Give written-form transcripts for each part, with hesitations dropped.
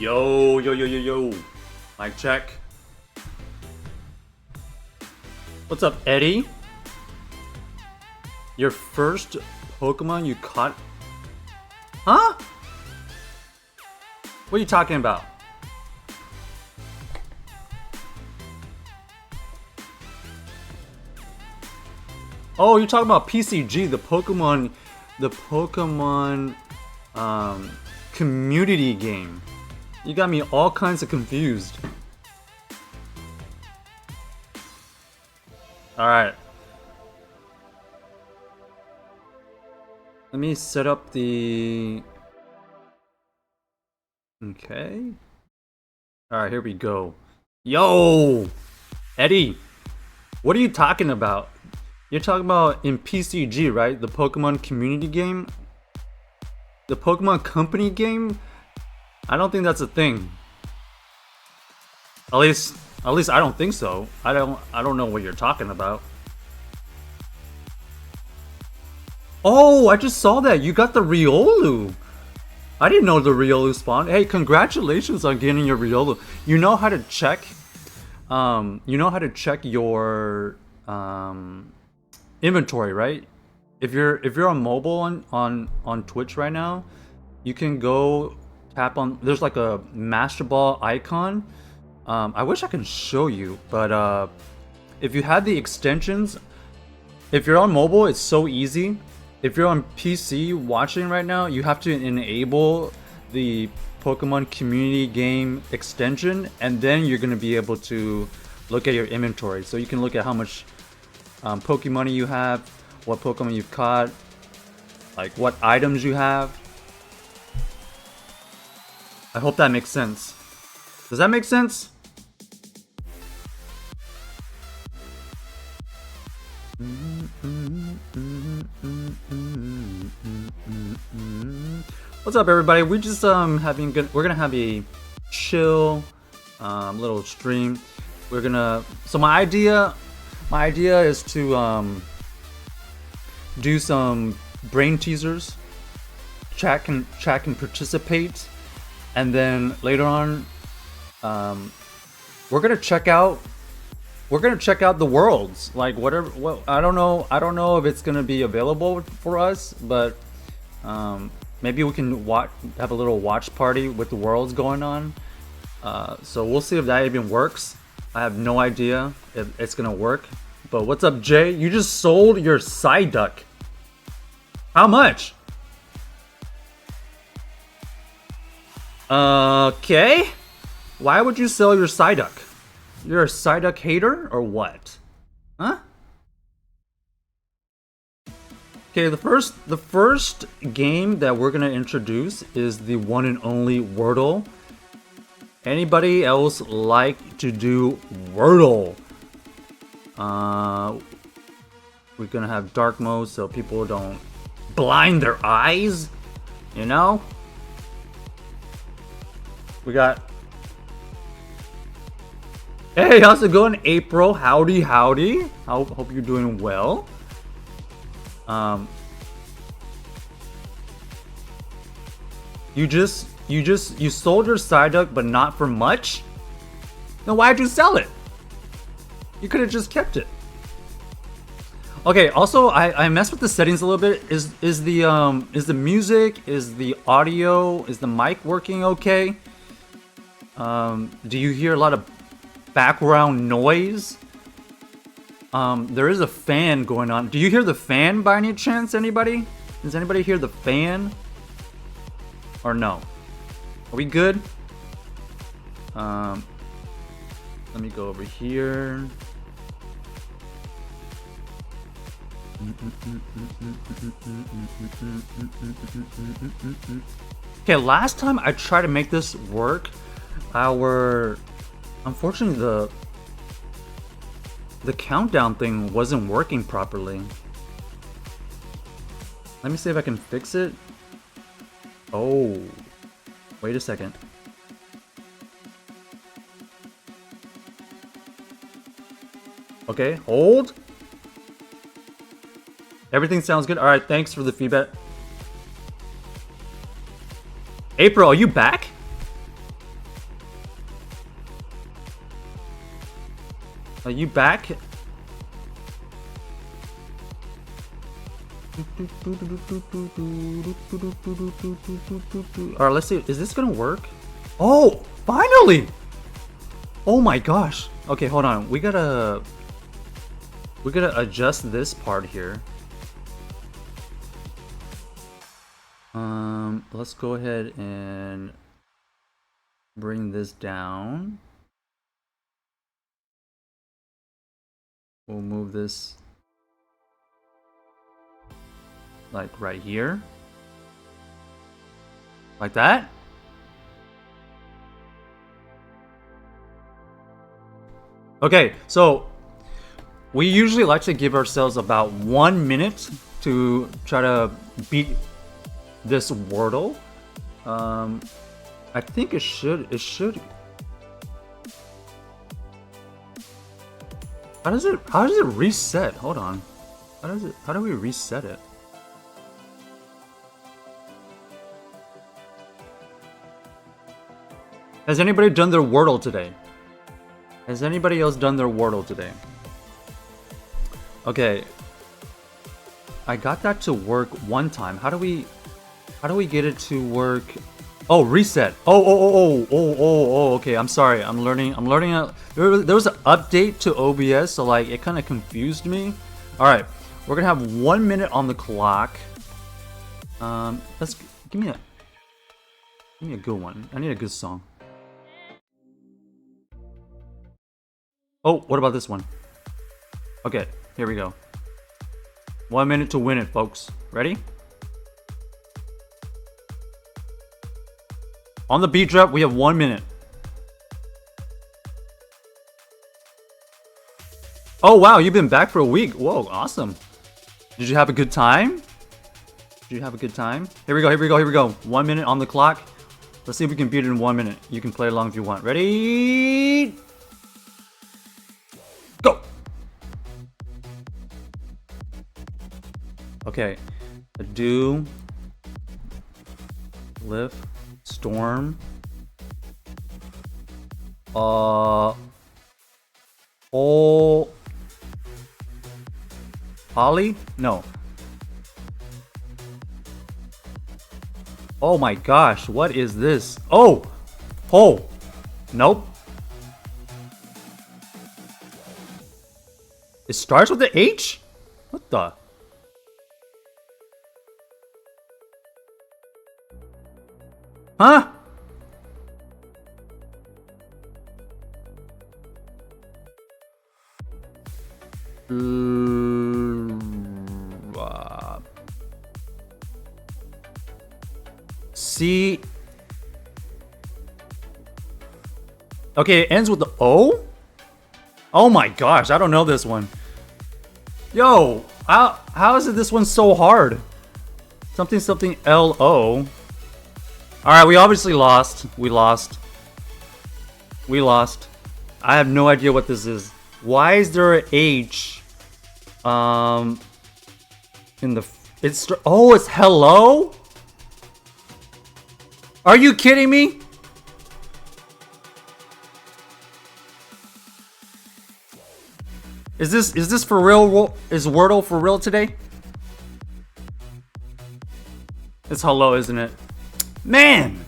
Yo, yo, yo, yo, yo. Mic check. What's up, Eddie? Your first Pokemon you caught? Huh? What are you talking about? Oh, you're talking about PCG, the Pokemon community game. You got me all kinds of confused. Alright. Let me set up the... Okay. Alright, here we go. Yo! Eddie! What are you talking about? You're talking about in PCG, right? The Pokemon community game? The Pokemon company game? I don't think that's a thing. At least I don't think so. I don't know what you're talking about. Oh, I just saw that. You got the Riolu. I didn't know the Riolu spawned. Hey, congratulations on getting your Riolu. You know how to check your inventory, right? If you're on mobile on Twitch right now, you can go tap on, there's like a Master Ball icon. I wish I could show you, but if you have the extensions, if you're on mobile, it's so easy. If you're on PC watching right now, you have to enable the Pokemon community game extension, and then you're going to be able to look at your inventory. So you can look at how much Pokemon you have, what Pokemon you've caught, like what items you have. I hope that makes sense. Does that make sense? What's up, everybody? We're just having good. We're gonna have a chill little stream. We're gonna. So my idea is to do some brain teasers. Chat can participate, and then later on, we're gonna check out the worlds, like whatever. What I don't know if it's gonna be available for us, but maybe we can have a little watch party with the worlds going on. So we'll see if that even works. I have no idea if it's gonna work. But what's up, Jay? You just sold your Psyduck. How much? Okay. Why would you sell your Psyduck? You're a Psyduck hater or what? Huh? Okay, the first game that we're gonna introduce is the one and only Wordle. Anybody else like to do Wordle? We're gonna have dark mode so people don't blind their eyes, you know? We got... Hey, how's it going, April? Howdy, howdy. Hope you're doing well. You sold your Psyduck, but not for much? Then why'd you sell it? You could have just kept it. Okay, also I messed with the settings a little bit. Is the music, is the audio, is the mic working okay? Do you hear a lot of background noise? There is a fan going on. Do you hear the fan by any chance, anybody? Does anybody hear the fan? Or no? Are we good? Let me go over here. Okay, last time I tried to make this work, unfortunately the countdown thing wasn't working properly. Let me see if I can fix it. Oh, wait a second. Okay, hold. Everything sounds good. All right, thanks for the feedback. April, are you back? Are you back? Alright, let's see. Is this gonna work? Oh, finally! Oh my gosh. Okay, hold on. We gotta adjust this part here. Let's go ahead and bring this down. We'll move this like right here. Like that. Okay, so we usually like to give ourselves about 1 minute to try to beat this wordle. I think it should. How does it reset? Hold on. How do we reset it? Has anybody done their wordle today? Has anybody else done their wordle today? Okay. I got that to work one time. How do we get it to work? Oh, reset. Oh. Okay, I'm sorry. I'm learning. There was an update to OBS, so like it kind of confused me. All right, we're gonna have 1 minute on the clock. Let's give me a good one. I need a good song. Oh, what about this one? Okay, here we go. 1 minute to win it, folks. Ready? On the beat drop, we have 1 minute. Oh wow, you've been back for a week. Whoa, awesome. Did you have a good time? Here we go. 1 minute on the clock. Let's see if we can beat it in 1 minute. You can play along if you want. Ready? Go! Okay. Do, lift, storm. Holly? No. Oh my gosh, what is this? Oh! Nope. It starts with the H? What the? Huh? C. Okay, it ends with the O? Oh my gosh, I don't know this one. Yo, how is it this one so hard? Something L-O. Alright, we obviously lost. We lost. I have no idea what this is. Why is there an H? In the... It's hello? Are you kidding me? Is this for real? Is Wordle for real today? It's hello, isn't it? Man!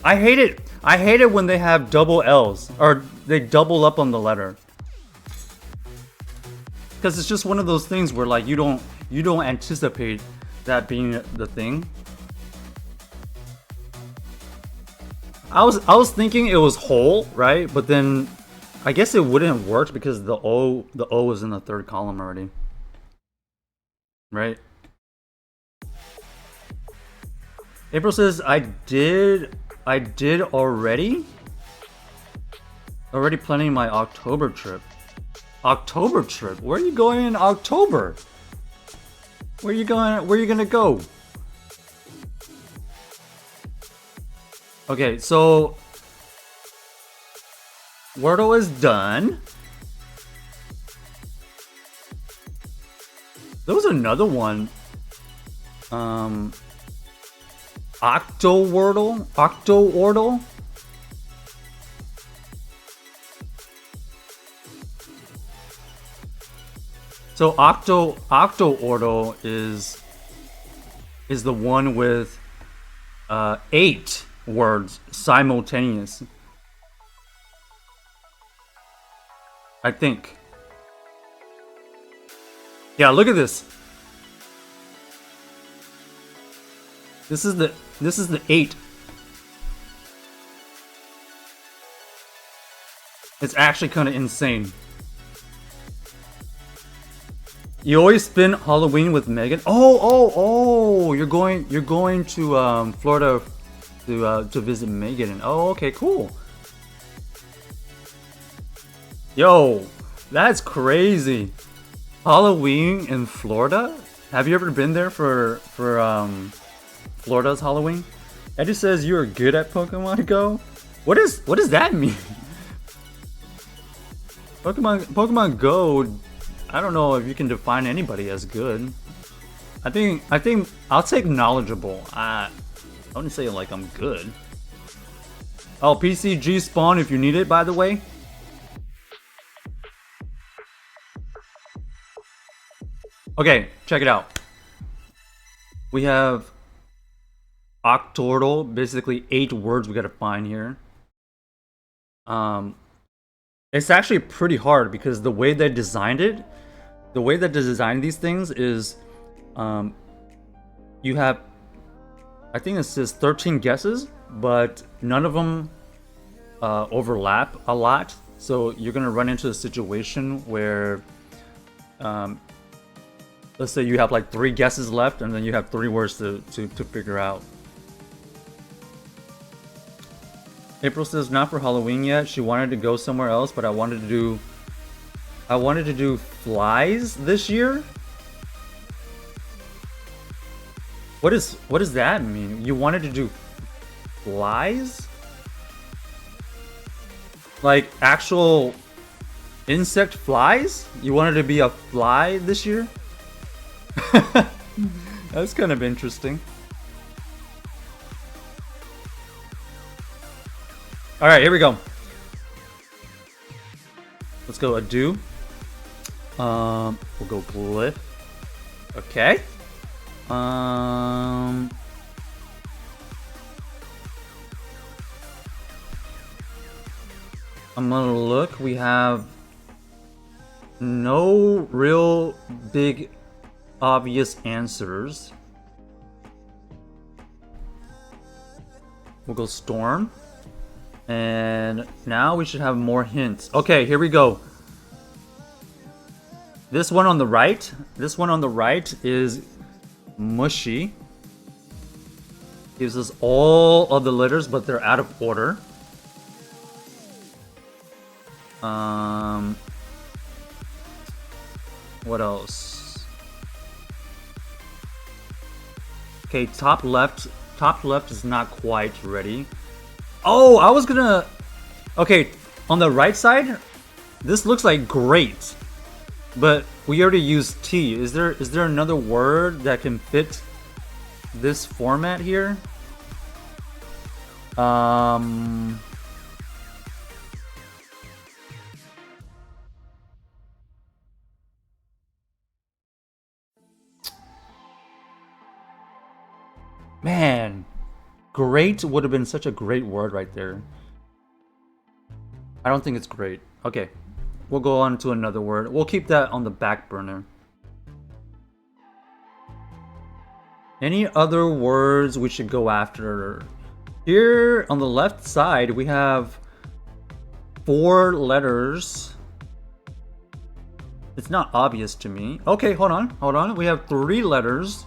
I hate it. I hate it when they have double L's or they double up on the letter. Because it's just one of those things where like you don't anticipate that being the thing. I was thinking it was whole, right? But then I guess it wouldn't work because the O is in the third column already. Right? April says I did already planning my October trip. October trip? Where are you going in October? Where are you gonna go? Okay, so Wordle is done. There was another one. octordle. So octordle is the one with 8 words simultaneous. I think. Yeah, look at this. This is the 8. It's actually kind of insane. You always spend Halloween with Megan. Oh! You're going to Florida to visit Megan. Oh, okay, cool. Yo, that's crazy. Halloween in Florida? Have you ever been there for Florida's Halloween? Eddie says you are good at Pokemon Go. What does that mean? Pokemon Go, I don't know if you can define anybody as good. I think I'll take knowledgeable. I wouldn't say like I'm good. Oh, PCG spawn if you need it, by the way. Okay, check it out. We have octordle, basically 8 words we gotta find here. It's actually pretty hard because the way they designed it, the way that they designed these things is, you have, I think it says 13 guesses, but none of them overlap a lot. So you're gonna run into a situation where, let's say you have like 3 guesses left, and then you have 3 words to figure out. April says not for Halloween yet. She wanted to go somewhere else, but I wanted to do flies this year. What does that mean? You wanted to do flies? Like actual insect flies? You wanted to be a fly this year? That's kind of interesting. Alright, here we go. Let's go ado. We'll go glyph. Okay. I'm gonna look. We have no real big obvious answers. We'll go storm. And now we should have more hints. Okay, here we go. This one on the right is mushy. Gives us all of the letters, but they're out of order. What else? Okay, top left is not quite ready. Oh, I was gonna... Okay, on the right side, this looks like great. But we already used T. Is there another word that can fit this format here? Man, great would have been such a great word right there. I don't think it's great. Okay, we'll go on to another word. We'll keep that on the back burner. Any other words we should go after? Here on the left side, we have 4 letters. It's not obvious to me. Okay, hold on. We have 3 letters.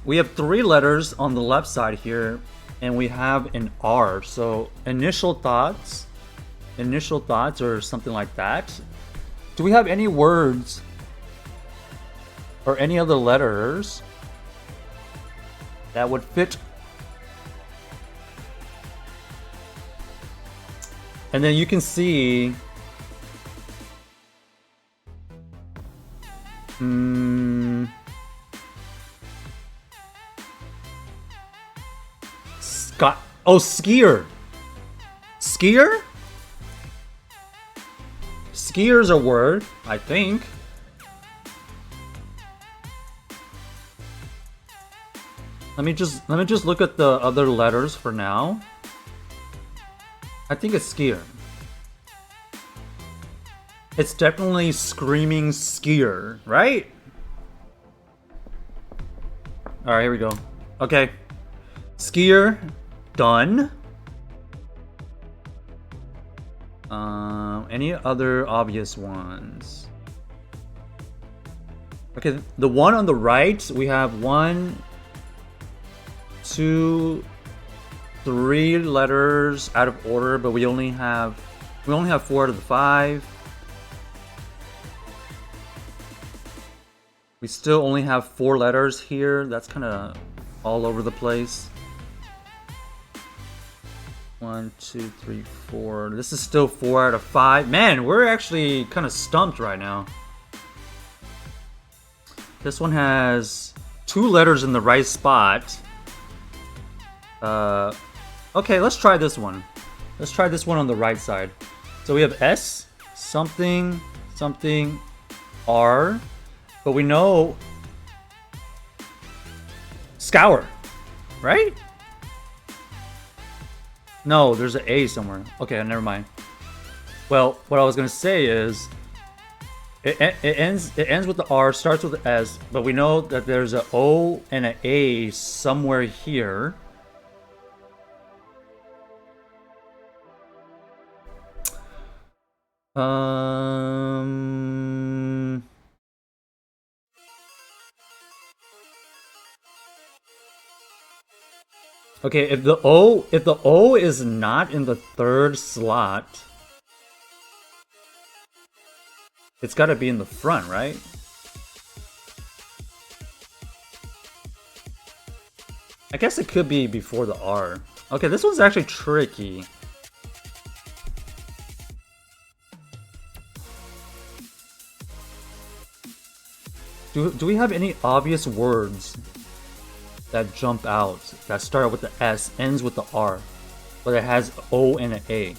We have 3 letters on the left side here, and we have an R. So initial thoughts or something like that. Do we have any words or any other letters that would fit? And then you can see Scott. Oh, skier. Skier? skier's a word, I think. Let me just look at the other letters for now. I think it's skier. It's definitely screaming skier, right? All right, here we go. Okay, skier, done. Any other obvious ones? Okay, the one on the right, we have 1, 2, 3 letters out of order, but we only have 4 out of the 5. We still only have 4 letters here. That's kind of all over the place. 1, 2, 3, 4. This is still 4 out of 5. Man, we're actually kind of stumped right now. This one has 2 letters in the right spot. Okay, let's try this one. Let's try this one on the right side. So we have S, something, something, R, but we know scour, right? No, there's an A somewhere. Okay, never mind. Well, what I was gonna say is, it ends with the R, starts with the S, but we know that there's an O and an A somewhere here. Okay, if the O is not in the 3rd slot, it's got to be in the front, right? I guess it could be before the R. Okay, this one's actually tricky. Do we have any obvious words that jump out that start with the S, ends with the R, but it has O and an A?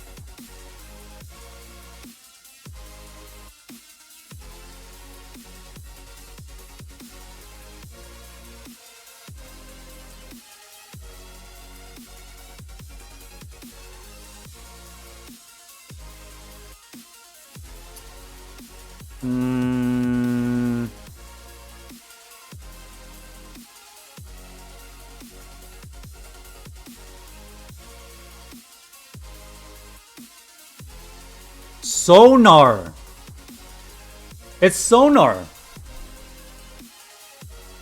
Sonar. It's sonar.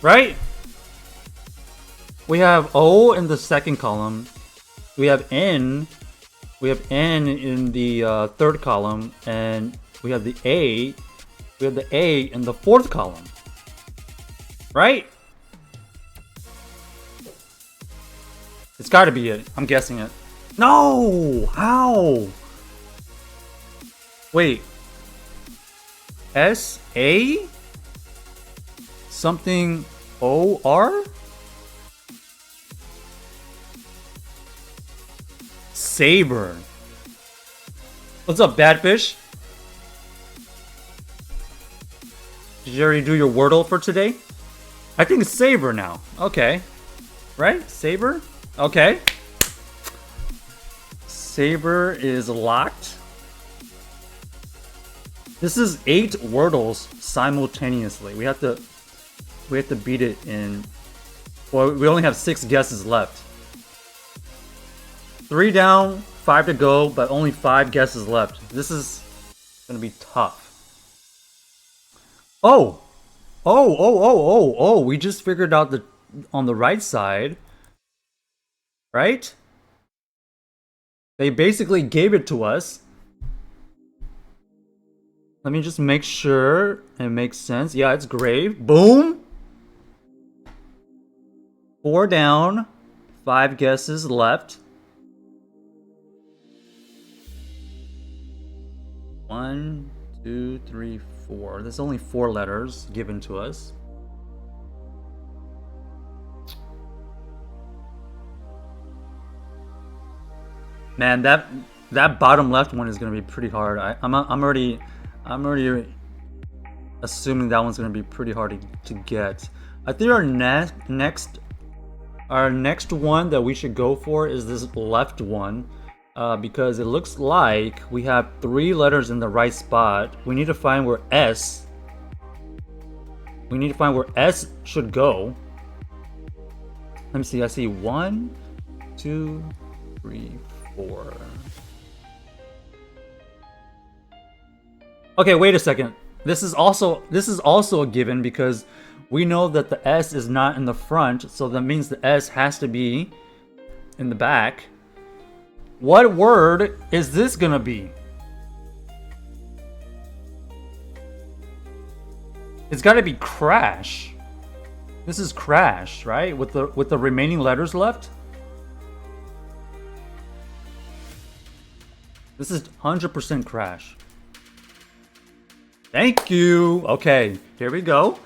Right? We have O in the 2nd column. We have N. We have N in the 3rd column, and we have the A. We have the A in the 4th column. Right? It's got to be it. I'm guessing it. No! How? Wait. S-A? Something O-R? Saber. What's up, Badfish? Did you already do your wordle for today? I think it's Saber now. Okay. Right? Saber? Okay. Saber is locked. This is 8 wordles simultaneously. We have to beat it in. Well, we only have 6 guesses left. 3 down, 5 to go, but only 5 guesses left. This is gonna be tough. Oh, we just figured out the on the right side, right? They basically gave it to us. Let me just make sure it makes sense. Yeah, it's grave. Boom! 4 down, 5 guesses left. 1, 2, 3, 4. There's only 4 letters given to us. Man, that bottom left one is gonna be pretty hard. I'm already I'm already assuming that one's gonna be pretty hard to get. I think our next one that we should go for is this left one, because it looks like we have 3 letters in the right spot. We need to find where S. We need to find where S should go. Let me see. I see 1, 2, 3, 4. Okay, wait a second. This is also a given because we know that the S is not in the front, so that means the S has to be in the back. What word is this gonna be? It's gotta be crash. This is crash, right? With the remaining letters left? This is 100% crash. Thank you. Okay, here we go.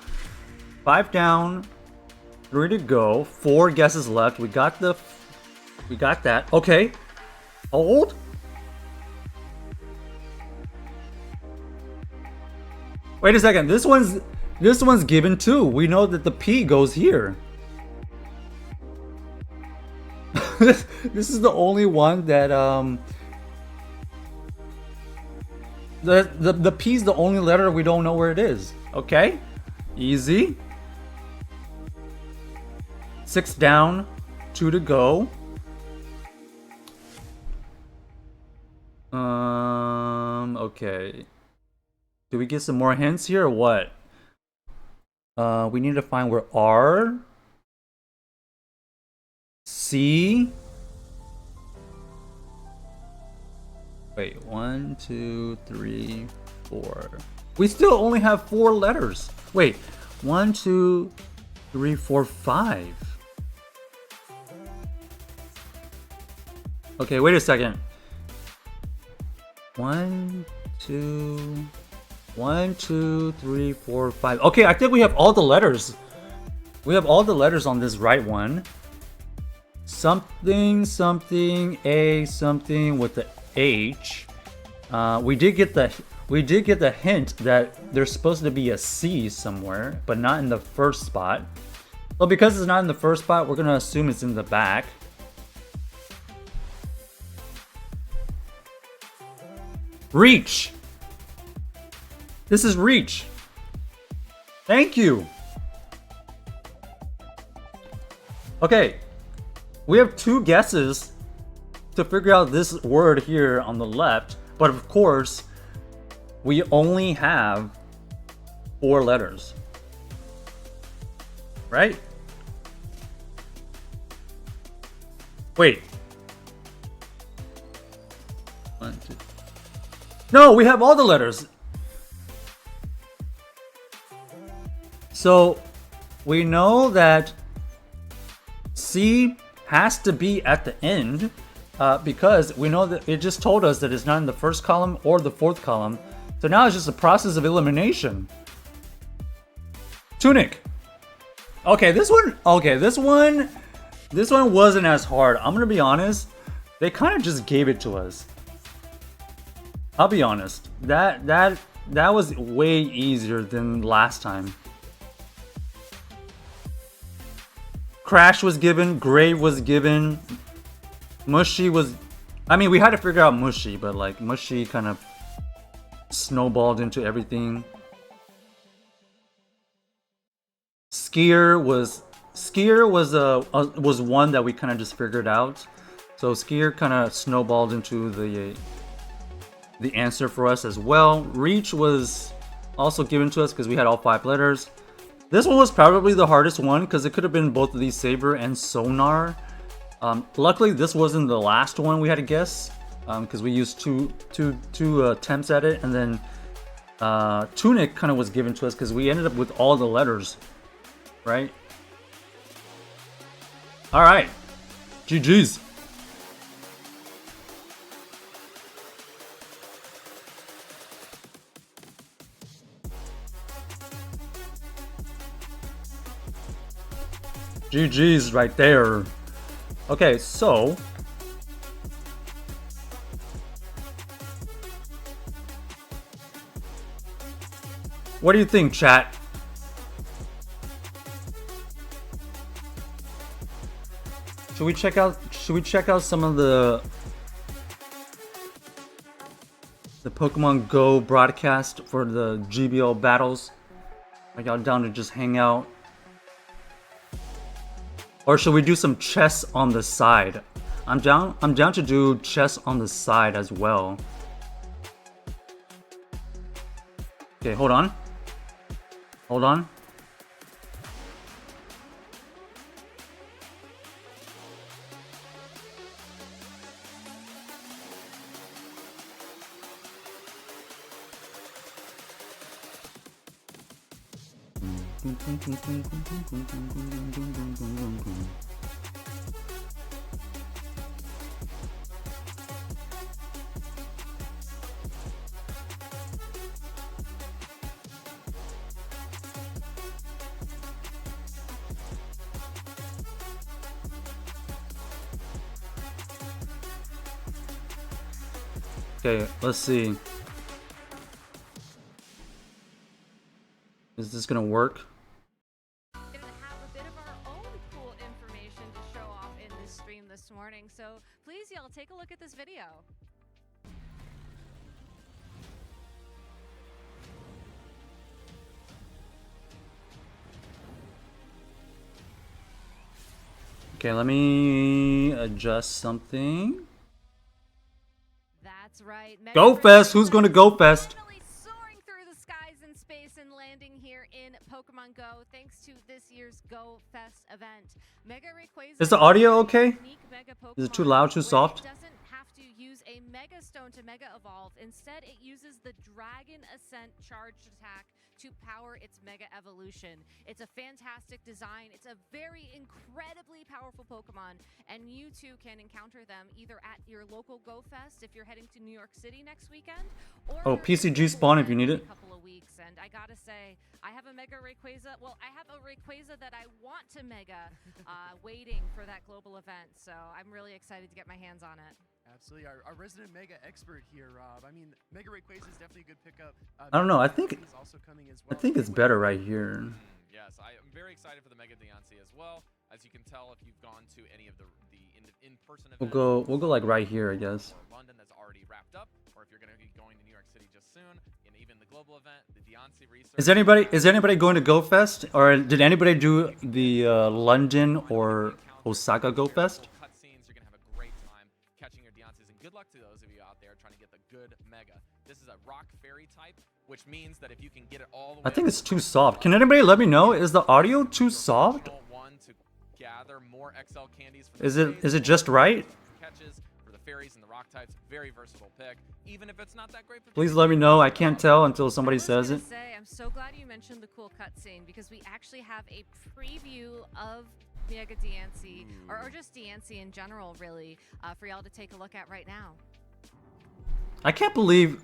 5 down, 3 to go. 4 guesses left. We got that. Okay. Hold. Wait a second. This one's given too. We know that the P goes here. This is the only one that the P's the only letter we don't know where it is. Okay, easy. 6 down, 2 to go. Okay. Do we get some more hints here or what? We need to find where R, C. Wait, 1, 2, 3, 4. We still only have 4 letters. Wait, 1, 2, 3, 4, 5. Okay, wait a second. 1, 2, 3, 4, 5. Okay, I think we have all the letters. We have all the letters on this right one. Something, something, A, something with the H. We did get the hint that there's supposed to be a C somewhere, but not in the first spot. Well, because it's not in the first spot, we're gonna assume it's in the back. Reach. This is reach. Thank you. Okay, we have 2 guesses to figure out this word here on the left, but of course, we only have 4 letters. Right? Wait. 1, 2. No, we have all the letters. So we know that C has to be at the end because we know that it just told us that it's not in the first column or the 4th column. So now it's just a process of elimination. Tunic. Okay, this one wasn't as hard. I'm gonna be honest. They kind of just gave it to us. I'll be honest. That was way easier than last time. Crash was given, grave was given, mushy was... I mean, we had to figure out mushy, but like mushy kind of snowballed into everything. Skier was one that we kind of just figured out. So skier kind of snowballed into the answer for us as well. Reach was also given to us because we had all 5 letters. This one was probably the hardest one because it could have been both of these, saber and sonar. Luckily, this wasn't the last one we had to guess because we used two attempts at it, and then tunic kind of was given to us because we ended up with all the letters, right? All right, GG's. GG's right there. Okay, so What do you think, chat? Should we check out some of the Pokemon Go broadcast for the GBO battles? Are y'all down to just hang out? Or should we do some chess on the side? I'm down to do chess on the side as well. Okay, hold on. Hold on. Okay, let's see. Is this gonna work? Gonna have a bit of our own cool information to show off in this stream this morning, so please y'all take a look at this video. Okay, let me adjust something. That's right. Go Fest! Who's gonna go Fest? Finally soaring through the skies and space and landing here in Pokemon Go, thanks to this year's Go Fest event. Mega Rayquaza Is the audio okay? Mega Is it too loud, too soft? It doesn't have to use a Mega Stone to Mega Evolve. Instead, it uses the Dragon Ascent charged attack to power its Mega Evolution. It's a fantastic design. It's a very incredibly powerful Pokemon, and you too can encounter them either at your local Go Fest if you're heading to New York City next weekend, or PCG spawn if you need it. in a couple of weeks. And I gotta say, I have a Mega Rayquaza. Well, I have a Rayquaza that I want to Mega, waiting for that global event. So I'm really excited to get my hands on it. Absolutely, our resident Mega expert here, Rob. I mean, Mega Rayquaza is definitely a good pickup. I don't know. I think also coming as well. I think it's better right here. Yes, I am very excited for the Mega Deontay as well. As you can tell, if you've gone to any of the in-person events, We'll go like right here, I guess. Or London that's already wrapped up, or if you're going to be going to New York City just soon, and even the global event, the Deontay research. Is anybody going to Go Fest, or did anybody do the London or Osaka Go Fest? Cutscenes, you're going to have a great time catching your Deontays, and good luck to those of you out there trying to get the good Mega. This is a Rock Fairy type, which means that if you can get it all the way, I think it's too soft. Can anybody let me know? Is the audio too soft? to gather more XL candies Is it just right? Catches for the fairies and the rock types, very versatile pick. Even if it's not that great for Please let me know. I can't tell until somebody says it. I'm so glad you mentioned the cool cutscene, because we actually have a preview of Mega Deontay, or just Deontay in general, really, for y'all to take a look at right now. I can't believe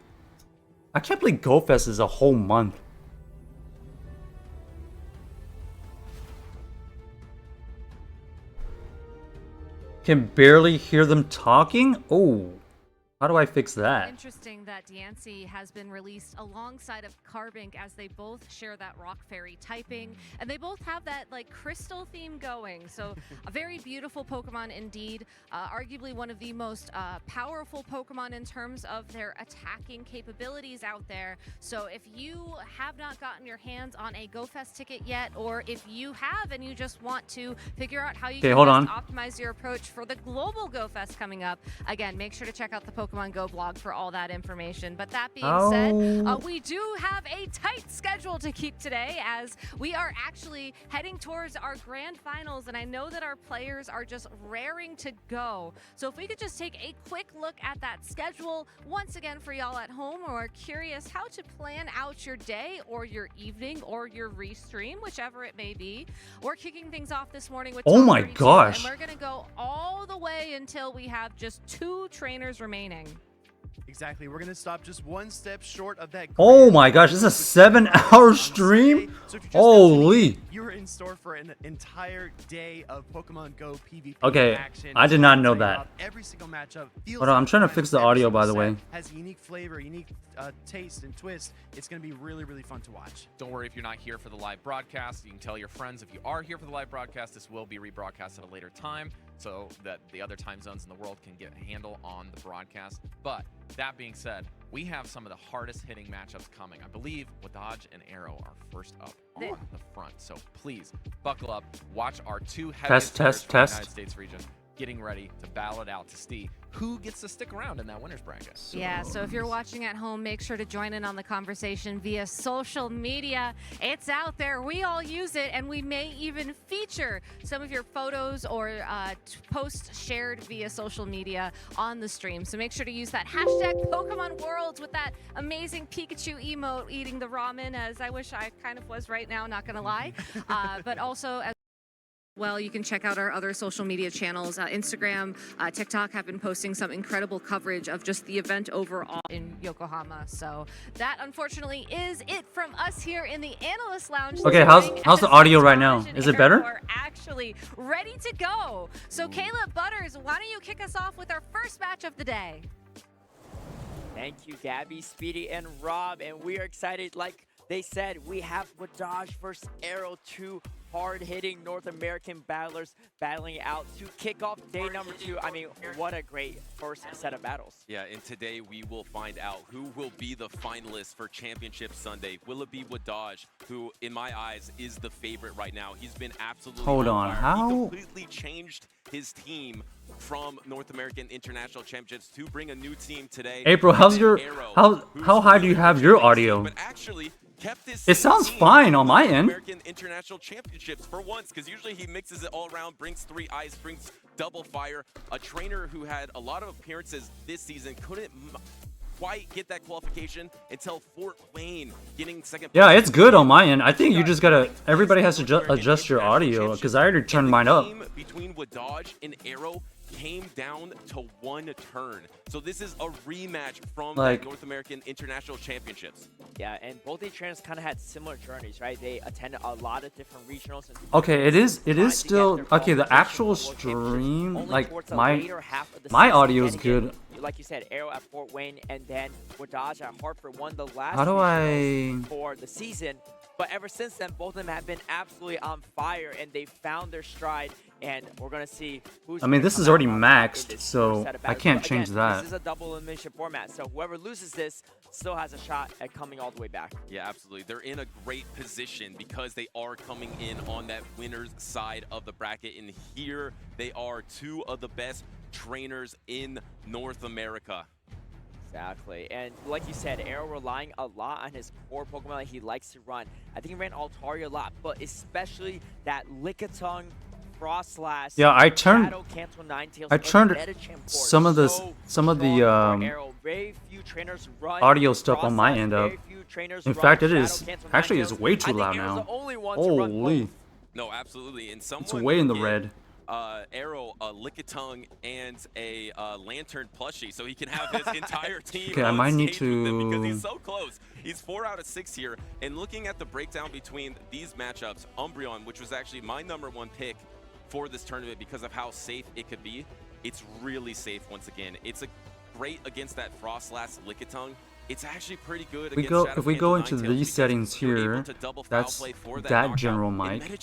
Go Fest is a whole month. Can barely hear them talking? Oh, how do I fix that? Interesting that Deontay has been released alongside of Carbink, as they both share that Rock Fairy typing, and they both have that like crystal theme going. So a very beautiful Pokemon indeed. Arguably one of the most powerful Pokemon in terms of their attacking capabilities out there. So if you have not gotten your hands on a Go Fest ticket yet, or if you have and you just want to figure out how you can optimize your approach for the global Go Fest coming up, again, make sure to check out the Pokemon Go blog for all that information. But that being said, we do have a tight schedule to keep today, as we are actually heading towards our grand finals, and I know that our players are just raring to go. So if we could just take a quick look at that schedule once again for y'all at home who are curious how to plan out your day or your evening or your restream, whichever it may be. We're kicking things off this morning with Oh my gosh. and we're gonna go all the way until we have just 2 trainers remaining. Exactly. We're gonna stop just one step short of that. Oh my gosh, this is a 7-hour stream? So if you're just now tuning Holy. in, you're in store for an entire day of Pokemon Go PvP Okay, action. I did not know I'll tell you, that. Rob, every single matchup feels Hold on, I'm like trying to fun. fix the Every audio, single by the set way. has a unique flavor, unique taste and twist. It's gonna be really, really fun to watch. Don't worry if you're not here for the live broadcast. You can tell your friends if you are here for the live broadcast. This will be rebroadcast at a later time so that the other time zones in the world can get a handle on the broadcast. But that being said, we have some of the hardest hitting matchups coming. I believe Wadaj and Arrow are first up on the front. So please buckle up, watch our two heaviest players from the United States region getting ready to battle it out to see who gets to stick around in that winner's bracket. Yeah, so if you're watching at home, make sure to join in on the conversation via social media. It's out there. We all use it, and we may even feature some of your photos or posts shared via social media on the stream. So make sure to use that hashtag Pokemon Worlds with that amazing Pikachu emote eating the ramen, as I wish I kind of was right now, not going to lie. But also, as well, you can check out our other social media channels. Instagram, TikTok have been posting some incredible coverage of just the event overall in Yokohama. So that, unfortunately, is it from us here in the Analyst Lounge. Okay, how's the audio right now? Is it better? We're actually ready to go. So Caleb Butters, why don't you kick us off with our first match of the day? Thank you, Gabby, Speedy, and Rob. And we are excited. Like they said, we have Wadaj versus Arrow, two hard-hitting North American battlers battling out to kick off day number 2. I mean, what a great first set of battles. Yeah, and today we will find out who will be the finalists for Championship Sunday. Will it be Wadaj, who, in my eyes, is the favorite right now? He's been absolutely Hold on on, fire. how? He completely changed his team from North American International Championships to bring a new team today. April, how's your Arrow, how high do you have your audio? But actually kept his It sounds fine on my end. American International Championships for once, because usually he mixes it all around, brings 3 ice, brings double fire. A trainer who had a lot of appearances this season couldn't quite get that qualification until Fort Wayne getting second. Yeah, it's good on my end. I think you just gotta. Everybody has to adjust your audio because I already turned mine up. Between Wadaj and Arrow came down to 1 turn. So this is a rematch from the North American International Championships. Yeah, and both these trainers kind of had similar journeys, right? They attended a lot of different regionals. And Okay, it is still okay. The actual stream, like my audio is good. Like you said, Arrow at Fort Wayne, and then Wadaj at Hartford won the last How do I for the season. But ever since then, both of them have been absolutely on fire, and they found their stride. And we're gonna see who's. I mean, this is already maxed, so I can't change that. This is a double elimination format, so whoever loses this still has a shot at coming all the way back. Yeah, absolutely. They're in a great position because they are coming in on that winner's side of the bracket, and here they are, 2 of the best trainers in North America. Exactly, and like you said, Arrow relying a lot on his core Pokemon that he likes to run. I think he ran Altaria a lot, but especially that Lickitung, Frostlass. Yeah, I turned some of the audio stuff on my end up. In fact, it is actually is way too loud now. Holy! No, absolutely, and someone It's way in the red. Arrow, a Lickitung, and a Lantern plushie, so he can have his entire team. Okay, I might need with him because to. he's so close. He's 4 out of 6 here, and looking at the breakdown between these matchups, Umbreon, which was actually my #1 pick for this tournament because of how safe it could be, it's really safe once again. It's great against that Frostlass Lickitung. It's actually pretty good against If we go into these settings here, that's that general mic.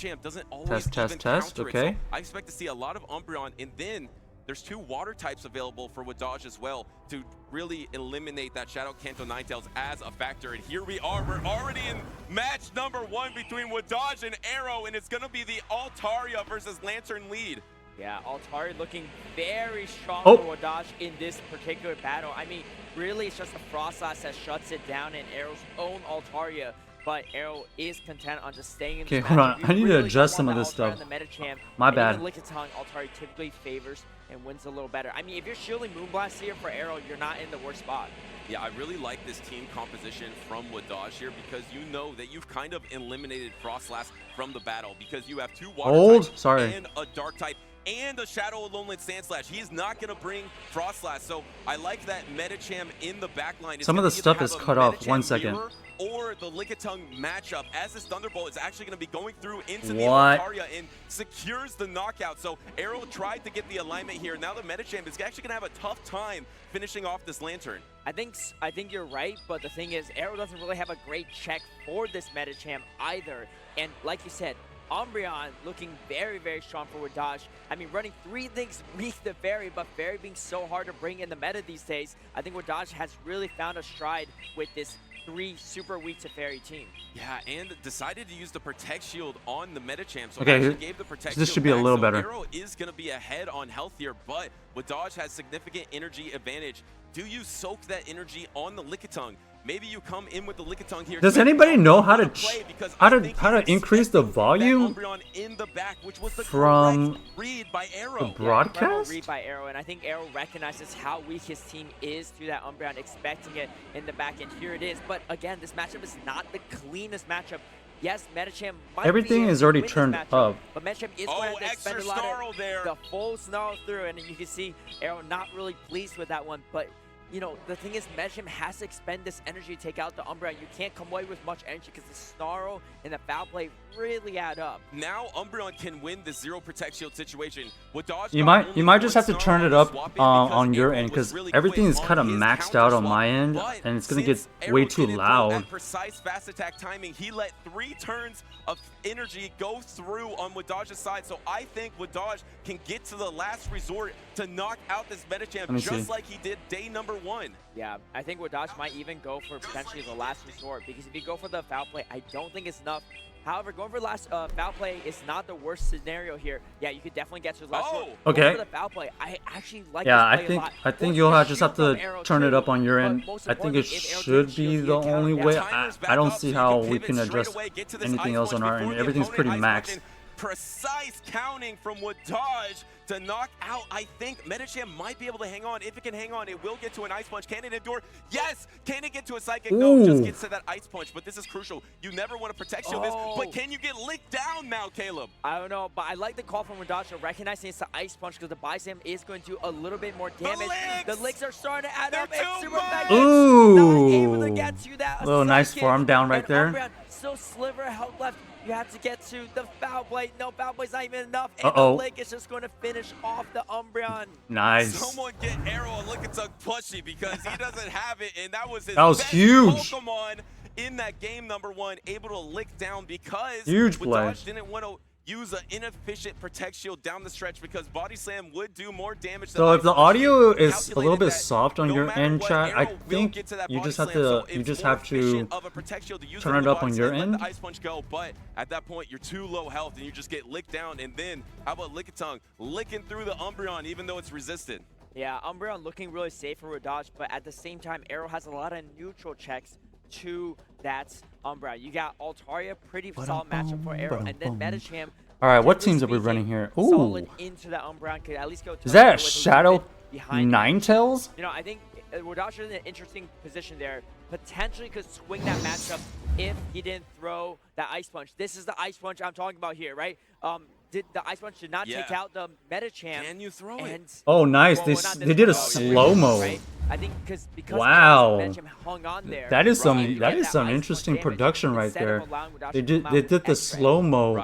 Test. Okay. I expect to see a lot of Umbreon, and then there's 2 water types available for Wadaj as well to really eliminate that Shadow Kanto Ninetales as a factor. And here we are. We're already in match #1 between Wadaj and Arrow, and it's going to be the Altaria versus Lantern lead. Yeah, Altaria looking very strong Oh. for Wadaj in this particular battle. I mean, really, it's just the Frostlass that shuts it down in Arrow's own Altaria. But Arrow is content on just staying in Okay, this hold match. on. You I need to really adjust don't some of want this the Altaria stuff. in the meta champ, My and bad. even Lickitung, Altaria typically favors and wins a little better. I mean, if you're shielding Moonblast here for Arrow, you're not in the worst spot. Yeah, I really like this team composition from Wadaj here because you know that you've kind of eliminated Frostlass from the battle because you have 2 water types Sorry. and a dark type. and a Shadow Aloneland Sand Slash. He's not going to bring Frost Slash, so I like that Medicham in the backline. Some of the stuff is cut off. 1 second. Or the Lickitung matchup, as this Thunderbolt is actually going to be going through into the What? Altaria and secures the knockout. So Arrow tried to get the alignment here. Now the Medicham is actually going to have a tough time finishing off this Lantern. I think you're right, but the thing is, Arrow doesn't really have a great check for this Medicham either. And like you said, Umbreon looking very, very strong for Wadaj. I mean, running 3 things weak the Fairy, but Fairy being so hard to bring in the meta these days, I think Wadaj has really found a stride with this 3 super weak to Fairy team. Yeah, and decided to use the Protect Shield on the Medicham. So Okay, actually gave the Protect this Shield should be a back, little so better. Arrow is going to be ahead on health here, but Wadaj has significant energy advantage. Do you soak that energy on the Lickitung? Maybe you come in with the Lickitung here. Does anybody know how to increase the volume in the back, which was the from read by Arrow. the broadcast? Incredible read by Arrow, and I think Arrow recognizes how weak his team is through that Umbreon, expecting it in the back end. Here it is, but again, this matchup is not the cleanest matchup. Yes, Medicham might Everything be able is to already win this turned matchup, up. but Medicham is going to have to extra spend a lot snarl of there. the full snarl through, and you can see Arrow not really pleased with that one, but you know, the thing is, Medicham has to expend this energy to take out the Umbreon. You can't come away with much energy because the Snarl and the Foul Play really add up. Now Umbreon can win the 0 Protect Shield situation. You might just have to turn it up on your end, because everything is kind of maxed out on my end, and it's gonna get way too loud. At precise fast attack timing, he let 3 turns of energy go through on Wadaj's side. So I think Wadaj can get to the last resort to knock out this Medicham, just like he did day number 1. Yeah, I think Wadaj might even go for potentially the last resort, because if you go for the Foul Play, I don't think it's enough. However, going for the last Foul Play is not the worst scenario here. Yeah, you could definitely get to the last resort. Okay. Going for the Foul Play, I actually like this play a lot. I think you'll just have to turn it up on your end. I think it should be the only way. I don't see how we can adjust anything else on our end. Everything's pretty maxed. Precise counting from Wadaj to knock out. I think Medicham might be able to hang on. If it can hang on, it will get to an Ice Punch. Can it endure? Yes! Can it get to a Psychic? No, just gets to that Ice Punch, but this is crucial. You never want to protect shield this, but can you get licked down now, Caleb? I don't know, but I like the call from Wadaj, recognizing it's the Ice Punch, because the Bison is going to do a little bit more damage. The licks are starting to add up. It's super effective. Ooh! Not able to get to that. Little nice farm down right there. Umbreon, still sliver of health left. You have to get to the Foul Play. No, Foul Play's not even enough. And the lick is just going to finish off the Umbreon. Nice. Someone get Arrow a Lickitung plushie, because he doesn't have it, and that was his best huge Pokemon in that game number 1, able to lick down, because huge play. Wadaj didn't want to use an inefficient Protect Shield down the stretch, because Body Slam would do more damage. So if the audio is a little bit soft on your end, chat, I think you just have to turn it up on your end. The Ice Punch go, but at that point you're too low health and you just get licked down. And then how about Lickitung licking through the Umbreon even though it's resisted? Yeah, Umbreon looking really safe for Wadaj, but at the same time, Arrow has a lot of neutral checks to that Umbreon. You got Altaria, pretty solid matchup for Arrow, and then Medicham. All right, what teams are we running here? Ooh, solid into that Umbreon, could at least go. Is that a Shadow Ninetales? You know, I think Wadaj is in an interesting position there. Potentially could swing that matchup if he didn't throw that Ice Punch. This is the Ice Punch I'm talking about here, right? The Ice Punch did not take out the Medicham. Can you throw it? Oh, nice. They did a slow-mo. Right? I think because wow, Medicham hung on there, that is some interesting production right there. They did the slow-mo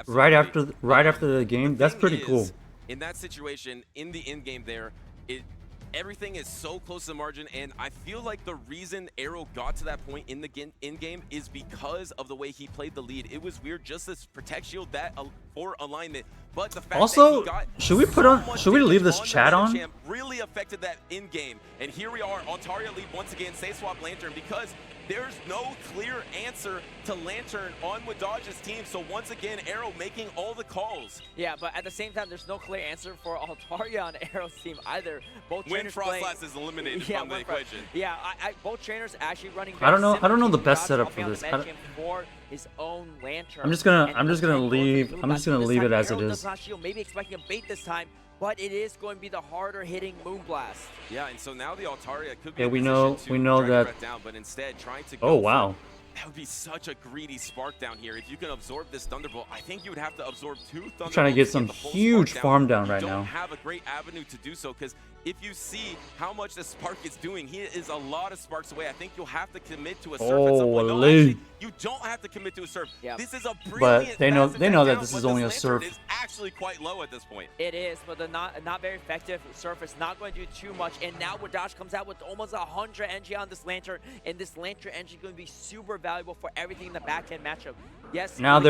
right after the game. That's pretty cool. In that situation, in the end game there, everything is so close to the margin, and I feel like the reason Arrow got to that point in the in-game is because of the way he played the lead. It was weird, just this Protect Shield that for alignment, but the fact also, that he got should we leave this chat on? Really affected that in-game. And here we are, Altaria lead once again, save swap Lantern, because there's no clear answer to Lantern on Wadaj's team. So once again, Arrow making all the calls. Yeah, but at the same time, there's no clear answer for Altaria on Arrow's team either. Both when Frostlass is eliminated from the equation. Yeah, I both trainers actually running. I don't know the best setup for this. For his own Lantern. I'm just gonna leave it as it is. Maybe expecting a bait this time, but it is going to be the harder hitting Moonblast. Yeah, and so now the Altaria could be. Yeah, we know that. Down, but instead trying to oh wow. That would be such a greedy spark down here. If you can absorb this Thunderbolt, I think you would have to absorb 2 Thunderbolts. Trying to get some the full huge spark farm down right you now. don't have a great avenue to do so, because if you see how much the spark is doing, he is a lot of sparks away. I think you'll have to commit to a surf at some point. No, Holy. actually, you don't have to commit to a surf. Yep. This is a But brilliant they know fast that attack this down, is but only a Lantern surf. is actually quite low at this point. It is, but the not very effective surface, not going to do too much. And now Wadash comes out with almost 100 NG on this Lantern, and this Lantern NG is going to be super valuable for everything in the back end matchup. Yes. Now Lickitung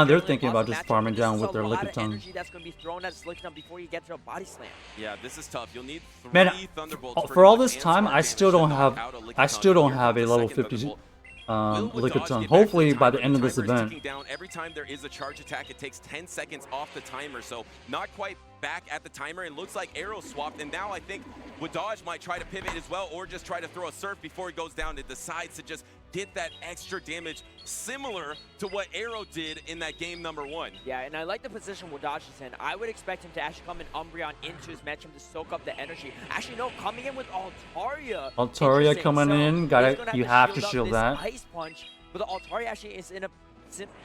they're has a thinking about awesome just matchup, farming but down this with is their a lot of Lickitung. energy that's going to be thrown at this Lickitung before you get to a body slam. Yeah, this is tough. You'll need 3 Man, Thunderbolts for all pretty much this and time, spark I damage still to don't knock have out a I Lickitung. still don't Here have a comes the level second 50 Thunderbolt. Will Wadash Lickitung. get back to Hopefully the by the timer? end of this timer is event. ticking down. Every time there is a charge attack, it takes 10 seconds off the timer, so not quite back at the timer. And looks like Arrow swapped, and now I think Wadaj might try to pivot as well, or just try to throw a surf before he goes down. It decides to just get that extra damage, similar to what Arrow did in that game number 1. Yeah, and I like the position Wadash is in. I would expect him to actually come in Umbreon into his matchup to soak up the energy. Actually, no, coming in with Altaria. Altaria Interesting. coming So in, he's gotta gonna you have to up shield this that. Ice punch, but the Altaria actually is in a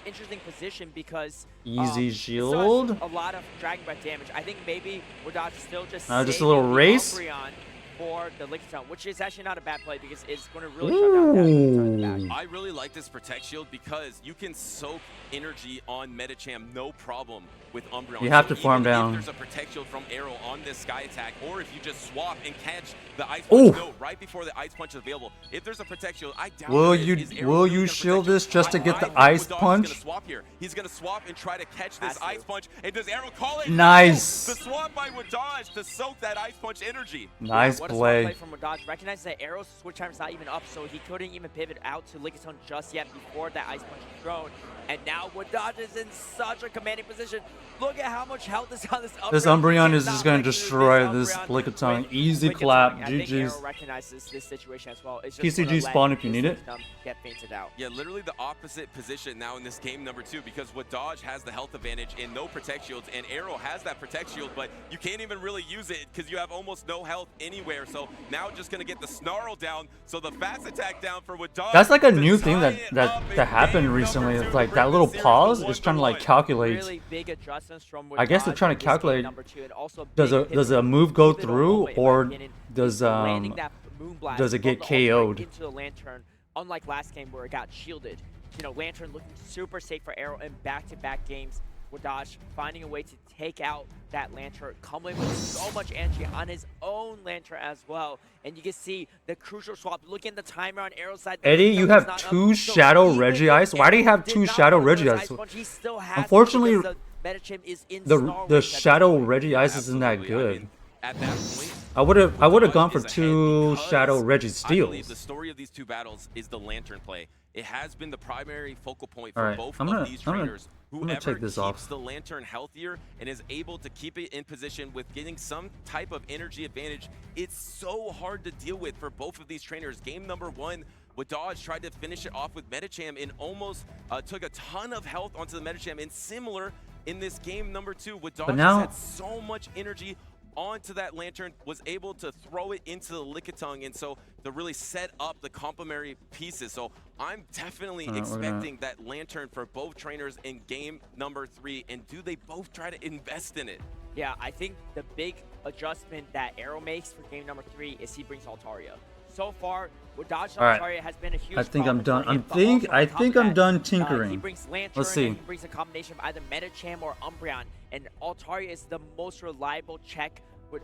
interesting position because Easy such shield. a lot of Dragon Breath damage. I think maybe Wadash is still just Just a saving little the race. Umbreon for the Lickitung, which is actually not a bad play because it's going to really shut down that Lickitung in the back. Ooh. I really like this Protect Shield because you can soak energy on Metacham no problem with Umbreon. You have So to farm even down. If there's a Protect Shield from Arrow on this Sky Attack, or if you just swap and catch the Ice Ooh. Punch, no, right before the Ice Punch is available. If there's a Protect Shield, I doubt Will there you- is. Is Arrow will really you gonna shield protect this just to I get the think Ice Wadaj Punch? Is gonna swap here. He's going to swap and try to catch Has this to. Ice Punch. And does Arrow call it? Nice. No! The swap by Wadaj to soak that Ice Punch energy. Nice What a smart play. play from Wadash. Recognize that Arrow's switch time's not even up, so he couldn't even pivot out to Lickitung just yet before that Ice Punch is thrown. And now Wadash is in such a commanding position. Look at how much health is on this Umbreon. This Umbreon is He just cannot going to break through destroy this Umbreon Lickitung. with Easy Lickitung. clap. I think GG's. Arrow recognizes this situation as well. It's just PCG gonna let spawn if you this need it. Lickitung get fainted out. Yeah, literally the opposite position now in this game number 2, because Wadaj has the health advantage and no Protect Shields, and Arrow has that Protect Shield, but you can't even really use it because you have almost no health anywhere. So now just going to get the Snarl down, so the fast attack down for Wadaj. That's like a to new thing tie it up in that happened game recently. number It's 2 like to that bring little the series pause to is trying to 1-1. like calculate. Really big adjustments from I guess they're Wadash trying to in this game calculate, number 2, and also does big a pivot. move go Pivot through, all the way, in my or opinion, does is landing that Moonblast does it from get the Altaria KO'd? into the Lantern, unlike last game where it got shielded. You know, Lantern looking super safe for Arrow in back-to-back games. Wadash finding a way to take out that Lantern, coming with so much energy on his own Lantern as well. And you can see the crucial swap. Look at the timer on Arrow's side. Eddie, you Lickitung have is not up. 2 So Shadow even Reggie if Ice. Why do you Arrow have did 2 not Shadow want Reggie those Ice? Ice Punch, he still has to Unfortunately, because the Metacham is in Snarl range the at this Shadow point. Reggie Ice isn't that Absolutely. I good. mean, at that point, I would have Wadaj gone for is ahead 2 because Shadow Reggie I believe steals. the story of these 2 battles is the Lantern play. It has been the primary focal point for All right, both I'm of gonna- these I'm gonna- trainers. I'm gonna Whoever take this keeps off. the Lantern healthier and is able to keep it in position with getting some type of energy advantage, it's so hard to deal with for both of these trainers. Game number 1, Wadaj tried to finish it off with Metacham and almost took a ton of health onto the Metacham. And similar in this game number 2, Wadaj now- had so much energy onto that Lantern, was able to throw it into the Lickitung, and so to really set up the complementary pieces. So I'm definitely All right, we're gonna- expecting that Lantern for both trainers in game number 3, and do they both try to invest in it? Yeah, I think the big adjustment that Arrow makes for game number 3 is he brings Altaria. So far, Wadaj All right. Altaria has been a huge I think I'm problem done. for him, I'm but think also I on top think of I'm that, done he tinkering. brings Lantern, Let's see. and he brings a combination of either Metacham or Umbreon, and Altaria is the most reliable check with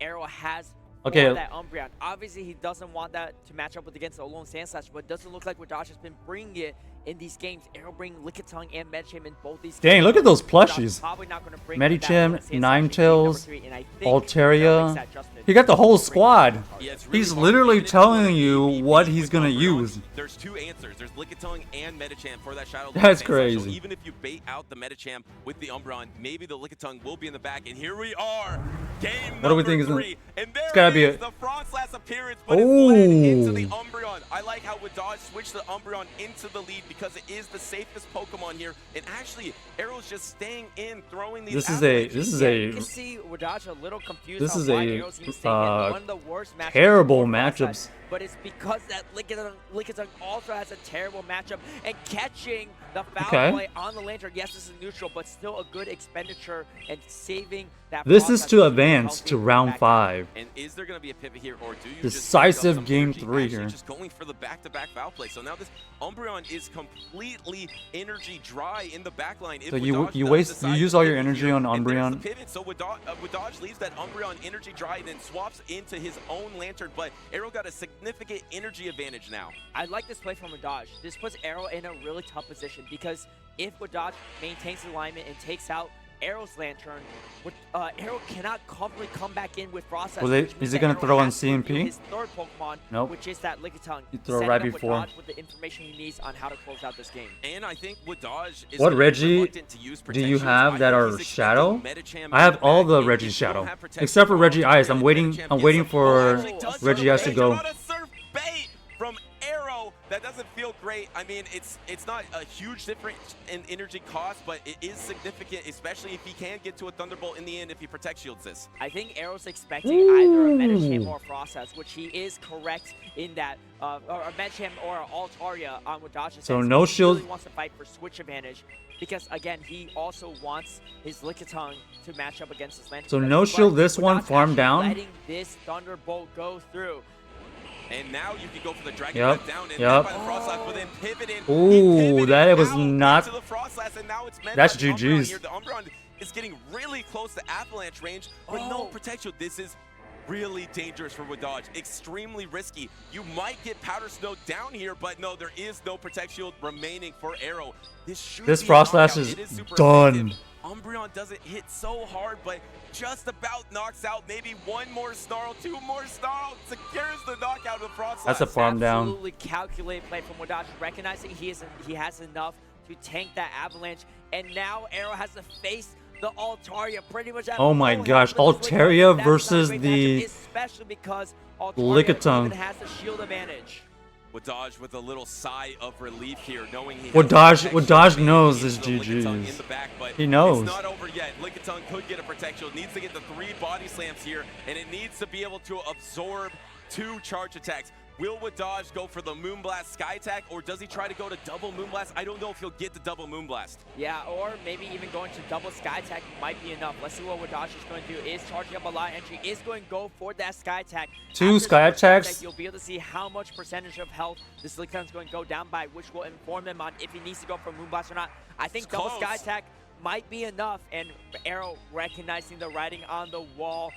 Arrow has Okay. for that Umbreon. Obviously, he doesn't want that to match up with against the Lone Sand Slash, but it doesn't look like Wadaj has been bringing it in these games. Arrow bringing Lickitung and Metacham in both these Dang, games. look at those Wadaj plushies. probably not gonna bring Medicham, that Lone Sand Slash in game number Ninetales, 3, and I think Arrow Altaria. makes that adjustment. He got the whole squad. Yeah, it's really He's hard. literally Even if you wanna telling you PvP what he's with gonna Umbreon, use. There's 2 answers. There's Lickitung and Metacham for that Shadow. That's Lance. crazy. So even if you bait out the Metacham with the Umbreon, maybe the Lickitung will be in the back. And here we are, game What do we number think is 3. And there gotta be is a- the Frost's last appearance, but it's led into the Ooh. Umbreon. I like how Wadaj switched the Umbreon into the lead because it is the safest Pokemon here. And actually, Arrow's just staying in, throwing these This is avalanches. a Yeah, you can see Wadaj a little confused this on is why a Arrow's even one of the worst matchups terrible for Frostlass, matchups. But it's because that Lickitung also has a terrible matchup, and catching the foul play on the lantern, yes, this is neutral, but still a good expenditure and saving that. This is to advance to round 5. And is there going to be a pivot here, or do you Decisive just game energy, 3 actually here. just going for the back-to-back foul play? So now this Umbreon is completely energy dry in the backline. So you use all your energy on Umbreon. Pivot, so Wadaj leaves that Umbreon energy dry and then swaps into his own lantern, but Arrow got a significant energy advantage now. I like this play from Wadaj. This puts Arrow in a really tough position because if Wadaj maintains alignment and takes out Arrow's lantern, Arrow cannot comfortably come back in with Frostlass. Is he going to throw on CMP? His third Pokemon, Nope. which is that Lickitung. He threw it right setting up before. Wadaj with the information he needs on how to close out this game. And I think Wadaj is What gonna be Reggie reluctant to use do you protections. have I that think are he's expecting Shadow? Medicham I have in the all back. the If Reggie you don't Shadow, have protection except for from Reggie Ice. Medicham, I'm waiting Medicham for actually does Reggie surf Ice to bait. go. Not a surf bait from Arrow. That doesn't feel great. I mean, it's not a huge difference in energy cost, but it is significant, especially if he can get to a Thunderbolt in the end if he protect shields this. I think Arrow's expecting either a Medicham or a Frostlass, which he is correct in that, or a Medicham or an Altaria on Wadaj's So stance. no He shield- really wants to fight for switch advantage because, again, he also wants his Lickitung to match up against his Lantern. So no shield this one, Wadaj farm actually down. letting this Thunderbolt go through. And now you can go for the Dragon Yep, Breath down and yep. by the Frostlass, but then pivoted. Ooh, He pivoted that was out not- into the Frostlass, and now it's meant That's by the Umbreon GG's. here. The Umbreon is getting really close to Avalanche range, but no protection. This is really dangerous for Wadaj. Extremely risky. You might get Powder Snow down here, but no, there is no Protect Shield remaining for Arrow. This This be a Frostlass knockout. is It is super done. effective. Umbreon doesn't hit so hard, but just about knocks out. Maybe one more Snarl, two more Snarl, secures the knockout of Frostlass. That's a farm down. Absolutely calculated play from Wadaj, recognizing he has enough to tank that Avalanche, and now Arrow has to face the Altaria pretty much at Oh my full gosh, health with this Altaria Lickitung. That's not a versus great the matchup, especially because Altaria Lickitung. even has the shield advantage. Wadaj with a little sigh of relief here, knowing he Wadaj knows this GG's. GG's. He knows. It's not over yet. Lickitung could get a protection. Needs to get the 3 body slams here, and it needs to be able to absorb 2 charge attacks. Will Wadaj go for the Moonblast Sky Attack, or does he try to go to double Moonblast? I don't know if he'll get the double Moonblast. Yeah, or maybe even going to double Sky Attack might be enough. Let's see what Wadaj is going to do. Is charging up a lot, and she is going to go for that Sky Attack. 2 After Sky the Attack, Attacks. you'll be able to see how much percentage of health this Lickitung is going to go down by, which will inform them on if he needs to go for Moonblast or not. I think It's double close. Sky Attack might be enough, and Arrow recognizing the writing on the wall.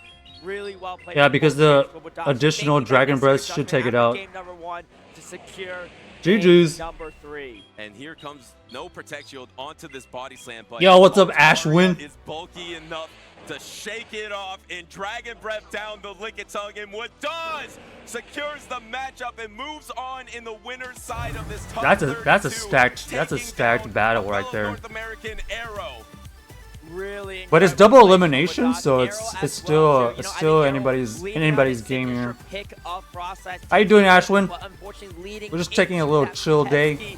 Really well played. Yeah, because the from Wadaj. additional Making that Dragon necessary Breath should adjustment take it after out. Game number 1 to secure GG's. game number 3. And here comes no Protect Shield onto this body slam. But Yo, what's up, Altaria Ashwin? is bulky enough to shake it off and Dragon Breath down the Lickitung. And what does secures the matchup and moves on in the winner's side of this top That's a 32, stacked taking down battle a right fellow there. North American Arrow. Really, But it's incredible double play from elimination, Wadaj. so Arrow it's as still well, too. it's You know, I still think Arrow anybody's leading anybody's out game his here. signature pick of Frostlass How you doing, team, Ashwin? but unfortunately leading We're just taking a into little that chill day. pesky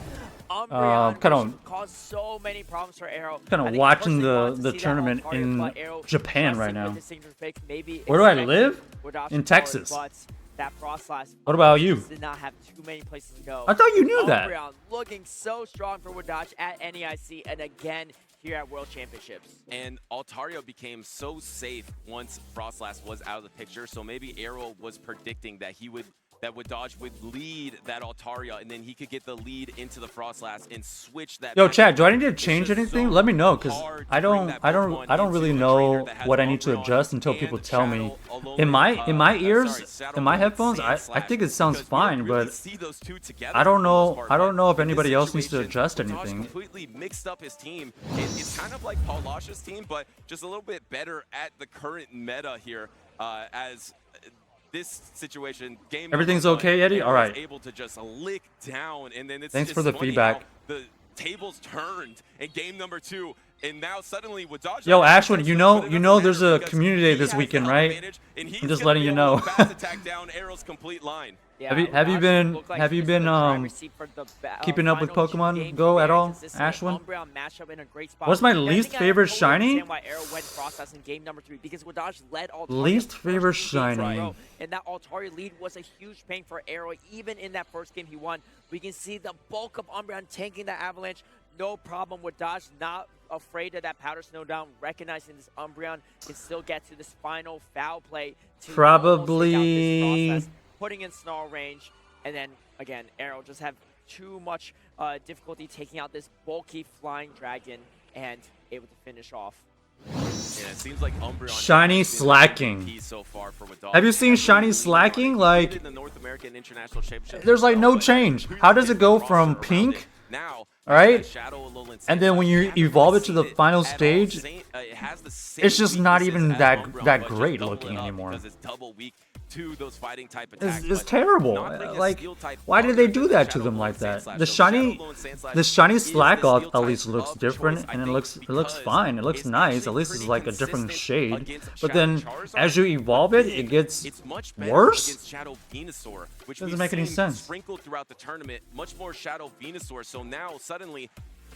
Umbreon, kinda- which caused so many problems for Arrow. Kinda I think watching personally wanted to the see that tournament Altaria, in but Arrow Japan trusting right with now. his signature pick, maybe Where do I expecting live? Wadaj's In powers, Texas. but that Frostlass What about you? did not have too many places to go. I thought you knew that. Umbreon looking so strong for Wadaj at NEIC and again here at World Championships. And Altaria became so safe once Frostlass was out of the picture. So maybe Arrow was predicting that Wadaj would lead that Altaria, and then he could get the lead into the Frostlass and switch that. Yo, matchup. Chad, do I need to It's change just anything? so Let me know, cause hard I to bring don't that I Pokemon don't really into a trainer know that has what I need to Umbreon adjust until and people tell me. Shadow alone In my with, ears, Shadow in my alone headphones, I Sandslash, think it sounds because we don't fine, really but see those two together I don't for the most know. part, I don't but know if in this anybody else needs to situation, adjust Wadaj anything. completely mixed up his team. It's kind of like Paul Losh's team, but just a little bit better at the current meta here. As this situation, game Everything's number one, okay, Eddie? Arrow All right. was able to just lick down, and then it's Thanks just for the funny feedback. how the tables turned in game number 2. And now suddenly with Dodge, Yo, Ashwin, you know there's a community day this weekend, right? I'm just letting you know. Attack down Arrow's complete line. Yeah, Have you been keeping up with Pokemon Go at all, Ashwin? What's my least favorite shiny? Least favorite shiny. And that Altari lead was a huge pain for Arrow. Even in that first game he won, we can see the bulk of Umbreon tanking the Avalanche. No problem with Dodge, not afraid of that Powder Snow down, recognizing this Umbreon can still get to this final foul play to Probably almost take out this process, putting in snarl range, and then again Arrow just have too much difficulty taking out this bulky flying dragon and able to finish off. Yeah, it seems like Umbreon Shiny has been slacking. the key so far for Wadog. Have you seen Shiny slacking? Like, In the North American International Championship, there's like no change. How does it go from pink, now, right? Shadow Alolan And then when you evolve it to the final stage, it has the same it's just not weaknesses even as that Umbreon, that but just great doubled looking up anymore. because it's double weak to those fighting type attacks. It's but terrible. not like a Like, steel type why did they Umbreon do with that to Shadow them like Alolan that? Sandslash. The So shiny, Shadow Alolan Sandslash the shiny is the Slack steel at type least looks of different, choice, I and it think, looks because fine. It looks it's nice. actually At least it's pretty like a different consistent shade. against But Shadow then Charizard. as you evolve it, it gets It's much better worse. against Shadow Venusaur, which Doesn't we've make any seen sense. sprinkled throughout the tournament. Much more Shadow Venusaur. So now suddenly,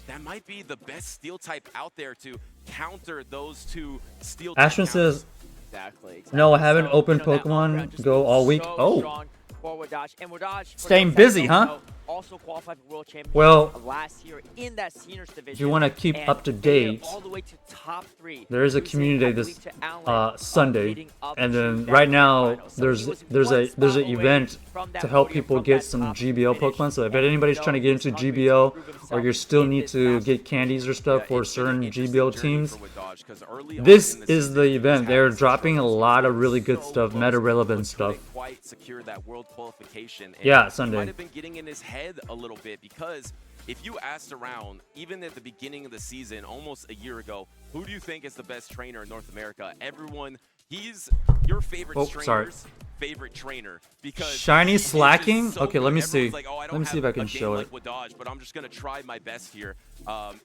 that might be the best steel type out there to counter those two steel type Ashwin counters. says, Exactly. no, I haven't So, opened that Pokemon Umbreon just Go looks all week. so Oh. strong for Wadaj. And Wadaj, for Staying those that busy, don't huh? know, also qualified for World Championship Well, last year in that seniors division. if you want to keep and up to they made it date, all the way to top 3, there is a losing, community I day this believe, to Allen, Sunday, leading up and to then that right now final. So there's he was there's one a spot an away event from that to help podium, people from get that some top GBL finish. Pokemon. So if And anybody's he trying to get into knows he's hungry to GBL, prove or himself you still in need this to massive get candies or stuff Yeah, for it's been an certain interesting GBL journey teams, for Wadaj, 'cause early on this in the is season, the he was event. They're having some dropping a struggles. lot He of was really good so stuff, close, meta but relevant stuff. couldn't quite secure that world qualification. And Yeah, He Sunday. might have been getting in his head a little bit because if you asked around, even at the beginning of the season, almost a year ago, who do you think is the best trainer in North America? Everyone, he's your favorite trainer's favorite trainer because Shiny he's just slacking? so Okay, good. let me Everyone's see. like, oh, I don't Let me see if have I can a game show like it. Wadaj, but I'm just gonna try my best here.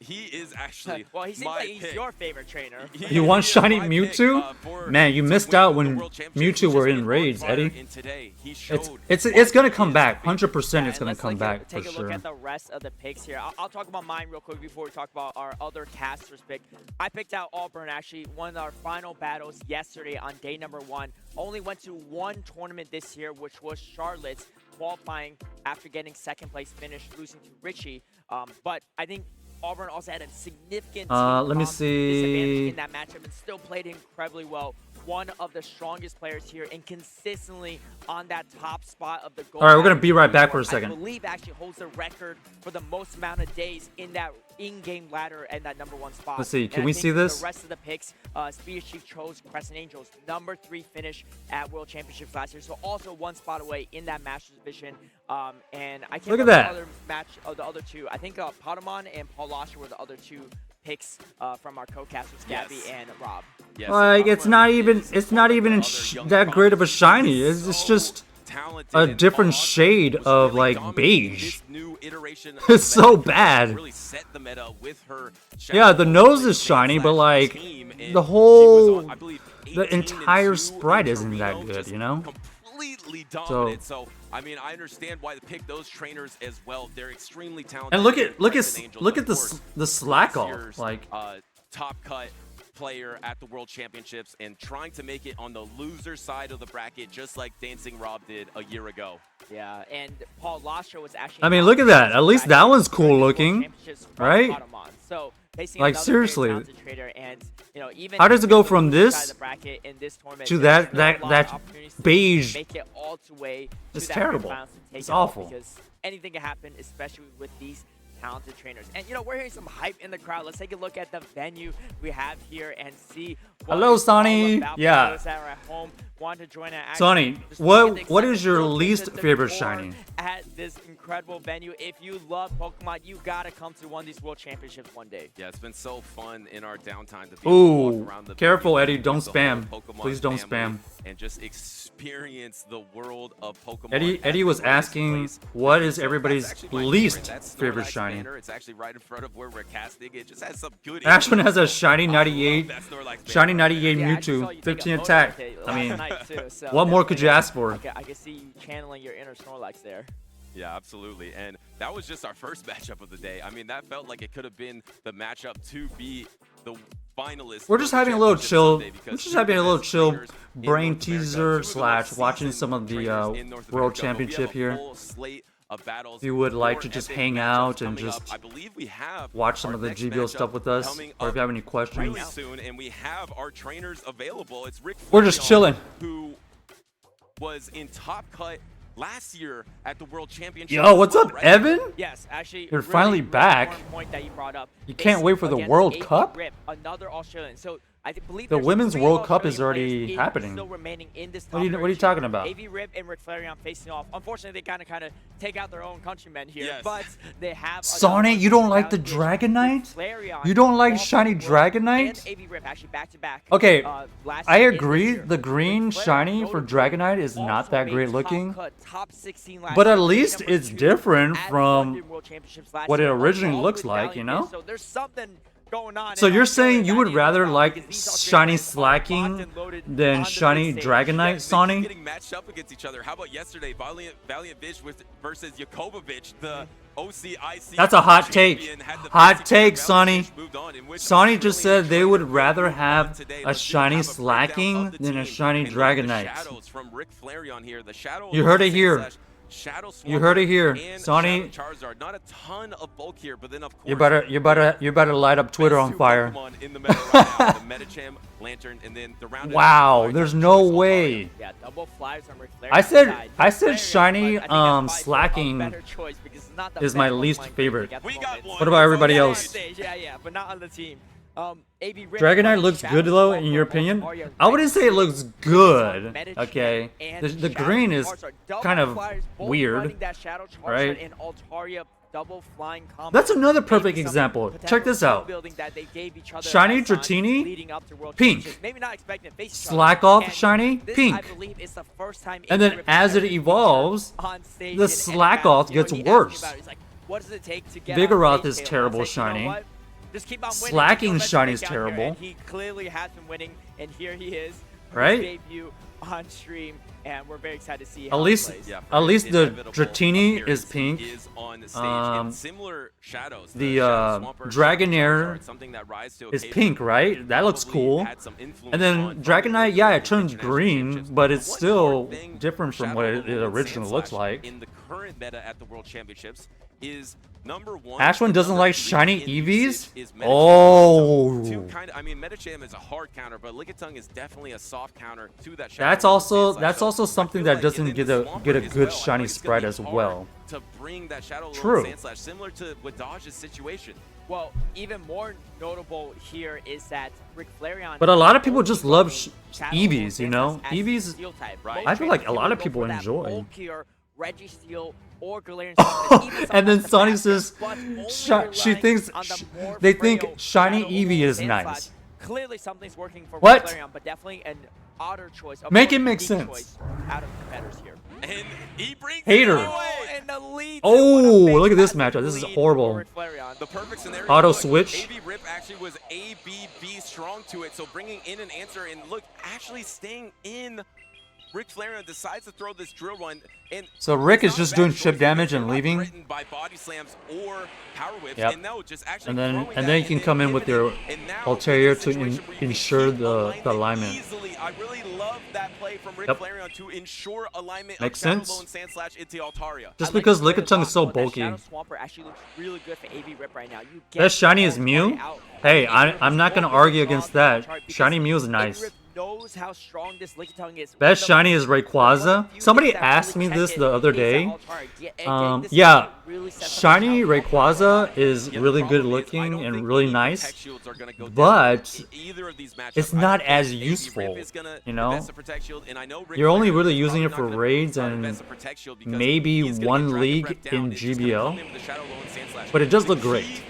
He is actually Well, he seems my like he's pick. your favorite trainer. You want He is shiny my Mewtwo? pick, for- Man, you to missed win out the when World Championship. Mewtwo He's were just in been raids, on fire, Eddie. and today he showed It's gonna come he is back. capable. 100% it's And gonna let's come back for take a sure. look at the rest of the picks here. I'll talk about mine real quick before we talk about our other casters pick. I picked out Auburn, actually won our final battles yesterday on day number 1. Only went to one tournament this year, which was Charlotte's, qualifying after getting second place finish, losing to Richie. But I think Auburn also had a significant Let me disadvantage see. in that matchup and still played incredibly well. One of the strongest players here and consistently on that top spot of the gold. All right, we're gonna ladder be right back for a I second. believe actually holds the record for the most amount of days in that in-game ladder and that #1 spot. Let's see, And can I we think see this? The rest of the picks, Speed Chief chose Crescent Angels, #3 finish at World Championships last year, so also one spot away in that Masters division. And I can't Look at remember that. the other match of the other two. I think Potamon and Paul Lasher were the other two picks from our co-casters, Gabby Yes. and Rob. Yes, Like, it's not even is that another great of a young shiny. prospect. It's So just talented, a and different Paul shade was of really like dominating beige. this new iteration of It's the so meta. bad. Really set the meta with her Yeah, the Shadow nose Blade is shiny, but Sandslash like team, and the she whole, was on, I believe, the 18 and entire 2 sprite in isn't that Torino, good, just you know? completely dominant. So, I mean, I understand why they pick those trainers as well. They're extremely talented. And look at Crescent Angels, look of at course, the slack last off. year's, Like, top cut player at the World Championships and trying to make it on the loser side of the bracket, just like Dancing Rob did a year ago. Yeah, and Paul Lasher was actually. I mean, look at that. At least that one's cool looking, right? So, facing Like, another very seriously. talented trader, and you know, even How does it go on the from loser this side of the bracket in this tournament, to there's that still a lot of that opportunities to beige? make it all the way to It's that grand terrible. finals to take It's it all, awful. because anything can happen, especially with these talented trainers. And you know, we're hearing some hype in the crowd. Let's take a look at the venue we have here and see what Hello, it's all Sonny. about for Yeah. those that are at home. want to join it. Sonny, what is your least favorite shiny? At this incredible venue, if you love Pokemon, you gotta come to one of these World Championships one day. Yeah, it's been so fun in our downtime to be able to walk Ooh, around the careful, venue, Eddie. Don't the whole spam. Pokemon Please don't family, spam. and just experience the world of Pokemon. Eddie was asking, what is everybody's least favorite shiny? It's actually right in front of where we're casting. It just has some good. Ashwin has a shiny 98, That's Snorlax shiny banner. 98 Yeah, I just saw Mewtwo, you take 15 a photo attack. of it I mean, last night too, so what more could you definitely, ask for? I can see you channeling your inner Snorlax there. Yeah, absolutely. And that was just our first matchup of the day. I mean, that felt like it could have been the matchup to be the finalists. We're just having a little chill. We're just having a little chill brain teaser / watching some of the World Championship here. If you would like to just hang out and just watch some of the GBO stuff with us, or if you have any questions, really soon, and we have our trainers available. It's Rick. We're just chilling. Who was in Top Cut last year at the World Championship. Yo, what's up, Evan? Yes, actually, You're finally back. important point that you brought up. You can't It's wait for the against World AB Cup? Rip, another Australian. So I believe The there's Women's 3 World Cup is Australian already players happening. still remaining in this What are you top talking 32. about? AB Rip and Rick Flareon facing off. Unfortunately, they kind of take out their own countrymen here, Yes. but they have. Sonny, you don't like the Dragonite? You don't like shiny Dragonite? And AB Rip actually back to back. Okay, last I year and agree. this year. The green Flareon shiny rode for a Dragonite is also not that made great top looking, cut, top 16 last but at year, least number it's 2 different at the from London World Championships last what it year, originally along looks with like, Valiant you know? Fish. So there's something going on. So in you're saying Australia you would that rather is like because these shiny Australians are slacking locked and loaded than on the shiny big stage. Dragonite, Sonny? Getting matched up against each other. How about yesterday, Valiant Fish versus Jakobovic, the OCIC. That's a hot take. champion, had the Hot basic take, Valiant Sonny. Fish moved on, in which Sonny I'm just really said they would enjoying rather what we've have done today. a Let's just shiny have a breakdown slacking of the than a team shiny and look at the Dragonite. shadows from Rick Flareon here. The shadow. You heard it here. Shadow You heard it here. and Sonny. Shadow Charizard. Not a ton of bulk here, but then of course You better light up Twitter on best two fire. Pokemon in the meta right now, the Medicham, Lantern, and then the round. Wow, there's no way. Yeah, double flies on Ric Flair I said side. shiny Flareon, but I think that's by far a slacking better choice because it's not the is my best least Pokemon favorite. at the We got moment. one. What about everybody Yeah, else? Yeah, but not on the team. AB Rip Dragonite running looks Shadow good though, Swamp in your for opinion. Altaria I wouldn't say it looks good. Medicham Okay, and the Shadow green is Charizard. Double kind of flyers, both weird, running that Shadow Charizard right? and Altaria double flying combo. That's another Maybe perfect some example. potential Check this skill out. building that they gave each other Shiny at times Dratini, leading up to World pink. Championships. Maybe not expecting to face each Slack other. off And shiny, this, pink. I believe, is the first time And AB then Rip as has it ever been evolves, on stage the in slack any off battle. gets You know, he asked me worse. about it. He's like, what does it take to get Vigoroth on stage, is Caleb? terrible I said, you know shiny. what? Just keep on winning. Slacking There's no shiny is message down here, terrible. and he clearly has been winning, and here he is. on Right? his debut on stream, and we're very excited to see At how least- he plays. Yeah, At least the inevitable Dratini appearance is pink. is on stage in similar shadows. The Shadow Swampert, Dragonair Charizard, something that rise to is occasion, pink, right? That looks probably cool. had some influence And then on Dragonite, yeah, it turns international green, championships. but it's One still more thing different from Shadow what Level it and originally looks Sandslash like. in the current meta at the World Championships is number one. Ashwin and doesn't number like three shiny in EVs? usage is Medicham. Oh. So two I mean, Medicham is a hard counter, but Lickitung is definitely a soft counter to that. That's Shadow also Sandslash. that's So also I something feel that like doesn't in get the a Swampert good as well, I shiny think it's gonna spread be as hard well. to bring that Shadow True. Sandslash similar to Wadaj's situation. Well, even more notable here is that Rick Flareon. But a lot of people just love Shadow EVs, you know? as EVs, steel type. Right. Most I feel like a trainers lot of will go people for that enjoy. bulkier Registeel or Galarian Steel, even And then sometimes Sonny faster, says but only she relying thinks on the more they think frail shiny Shadow Eevee is Sandslash. nice. Clearly something's working for What? Rick Flareon, but definitely an odder choice. A Make more it make unique sense. choice out of competitors here. And he brings Hater. it away. Oh, and the lead. Oh, What a big look at this massive matchup. This is lead horrible. for Rick Flareon. The perfect scenario. Auto look, switch. AB Rip actually was ABB strong to it, so bringing in an answer and look, actually staying in. Rick Flareon decides to throw this drill run, and So Rick is it's not a just bad doing choice chip because damage they're and not leaving. threatened by body slams or power whips, Yep. and no, just actually And then throwing you that can and come in with your pivoting. And now Altaria we're in a to situation where you ensure keep the alignment. Easily. I really love that play from Rick Yep. Flareon to ensure alignment Makes of Shadow sense. Low and Sandslash into Altaria. Just I like because the play Lickitung is so as well. bulky. That Shadow Swampert actually looks really good for AB Rip right now. You get Best shiny is all Mew? pointed out. Hey, AB Rip I'm not is gonna all argue over against the that. chart because Shiny Mew is AB nice. Rip knows how strong this Lickitung is. Best shiny is Rayquaza. Somebody asked me this the other day. Yeah, shiny Rayquaza is really good looking and really nice, but it's not as useful, you know? You're only really using it for raids and maybe one league in GBL, but it does look great.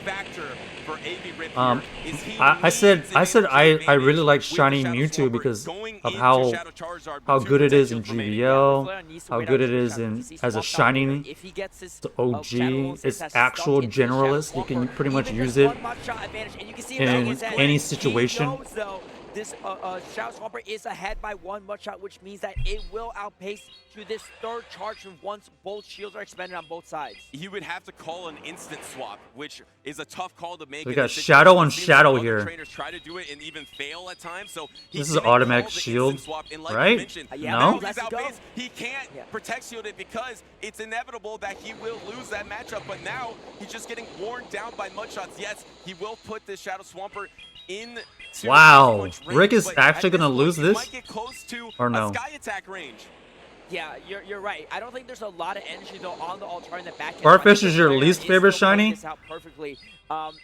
I said I really like shiny Mewtwo because of how good it is in GBL, how good it is in as a shiny. It's OG, it's actual generalist. You can pretty much use it in any situation. This Shadow Swamper is ahead by 1 shot, which means that it will outpace to this third charge from once both shields are expended on both sides. He would have to call an instant swap, which is a tough call to make. We got Shadow on Shadow here. Trainers try to do it and even fail at times. So this is automatic shield, right? No. He can't protect shield it because it's inevitable that he will lose that matchup. But now he's just getting worn down by mudshots. Yes, he will put this Shadow Swamper in. Wow, Rick is actually gonna lose this, or no? Sky attack range. Yeah, you're right. I don't think there's a lot of energy though on the Altar in the back end. Farfetch is your least favorite shiny?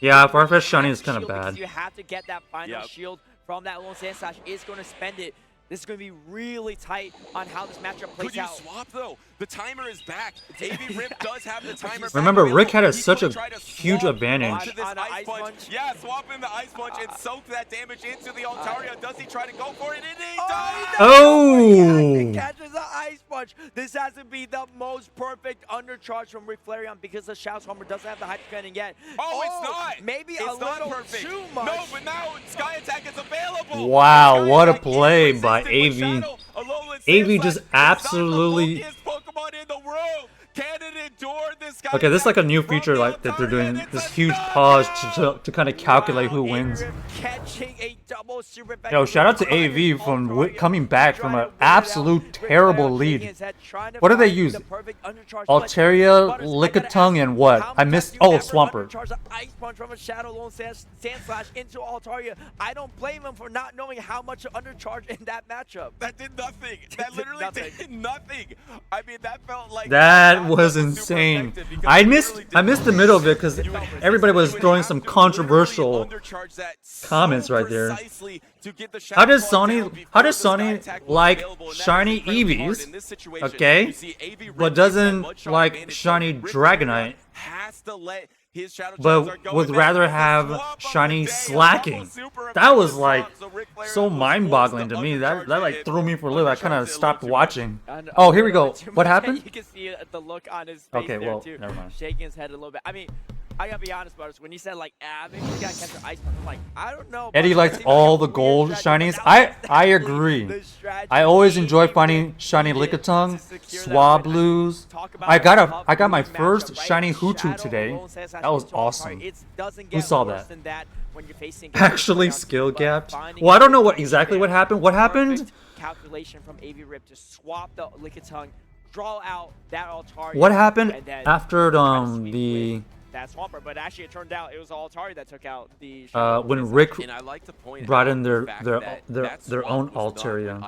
Yeah, Farfetch shiny is kind of bad. You have to get that final shield from that lone sand slash. Is going to spend it. This is going to be really tight on how this matchup plays out. Could you swap though? The timer is back. AB Rip does have the timer back. Remember, Rick had such a huge advantage. On ice punch. Yeah, swap in the ice punch and soak that damage into the Altaria. Does he try to go for it? And he does! Oh! He catches the ice punch. This has to be the most perfect undercharge from Rick Flareon because the Shadow Swamper doesn't have the hyper cannon yet. Oh, it's not! Maybe it's a little perfect. too much. No, but now Sky Attack is available. Wow, what a play by AV. AV just absolutely... Okay, this is like a new feature like that they're doing. This huge pause to kind of calculate who wins. Yo, shout out to AV from coming back from an absolute terrible lead. What do they use? Altaria, Lickitung, and what? I missed. Oh, Swampert. Ice punch from a Shadow Lone Sand Slash into Altaria. I don't blame him for not knowing how much to undercharge in that matchup. That did nothing. That literally did nothing. I mean, that felt like that was insane. I missed the middle of it because everybody was throwing some controversial comments right there. How does Sony like shiny Eevees, okay, but doesn't like shiny Dragonite, but would rather have shiny Slacking? That was like so mind-boggling to me. That like threw me for a loop. I kind of stopped watching. Oh, here we go. What happened? You can see the look on his face there too. Never mind. Shaking his head a little bit. I mean, I gotta be honest, brothers. When he said like, maybe we gotta catch the ice punch, I'm like, I don't know. Eddie likes all the gold shinies. I agree. I always enjoy finding shiny Lickitung, Swablues. I got my first shiny Hutu today. That was awesome. Who saw that? Actually, skill gapped. Well, I don't know exactly what happened. What happened? Calculation from AV Rip to swap the Lickitung, draw out that Altaria. What happened after the? That Swamper, but actually it turned out it was Altaria that took out the when Rick brought in their own Altaria.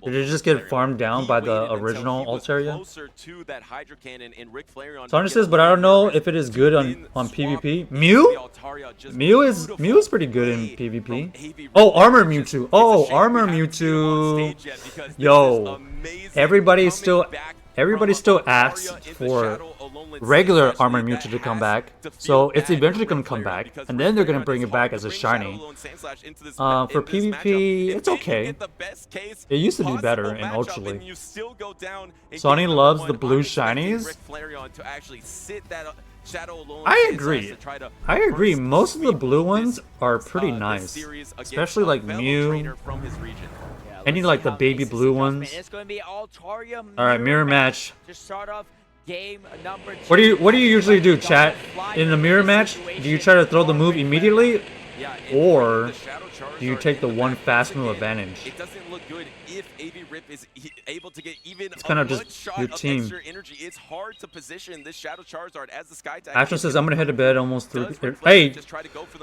Did it just get farmed down by the original Altaria? Sonia says, but I don't know if it is good on PvP. Mew is pretty good in PvP. Oh, Armor Mewtwo. Oh, Armor Mewtwo. Yo, everybody still asks for regular Armor Mewtwo to come back, so it's eventually going to come back, and then they're going to bring it back as a shiny. For PvP, it's okay. It used to be better in Ultra League. Sonny loves the blue shinies. I agree. Most of the blue ones are pretty nice, especially like Mew. Any like the baby blue ones. Alright, mirror match. What do you usually do, chat? In the mirror match, do you try to throw the move immediately? Or do you take the one fast move advantage? It doesn't look good if AV Rip is able to get even it's kind of just your team. It's hard to position this Shadow Charizard as the Sky Tag. Ashwin says, I'm going to head to bed almost through. Hey,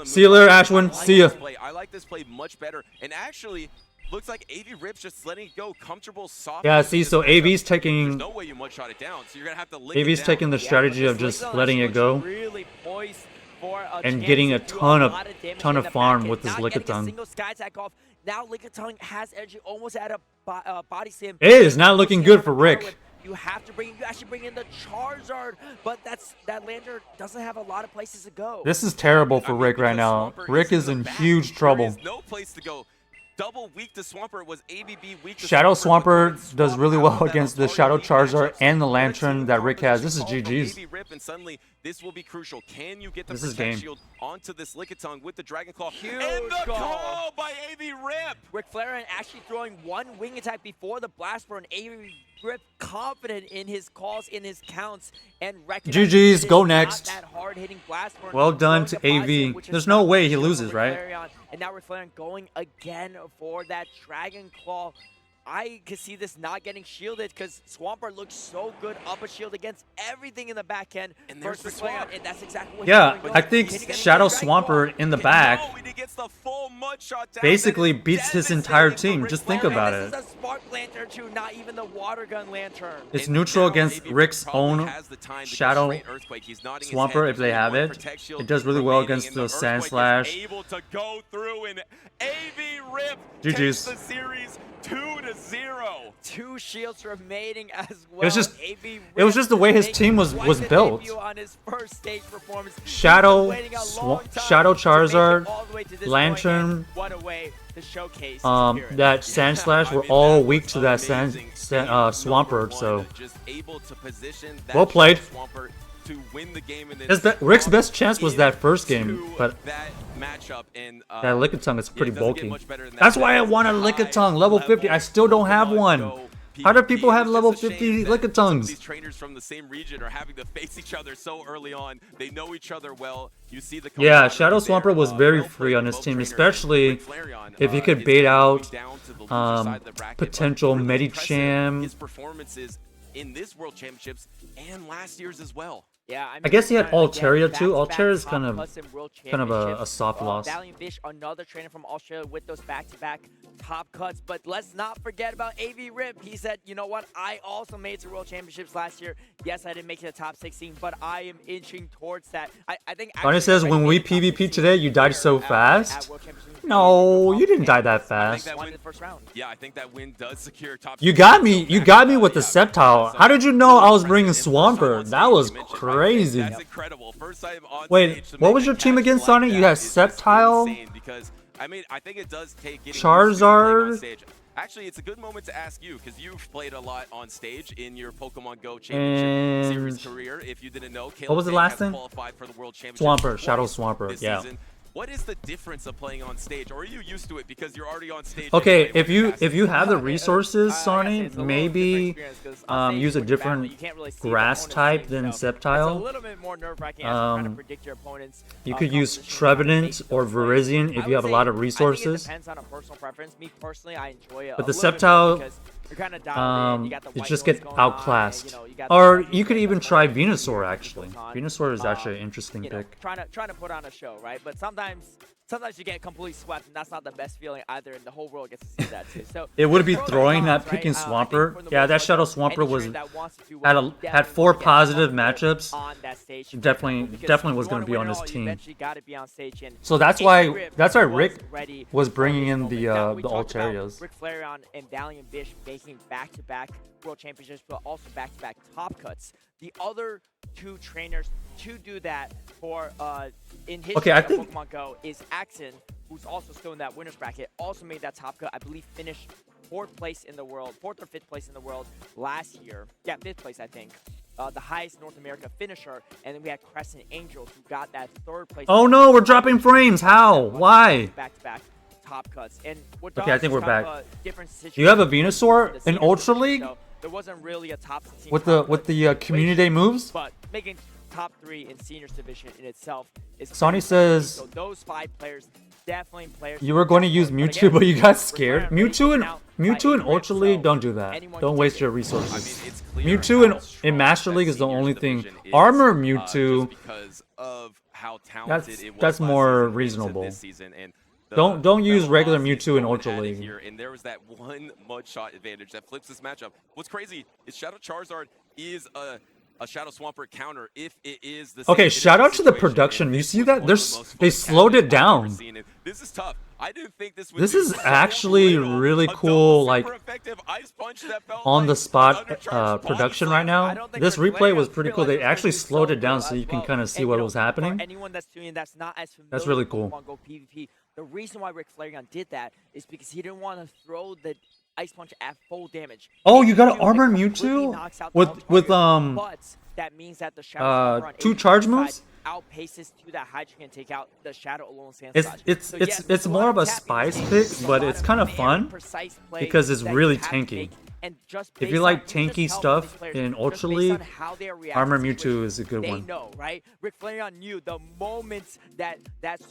see you later, Ashwin. See ya. I like this play much better. And actually, looks like AV Rip's just letting it go. Comfortable, soft. Yeah, see, so AV's taking... There's no way you one-shot it down, so you're going to have to lick AV's it down. taking the strategy of just letting it go. Really poised for a And chance getting a to do ton of lot damage ton in of the farm back end. with this Not getting a Lickitung. single sky attack off. Now Lickitung has energy almost at a body slam. It is not looking good for Rick. You have to you actually bring in the Charizard, but that Lantern doesn't have a lot of places to go. This is terrible for Rick right now. Rick is in huge trouble. There is no place to go. Double weak to Swampert was ABB weak to Shadow Swampert Swampert does really well against the Shadow Charizard and the Lantern that Rick has. This is GG's. And suddenly, this will be crucial. Can you get the This is Protect game. Shield onto this Lickitung with the Dragon Claw? Huge And the call. call by AV Rip! Rick Flareon actually throwing one wing attack before the blast for an AV Rip, confident in his calls, in his counts, and recognizing GG's, this go is next. not that hard-hitting blast for Well him, done throwing to a bison, AV. which is There's no not way he for loses, right? Flareon. And now Rick Flareon going again for that Dragon Claw. I could see this not getting shielded because Swampert looks so good up a shield against everything in the back end. And there's versus the Flareon, swamp. and that's exactly what Yeah, he's going I to think Can he get Shadow the Dragon Claw? Swampert in the back No, he gets the full mud shot down. basically That is beats his entire devastating for team. Rick Just think Flareon. about This it. is a Spark Lantern too, not even the Water Gun Lantern. It's And neutral now against AV Rick's probably own has the time to go Shadow straight Earthquake. He's nodding his Swampert head. if they There's have only it. one Protect Shield It does really well remaining, against and the Sand Earthquake Slash. is able to go through, and AV Rip GG's. takes the series 2-0. 2 shields remaining as well. It was just- AV it was just the way his making team was quite the built. debut on his first stage performance. He's Shadow been waiting a long time Shadow to make it Charizard, all the way to this Lantern, point, and what a way to showcase his appearance. that Sand Slash were I mean, all that weak was to that amazing. Seeing number Swampert, so one just able to position that well played. Swampert to win the game, and then Rick's stomp best chance was that first game, into but that matchup, and that Lickitung is pretty it doesn't get bulky. much better than that. That's why I That want a is Lickitung, high level 50. I still don't have Pokemon one. Go How do PvP. people have It's level just a 50 shame that some of Lickitungs? These trainers from the same region are having to face each other so early on. They know each other well. You see the Yeah, camaraderie Shadow there. Swampert was very Well free played on by his both team, trainers. especially Rick Flareon, if he could is bait moving out down to the loser side of the bracket, but potential really impressive Medicham. his performances in this World Championships and last year's as well. Yeah, I, mean, I guess he had again, Altaria too. back-to-back Altaria is top kind of cuts in World a Championships. soft loss. Valiant Fish, another trainer from Australia with those back-to-back top cuts. But let's not forget about AV Rip. He said, you know what? I also made it to World Championships last year. Yes, I didn't make it to the top 16, but I am inching towards that. I think. Donnie says, when we PvP today, you died so fast. No, you didn't die that fast. that Won win- the first round. Yeah, I think that win does secure top. You 16, got me. so You back got to me back, with the yeah. Sceptile. How did you know I was bringing Swampert? That was crazy. That's incredible. First time on Wait, stage to what make was a your team catch again, like Sonny? You that had is just Sceptile, insane because I think it does take getting used to playing on Charizard. stage. Actually, it's a good moment to ask you because you've played a lot on stage in your Pokemon Go Championship Series And career. If you didn't know, what was the last thing? Qualified for the World Championship Swampert, Shadow twice Swampert, this yeah. season. What is the difference of playing on stage, or are you used to it because you're already on stage? Okay, anyway if when you're you casting? have the resources, I gotta say, Sonny, it's a little maybe different experience 'cause on stage use a when you're battling, different you can't really see the grass opponent's type thing, than so It's a Sceptile. little bit more nerve-wracking as you're trying to Um, predict your opponent's. You could use composition on Trevenant stage. or Virizion if I you have a would lot say- of I resources. think it depends on a personal preference. Me personally, I enjoy it. But a the little bit Sceptile, more because you're kind of dialed in, you got the you white just noise get going on, outclassed. and, you got the Or noise you could going even on, try you know, Venusaur goes actually. on. Venusaur is actually an interesting You know, pick. trying to put on a show, right? But sometimes you get completely swept, and that's not the best feeling either. And the whole world gets to see that too. So It would be pros and throwing cons, that picking right? I think Swampert. for the Yeah, most that part, Shadow any Swampert was trainer that wants to do had well had definitely 4 wants to get positive Swampert matchups. on that stage, for Definitely- example, because definitely if was you gonna wanna be win on it his all, you team. eventually gotta be on stage, and So that's AV why Rip Rick was ready was for bringing this in moment. the Now, we the talked about Altarias. Rick Flareon and Valiant Bish making back-to-back World Championships, but also back-to-back top cuts. The other 2 trainers to do that for in history Okay, I of think- Pokemon Go is Axon, who's also still in that winners bracket, also made that top cut. I believe finished 4th place in the world, 4th or 5th place in the world last year. Yeah, 5th place, I think. The highest North America finisher. And then we had Crescent Angels, who got that 3rd place. Oh no, we're dropping frames. How? Why? Back-to-back top cuts. And what Okay, I think was we're kind back. of a different Do you have a situation Venusaur the in senior Ultra division, League so there wasn't really a top 16 with top the cut community day moves? but making top 3 in seniors division in itself is Sonny pretty impressive. says so those 5 players definitely players you were going to use But Mewtwo, again, but you got Rick scared. Flareon Mewtwo and taken out by Mewtwo in AV Rip, Ultra League, so don't do that. anyone Don't can waste take your it. I mean, resources. it's clear Mewtwo how in strong Master that League is the seniors only thing. division is, Armor just Mewtwo, because of how talented it was that's last more season into reasonable. this season. And Don't use regular velocity Mewtwo in going Ultra at it League. here, and there was that one mud shot advantage that flips this matchup. What's crazy is Shadow Charizard is a Shadow Swampert counter if it is the same. Okay, It is shout the out to the situation, production. and You this see was that? one of There's the most they fun slowed it tactics I've ever down. seen, and this is tough. I didn't think this would This be is so actually brutal. really A double cool, super like, effective ice punch that felt on the like spot undercharged production body right slam. I now. don't think This Ric replay Flair was pretty cool. realized They it was actually gonna be slowed so it down good so you as can well. kind of see And, what you know, was for happening. anyone that's tuning in that's not as familiar That's really with cool. Pokemon Go PvP, the reason why Ric Flair did that is because he didn't want to throw the ice punch at full damage. Oh, If you got an do, it armor completely Mewtwo knocks out the with whole target, with but that means that the Shadow Stomper on 2 AP's charge side moves. outpaces to that Hydra can take out the Shadow alone stands It's dodge. it's So it's yes, it's there's more lot of a tapping spice in this pick, game. There's a but lot it's of kind of very fun precise plays because it's that you really have to tanky. make, and just If you based like on- you can tanky just tell from stuff these players, in just Ultra based on League, how they react Armor to Mewtwo situations, is a good they one. know, right? Ric Flair knew the moment that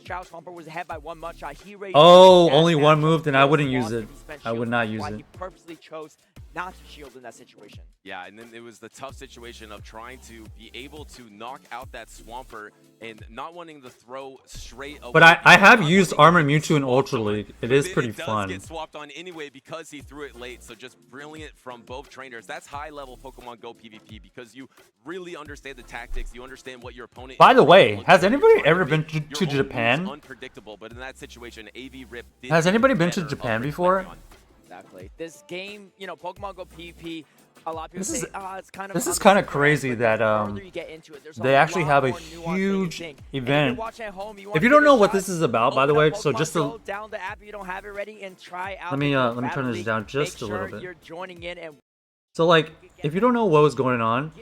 Shadow Stomper was ahead by one mud shot, he raised Oh, that only one matchup move, then I was wouldn't use lost it. if he spent I would shield. not use Why it. He purposely chose not to shield in that situation. Yeah, and then it was the tough situation of trying to be able to knock out that Swampert and not wanting to throw straight away. But I have not used wanting Armor to get Mewtwo in swapped Ultra on. League. It But is then pretty it does fun. get swapped on anyway because he threw it late. So just brilliant from both trainers. That's high level Pokemon Go PvP because you really understand the tactics. You understand what your opponent. By is the trying way, to look has for. You're anybody trying to ever make been your to own moves Japan? unpredictable, but in that situation, AV Rip did Has do anybody the been to better of Japan Ric before? Flair. Exactly. This game, you know, Pokemon Go PvP, a lot of people This is- say, it's kind of this is on the kinda fringe, crazy but that, the further you get into it, there's they actually lot have a more nuance than you huge think. And if you're event. watching at home, you If wanna you give don't it know a what shot, this is about, by the open way, up so Pokemon just to Go, download the app if you don't have it ready, and try out let me the turn Battle this League. down just Make a little sure bit. You're joining in and So like, if you don't know what was going on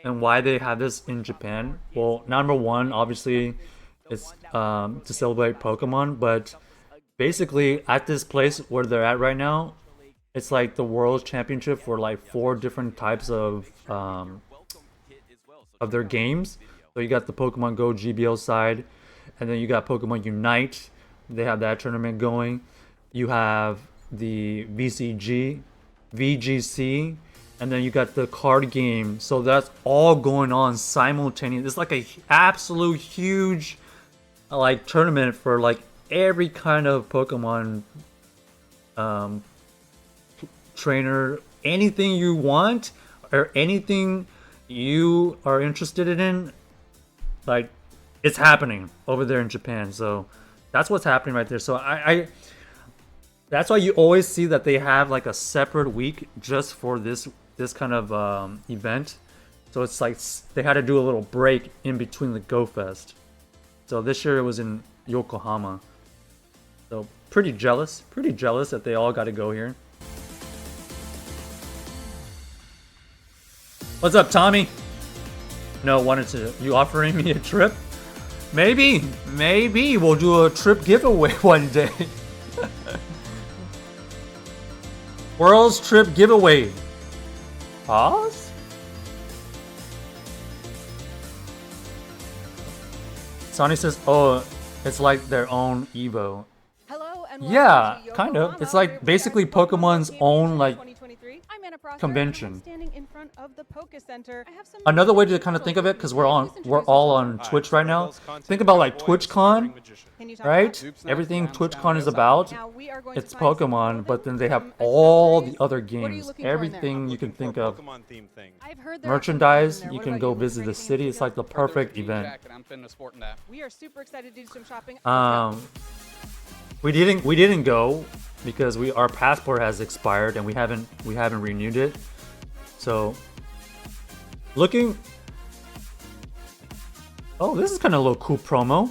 and why they have this in Japan, well, number one, obviously, it's to celebrate Pokemon, but basically at this place where they're at right now, it's like the World Championship for like 4 different types of their games. So you got the Pokemon Go GBL side, and then you got Pokemon Unite. They have that tournament going. You have the VGC, and then you got the card game. So that's all going on simultaneously. It's like a absolute huge like tournament for like every kind of Pokemon trainer, anything you want or anything you are interested in, like it's happening over there in Japan. So that's what's happening right there. So I that's why you always see that they have like a separate week just for this kind of event. So it's like they had to do a little break in between the Go Fest. So this year it was in Yokohama. So pretty jealous that they all got to go here. What's up, Tommy? No, wanted to. You offering me a trip? Maybe we'll do a trip giveaway one day. World's trip giveaway. Pause? Sonny says, oh, it's like their own Evo. Hello and Yeah, welcome to kind of. Yokohama, It's like where we basically are at the Pokemon's Pokemon own, Championship like, 2023. I'm Anna Prosser, convention. and I'm standing in front of the Poke Center. I have some Another way to kind of think of it, because we're all on Twitch right now. Think about like TwitchCon, Can you talk right? about? Everything TwitchCon is about, Now we are going to it's find some Pokemon, but then they have clothing, all accessories. the other What are you games, looking for in there? everything you can think of. Pokemon theme thing. I've heard there are some Merchandise, items in there. you What can about go you? Looking visit for the anything city. in It's like the particular? perfect event. I'm finna sporting that. We are super excited to do some shopping. We didn't go because our passport has expired and we haven't renewed it. So looking. Oh, this is kind of a little cool promo.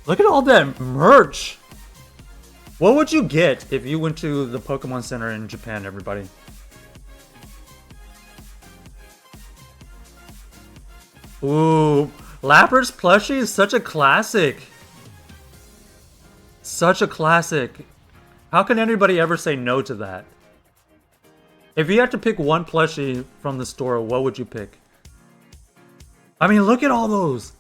Look at all that merch. What would you get if you went to the Pokemon Center in Japan, everybody? Ooh, Lapras plushie is such a classic. Such a classic. How can anybody ever say no to that? If you had to pick one plushie from the store, what would you pick? I mean, look at all those.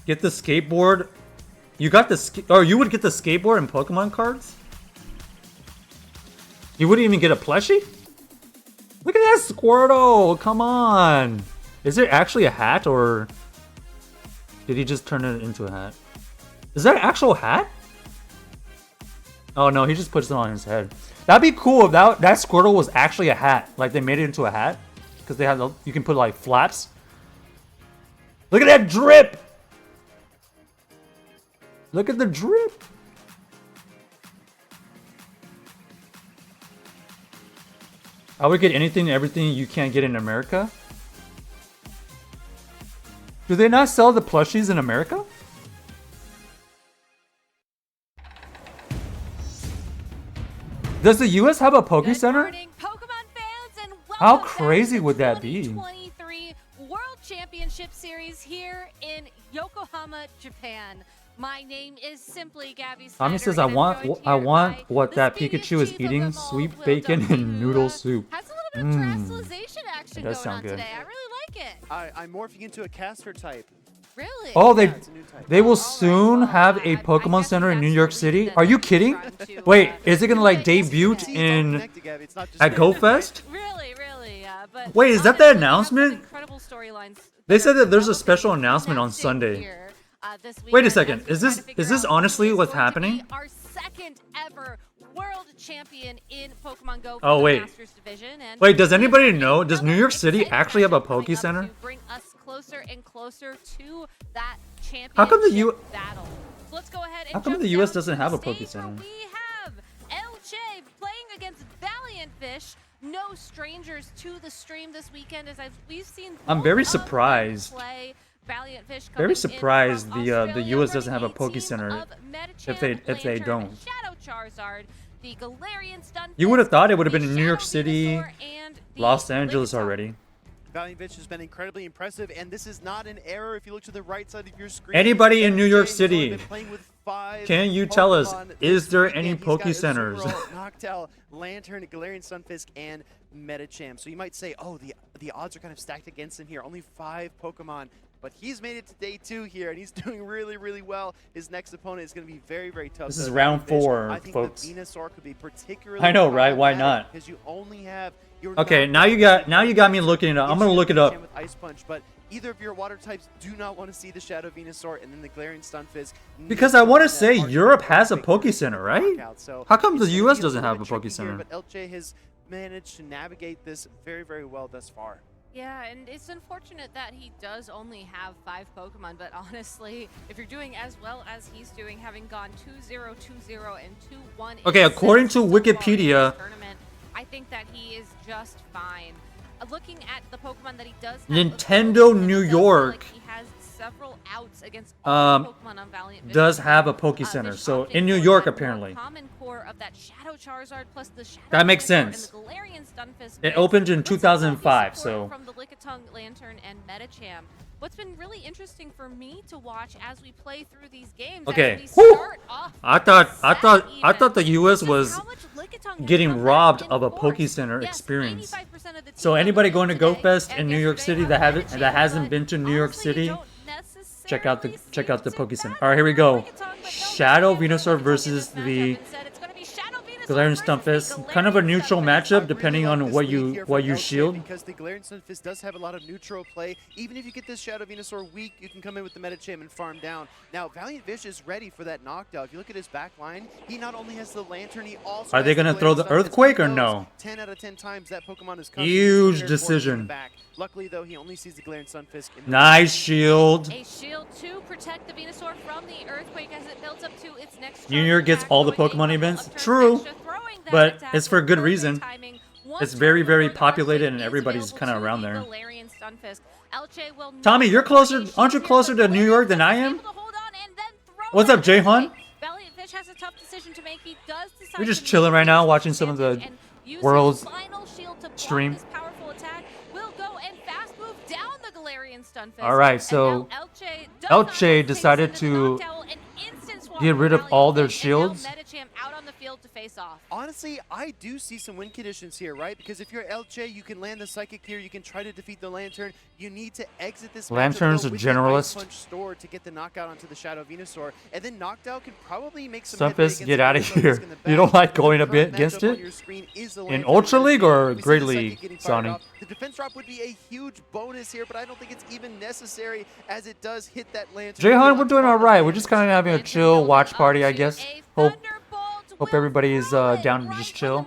Get the skateboard. You got the you would get the skateboard and Pokemon cards? You wouldn't even get a plushie? that Squirtle! Come on! Is it actually a hat, or did he just turn it into a hat? Is that an actual hat? Oh no, he just puts it on his head. That'd be cool if that Squirtle was actually a hat. Like they made it into a hat. Because they have you can put like flaps. Look at that drip! Look at the drip! I would get anything and everything you can't get in America. Do they not sell the plushies in America? Does the US have a Poke Good Center? morning, Pokemon fans, and How welcome crazy back to would the that be? 2023 World Championship Series here in Yokohama, Japan. My name is simply Gabby Snyder. Tommy says, and I I'm want joined I here want by what the that speediest Pikachu is chief of eating, them all, sweet Will bacon Duffy, and who, noodle soup. Has a little bit of terrestrialization action does going sound on good. today. I really like it. I'm morphing into a caster type. Really? Oh, Yeah, it's a new type. they will All right, soon well, have I a Pokemon guess Center it's in New York absolutely City. that Are you I'm kidding? trying to, Wait, is it gonna like do it. debut See, it's all in connected, Gabby. It's not just at random, GoFest? Really, but Wait, is that the honestly, we have some announcement? incredible storylines They that said are that there's a developing special announcement on connecting Sunday. here, this Wait a weekend second, as we is try this- to is figure this out honestly who is what's going to be happening? Our second ever world champion in Pokemon Go for Oh, the wait. Masters division. And Wait, does anybody we have know? Does New York City exciting actually have a matchup coming Poke up Center? to bring us closer and closer to that championship How come the U- battle? So let's go ahead and How come jump the US down doesn't to have the a Poke stage where Center? We have LJ playing against Valiant Fish. No strangers to the stream this weekend, as we've seen. I'm both very of them surprised. play. Valiant Fish Very coming in surprised from the Australia, US doesn't have a running Poke team Center of if they Medicham, don't. Lantern, Shadow Charizard, the Galarian Stunfisk, You would have thought it would have been the in New York Shadow City, Venusaur, and the Los Angeles Lickitung. already. Valiant Fish has been incredibly impressive, and this is not an error if you look to the right side of your screen. Anybody in New York LJ has only City, been playing with 5 can you tell us, Pokemon is this there weekend. any He's got Poke a Centers? Swirl, Noctowl, Lantern, Galarian Stunfisk, and Medicham. So you might say, oh, the odds are kind of stacked against him here. Only 5 Pokemon. But he's made it to day 2 here, and he's doing really, really well. His next opponent is going to be very, very tough. This is though, round Valiant Fish. 4, I think folks. the Venusaur could be particularly I know, right? Why problematic not? Because you only have your Okay, Noctowl now you got me looking it up. I'm gonna look it up. with Ice Punch, but either of your water types do not want to see the Shadow Venusaur, and then the Galarian Stunfisk. Because I want to say Europe has a Poke Center, right? So How come the it's gonna US be a doesn't little have bit a Poke tricky here, Center? But LJ has managed to navigate this very, very well thus far. Yeah, and it's unfortunate that he does only have 5 Pokemon, but honestly, if you're doing as well as he's doing, having gone 2-0, 2-0, and 2-1 Okay, according to so far in this Wikipedia, tournament, I think that he is just fine. Looking at the Pokemon that he does have Nintendo available, New it does feel York, like he has several outs against all the Pokemon on Valiant Fish does this have a year. Poke Center. Fish So opting in New for York, that more apparently. common core of that Shadow Charizard plus the Shadow That makes Venusaur sense. and the Galarian Stunfisk It mix. opened in Let's see what 2005, the support so from the Lickitung, Lantern, and Medicham. What's been really interesting for me to watch as we play through these games, Okay. as we Whew. start off I thought the US is was how much Lickitung has getting come back robbed in of a force. Poke Center Yes, experience. 85% of the So team on anybody the going to field today GoFest and in New York yesterday City have that Medicham, hasn't but been to New York honestly, you City, don't check out necessarily the see Poke too Center. bad All right, here we go. Lickitung, but no, Shadow Medicham Venusaur Lickitung versus in this the matchup. Instead, it's gonna be Shadow Venusaur Galarian versus the Stunfisk. Kind of a Galarian neutral Stunfisk. matchup I depending really like on this what lead you here from LJ shield. because the Galarian Stunfisk does have a lot of neutral play. Even if you get this Shadow Venusaur weak, you can come in with the Medicham and farm down. Now, Valiant Fish is ready for that knockdown. If you look at his back line, he not only has the Lantern, he also Are has they the gonna Galarian throw the Stunfisk. Earthquake He or knows no? 10 out of 10 times that Pokemon is coming. Huge He's prepared for it in the decision. back. Luckily, though, he only sees the Galarian Stunfisk. In the Nice shield. A shield to protect the Venusaur from the Earthquake as it builds up to its next New York charge gets attack, all the going a Pokemon couple events. of turns True, extra, throwing that but attack it's for with good perfect reason. timing. One It's very, turn very before the populated Earthquake and is everybody's available kinda to around the there. Galarian Stunfisk. LJ will Tommy, not you're closer. be Aren't you here, closer but to New York than I Galarian am? able to hold on and then throw What's that up, Jay Hun? Earthquake. Valiant Fish has a tough decision to make. He does decide We're just to chilling use right now, his watching some of the advantage and use his world's final shield to block stream. this powerful attack. Will go and fast move down the Galarian Stunfisk. All right, And so now LJ does LJ not take us decided into to the Noctowl, an instant swap get from rid of Valiant all their Fish, and now shields. Medicham out on the field shield to face off. Honestly, I do see some win conditions here, right? Because if you're LJ, you can land the Psychic here, you can try to defeat the Lantern. You need to exit this Lantern's matchup, a though, with the Ice generalist. Punch store to get the knockout onto the Shadow Venusaur, and then Knockdown can probably make some Stunfisk, headway against get the outta Venusaur here. in the You don't back. like The going a bit current against matchup on it? your screen is the In Lantern Ultra and League the or we see the Great Psychic League, getting fired Sonny? off. The defense drop would be a huge bonus here, but I don't think it's even necessary as it does hit that Lantern. Jayhan, we're doing alright. We're just kind of having a chill watch party, I guess. Hope everybody is down to just chill.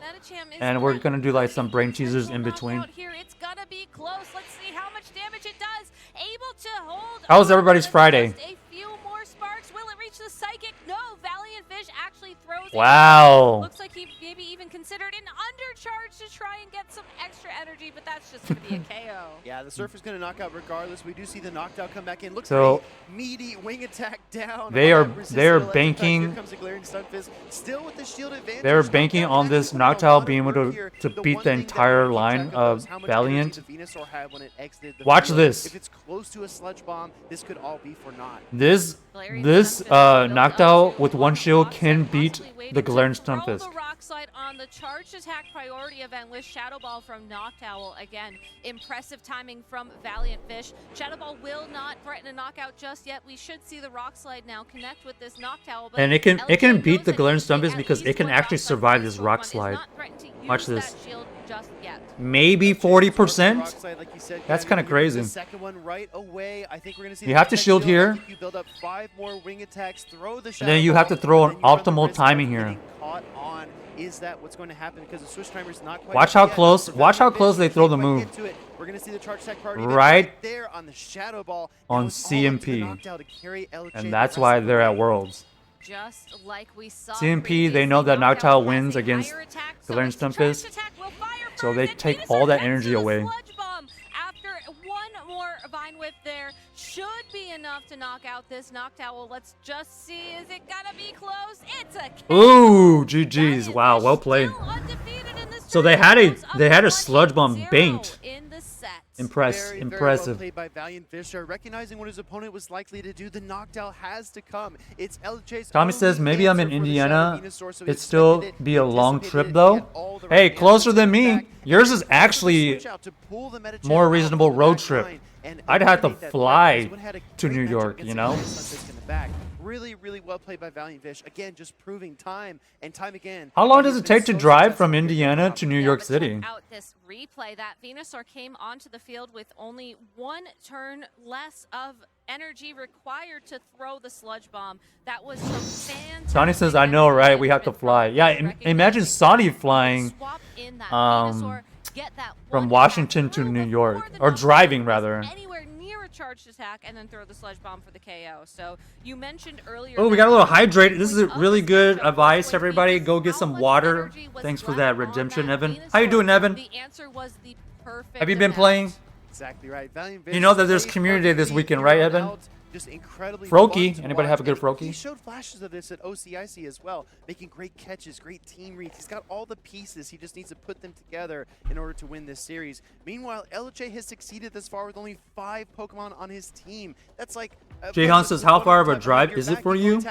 And we're gonna do like some brain teasers in between. Here, it's gonna be close. Let's see how much damage it does. Able to hold. How was on everybody's to Friday? just a few more sparks. Will it reach the Psychic? No. Valiant Fish actually throws it. Wow. Looks like he maybe even considered an undercharge to try and get some extra energy, but that's just gonna be a KO. Yeah, the Surfer's going to knock out regardless. We do see the knockdown come back in. Looks So, pretty meaty wing attack down. they on are- that resistant they are electric type. banking- Here comes the Galarian Stunfisk, still with the shield advantage. They're banking Knockdown on this actually put in a Noctowl lot of being able work to here. beat one the thing that entire we keep line track of is how much Valiant. energy the Venusaur had when it exited the Watch field. this. If it's close to a sludge bomb, this could all be for naught. This Galarian this Stunfisk built up Noctowl to with one shield rock can slide, beat possibly waiting the to Galarian throw Stunfisk. the rock slide on the charged attack priority event with Shadow Ball from Noctowl. Again, impressive timing from Valiant Fish. Shadow Ball will not threaten a knockout just yet. We should see the rock slide now connect with this Noctowl. But And it can LJ beat the knows that Galarian he can Stunfisk at because it least can one actually rock slide survive from this Pokemon. rock Is slide. not threatened to Watch use this. that shield just yet. Maybe Rock slide, 40%. like you said, That's Gabby, kinda we get crazy. The second one right away. I think we're gonna see. You the have to protect shield I here. think you build up 5 more wing attacks, throw the And then you have to Shadow throw Ball, an and then you run the optimal risk timing of here. getting caught on. Is that what's going to happen? Because the switch timer is not quite. Watch up how yet. close- For watch how Valiant close Fish, they throw the can't quite move. get to it. We're gonna see the charge attack priority Right there on the Shadow Ball on and it's all up to the CMP. Noctowl to carry LJ the And that's rest why of the they're at way. Worlds. Just like we saw CMP, they know that previously, Noctowl has wins a against higher attack, so Galarian its charged Stunfisk. attack will fire So they first, and take Venusaur all that gets energy to the away. sludge bomb. After one more Vine Whip there, should be enough to knock out this Noctowl. Let's just see, is it gonna be close? It's a KO. Ooh, GG's. Valiant Wow, Fish well played. still undefeated in this So they tournament. had a- Goes up they had a 1-0 sludge bomb banked. in the set. Very Impressive. well played by Valiant Fisher, recognizing what his opponent was likely to do. The knockdown has to come. It's LJ's Tommy only says maybe I'm in answer for the Indiana. Shadow Venusaur, so he It'd still expected it, be a long anticipated trip it, though. get all the Hey, right closer answers than me. back. Yours is Goes for the actually switch out to pull the Medicham more out reasonable from the road back trip. line and I'd have to eliminate that fly threat. This one had a to great New matchup York, against you the know? Galarian Stunfisk in the back. Really, really well played by Valiant Fish. Again, just proving time and time again. How long that does he's it been take to so drive successful from in picking Indiana up. to New Yeah, York but City? check out this replay. That Venusaur came onto the field with only one turn less of energy required to throw the sludge bomb. That was some fantastic. Sonny says, I know, right? We have to management fly. from Yeah, recognizing imagine Sonny flying swap in that um, Venusaur, get that from one Washington attack to through New before York. the Or knockdown driving, was rather. anywhere near a charged attack, and then throw the sludge bomb for the KO. So you mentioned earlier. Oh, we that got a little the hydrated. This is a point of really this good matchup was advice, going to be everybody. just Go get how some much water. energy was Thanks for left that on redemption, that Evan. How you Venusaur. doing, Evan? The answer was the perfect Have you been amount. playing? Exactly right. Valiant You know that Fish there's plays community day this perfectly weekend, in right, and Evan? out, just incredibly Froakie. fun to Anybody have a watch. good And He Froakie? showed flashes of this at OCIC as well, making great catches, great team reads. He's got all the pieces. He just needs to put them together in order to win this series. Meanwhile, LJ has succeeded this far with only 5 Pokemon on his team. That's like Jayhan says, how far of a drive is it for you? Who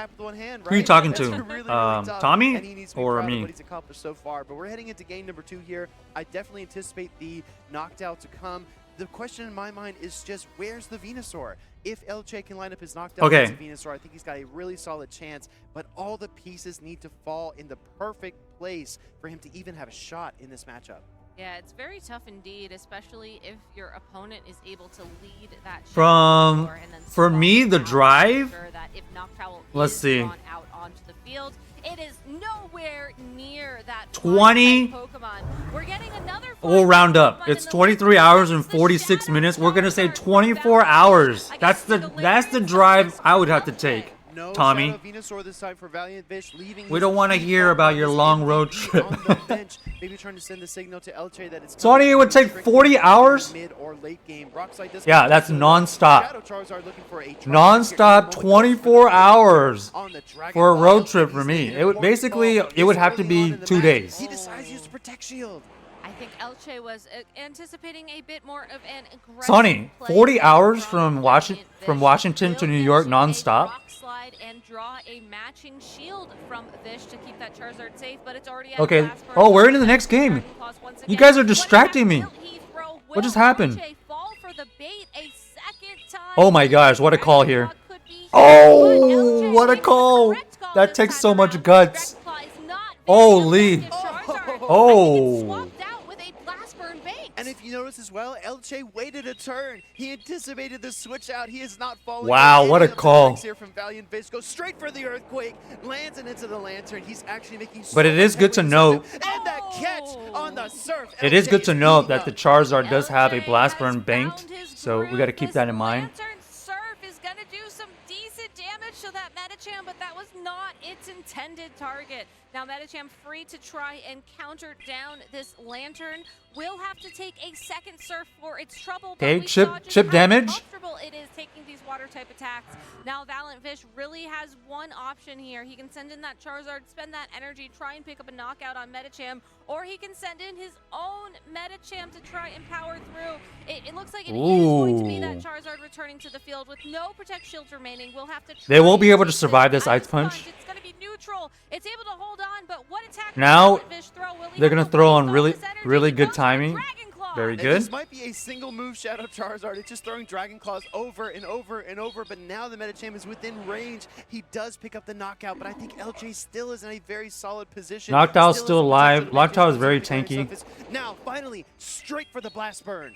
are you talking to? Tough, Tommy and he needs to be or proud of me? what he's accomplished so far. But we're heading into game number 2 here. I definitely anticipate the knockdown to come. The question in my mind is just, where's the Venusaur? If LJ can line up his knockdown Okay. against the Venusaur, I think he's got a really solid chance. But all the pieces need to fall in the perfect place for him to even have a shot in this matchup. Yeah, it's very tough indeed, especially if your opponent is able to lead that From- Venusaur and then for swap me, the out to drive- ensure that if Noctowl Let's is see. drawn out onto the field, it is nowhere near that 20 flying Pokemon. We're getting another We'll flying round up. Pokemon It's in the 23 lead. hours and It's the 46 Shadow minutes. We're gonna say Charger. 24 Valiant hours. Fish That's against the Galarian drive Stunfisk. I would have to Okay. take. No Tommy. Shadow Venusaur this time for Valiant Fish, leaving We his don't wanna key hear about your Pokemon, his long road MVP trip. on the bench, maybe trying to send the signal to LJ that it's Sonny, it would take tricky 40 in the hours? mid or late game. Rockslide does Yeah, come that's to the non-stop. Shadow Charizard looking for a Non-stop, 24 hours on the Dragon for a Ball. road trip for He's me. in It would important basically ball it would have to early be on in the 2 match. days. He decides to use the Protect Shield. I think Elche was anticipating a bit more of an aggressive Sonny, play 40 hours from from Valiant from Vish. Washington to Will New Vish York a nonstop. rock slide and draw a matching shield from Vish to keep that Charizard safe, but it's already at Okay. Blast Burn. Oh, we're into the next game. Dragon Claws once You again. guys are What distracting me. attack will he throw? What just Will happened? Elche fall for the bait a second time? Oh my gosh, what a call here. Dragon Claw could be Oh, huge, but what a LJ makes the call. correct call That this takes time so much around. guts. Dragon Claw is not Holy. very effective. Charizard, Oh. I think it's swapped out with a Blast Burn bait. And if you notice as well, Elche waited a turn. He anticipated the switch out. He is not falling. Wow, for what any a of the call. attacks here from Valiant Vish. Goes straight for the earthquake, lands it into the lantern. He's actually making. But it is good to note. And that catch on the surf. It is LJ good to is note heating that the up. Charizard does have a LJ Blast has Burn found banked, his so we groove. got to keep This that in mind. Lantern Surf is going to do some decent damage to that Medicham, but that was not its intended target. Now Medicham free to try and counter down this Lantern. Will have to take a second surf for its trouble. but Okay, we chip- saw just chip how damage. comfortable it is taking these water type attacks. Now Valiant Vish really has one option here. He can send in that Charizard, spend that energy, try and pick up a knockout on Medicham, or he can send in his own Medicham to try and power through. It looks like it is going to be that Ooh. Charizard returning to the field with no Protect Shields remaining. We'll have to They will try be and able to keep survive this Ice Punch. It's going to be neutral. It's able to hold on, but what attack Now, does Valiant Vish throw? Will he they're have gonna to throw waste on all really- this energy? really He good goes for timing. Dragon Claw. Very And good. this might be a single move Shadow Charizard. It's just throwing Dragon Claws over and over and over, but now the Medicham is within range. He does pick up the knockout, but I think LJ still is in a very solid position. Noctow's has still the alive. potential to make Noctowl his is very own declaring tanky. surface. Now, finally, straight for the Blast Burn.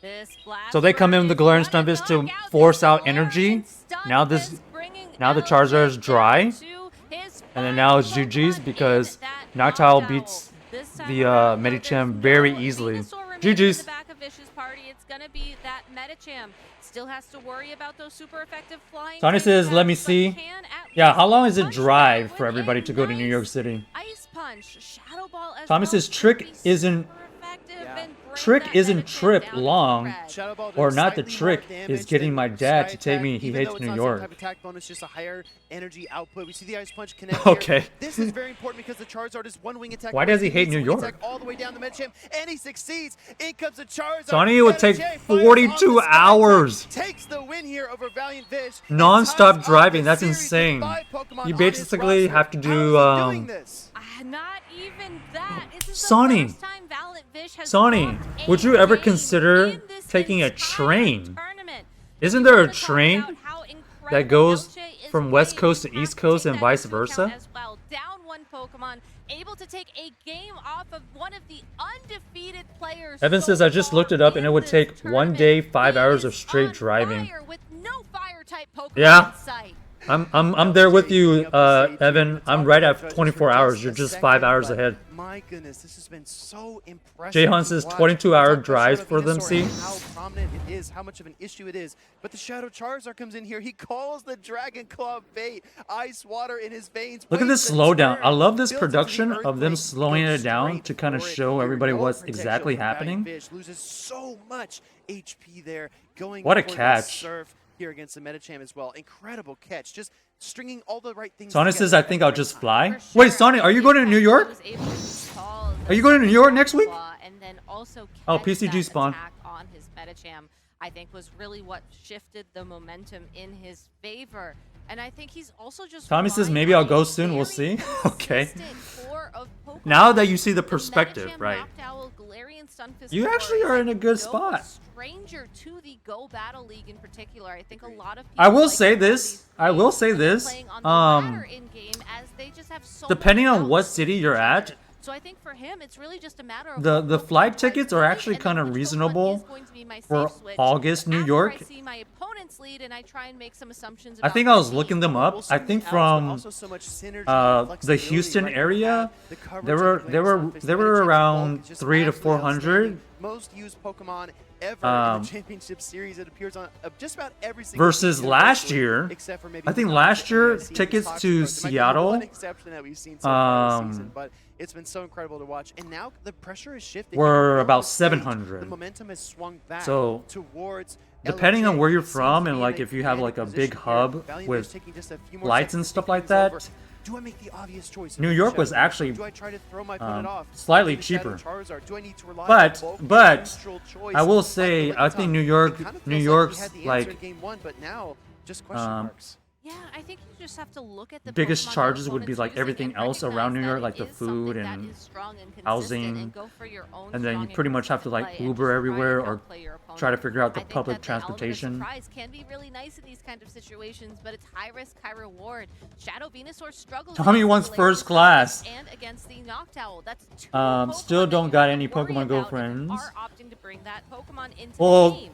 This Blast So they come in with the Burn Galarian is gonna Stunfisk to knock out force this out Galarian energy. Now this- Stunfisk, bringing now the LJ Charizard's dry. down to his And then now it's final GG's Pokemon because in that Noctowl Noctowl. beats This time the, around, though, Medicham there's very no easily. Venusaur remaining GG's. in the back of Vish's party. It's gonna be that Medicham. Still has to worry about those super effective flying. Sonny type says, "Let me attacks, but see." can at Yeah, least how long is it punch drive back for with everybody a to go to New York nice City? Ice Punch, Shadow Ball as Tommy well says could trick be isn't- super effective Yeah. and bring Trick that isn't Medicham trip down to long. red. Shadow Ball Or does not the slightly trick, more is damage getting than my dad Sky to take Attack, me. He even hates though it's New not York. some type of attack bonus, just a higher energy output. We see the Ice Punch connect Okay. here. This is very important because the Charizard is one wing attack. Why away. does he hate needs New wing York? attack all the way down the Medicham, and he succeeds. In comes the Charizard. Sonny, it would take Medicham fires 42 on the Sky hours. Attack, takes the win here over Valiant Vish. and Non-stop ties up driving, the that's series with insane. 5 Pokemon You on his basically roster. have to do, How is he doing this? Not even that. This is Sonny. the first time Valiant Vish has Sonny, lost a would you ever game consider in this taking a entire train? tournament. Isn't We there a wanna talk train about how incredible that goes LJ is from West playing. Coast to You East have Coast take and that vice into account versa? as well. Down one Pokemon, able to take a game off of one of the undefeated players. Evan so says, "I just far looked it up and it in would this take one tournament. day, 5 He hours of is straight on driving." fire with no fire type Pokemon Yeah. in sight. I'm there with you, Evan. I'm right at 24 hours. You're just 5 hours ahead. My goodness, this has been so impressive. Jay Hunt to says watch. 22-hour We talked about drives Shadow for them, Venusaur and see? how prominent it is, how much of an issue it is. But the Shadow Charizard comes in here. He calls the Dragon Claw bait. Ice water in his veins. Look at waits this the slowdown. turn, I love this builds into the production of them earthquake, slowing goes it down straight to kind of for it. show everybody No what's protection exactly from Valiant happening. Vish. Loses so much HP there. Going What a for the catch. Surf here against the Medicham as well. Incredible catch. Just stringing all the right things Sonny together says, "I at think the I'll right just time. fly." For Wait, sure. Sonny, are you going to New York? Was able to call Are you going to New York next week? And then also Oh, catch PCG that spawn. attack on his Medicham, I think was really what shifted the momentum in his favor. And I think he's also just Tommy says, relying "Maybe on I'll go a soon, we'll very see." Okay. consistent core of Pokemon. Now that you see the The perspective, Medicham, right? Noctowl, Galarian Stunfisk You core actually is are in a good no spot. stranger to the Go Battle League in particular. I think a lot of people I will like say to this. these I will games say this. playing on the ladder in-game as they just have so Depending much on what else city to you're each at, other. So I think for him, it's really just a matter of the what flight Pokemon tickets I are play actually and then kind of which Pokemon reasonable is going to be my for safe switch August, New after York. I see my opponent's lead and I try and make some assumptions I about think I my was team. looking them up. We'll I see think else, but from also so much synergy and the flexibility, Houston right? You area, have the coverage there of were the there were Glacier there Surface, were Medicham around bulk is just 3 to absolutely 400. outstanding. Most used Pokemon ever in Um, the championship series. It appears on just about every single Versus team last universally, year, except for maybe I think the last Knox year, that we have tickets seen in to Fox Sports. There might be Seattle, one exception that we've seen so far this season, um, but it's been so incredible to watch. And now the pressure is shifting. were On about the stage, 700. The momentum has swung back So, towards depending on LJ. where you're He seems from to and be like in a if you have like a commanding big position here. hub Valiant with Vish taking just a few more lights seconds and to stuff take like things over. that, Do I make the obvious choice? New York was actually Do I try to throw my opponent off? slightly Do I Shadow cheaper. Charizard? Do I need to rely But- on bulk but neutral choice I will like say, the I think Tongue? New York- It kinda New feels York's, like we had the like, answer in game 1, but now just question marks. Yeah, I think you just have to look at the Biggest Pokemon charges would be opponent's like using everything and else around New recognize York, that like it the is something food that and is strong and consistent, housing, and go for your own and then you strong pretty much have to like play and Uber just try everywhere and or outplay your opponent. try to figure out the I think public that the element of transportation. surprise can be really nice in these kind of situations, but it's high risk, high reward. Shadow Venusaur struggles Tommy against wants the first Galarian class. and against the Noctowl. That's two Still Pokemon don't that got you any have to worry Pokemon Go about if you friends. are opting to bring that Pokemon into Well, the game.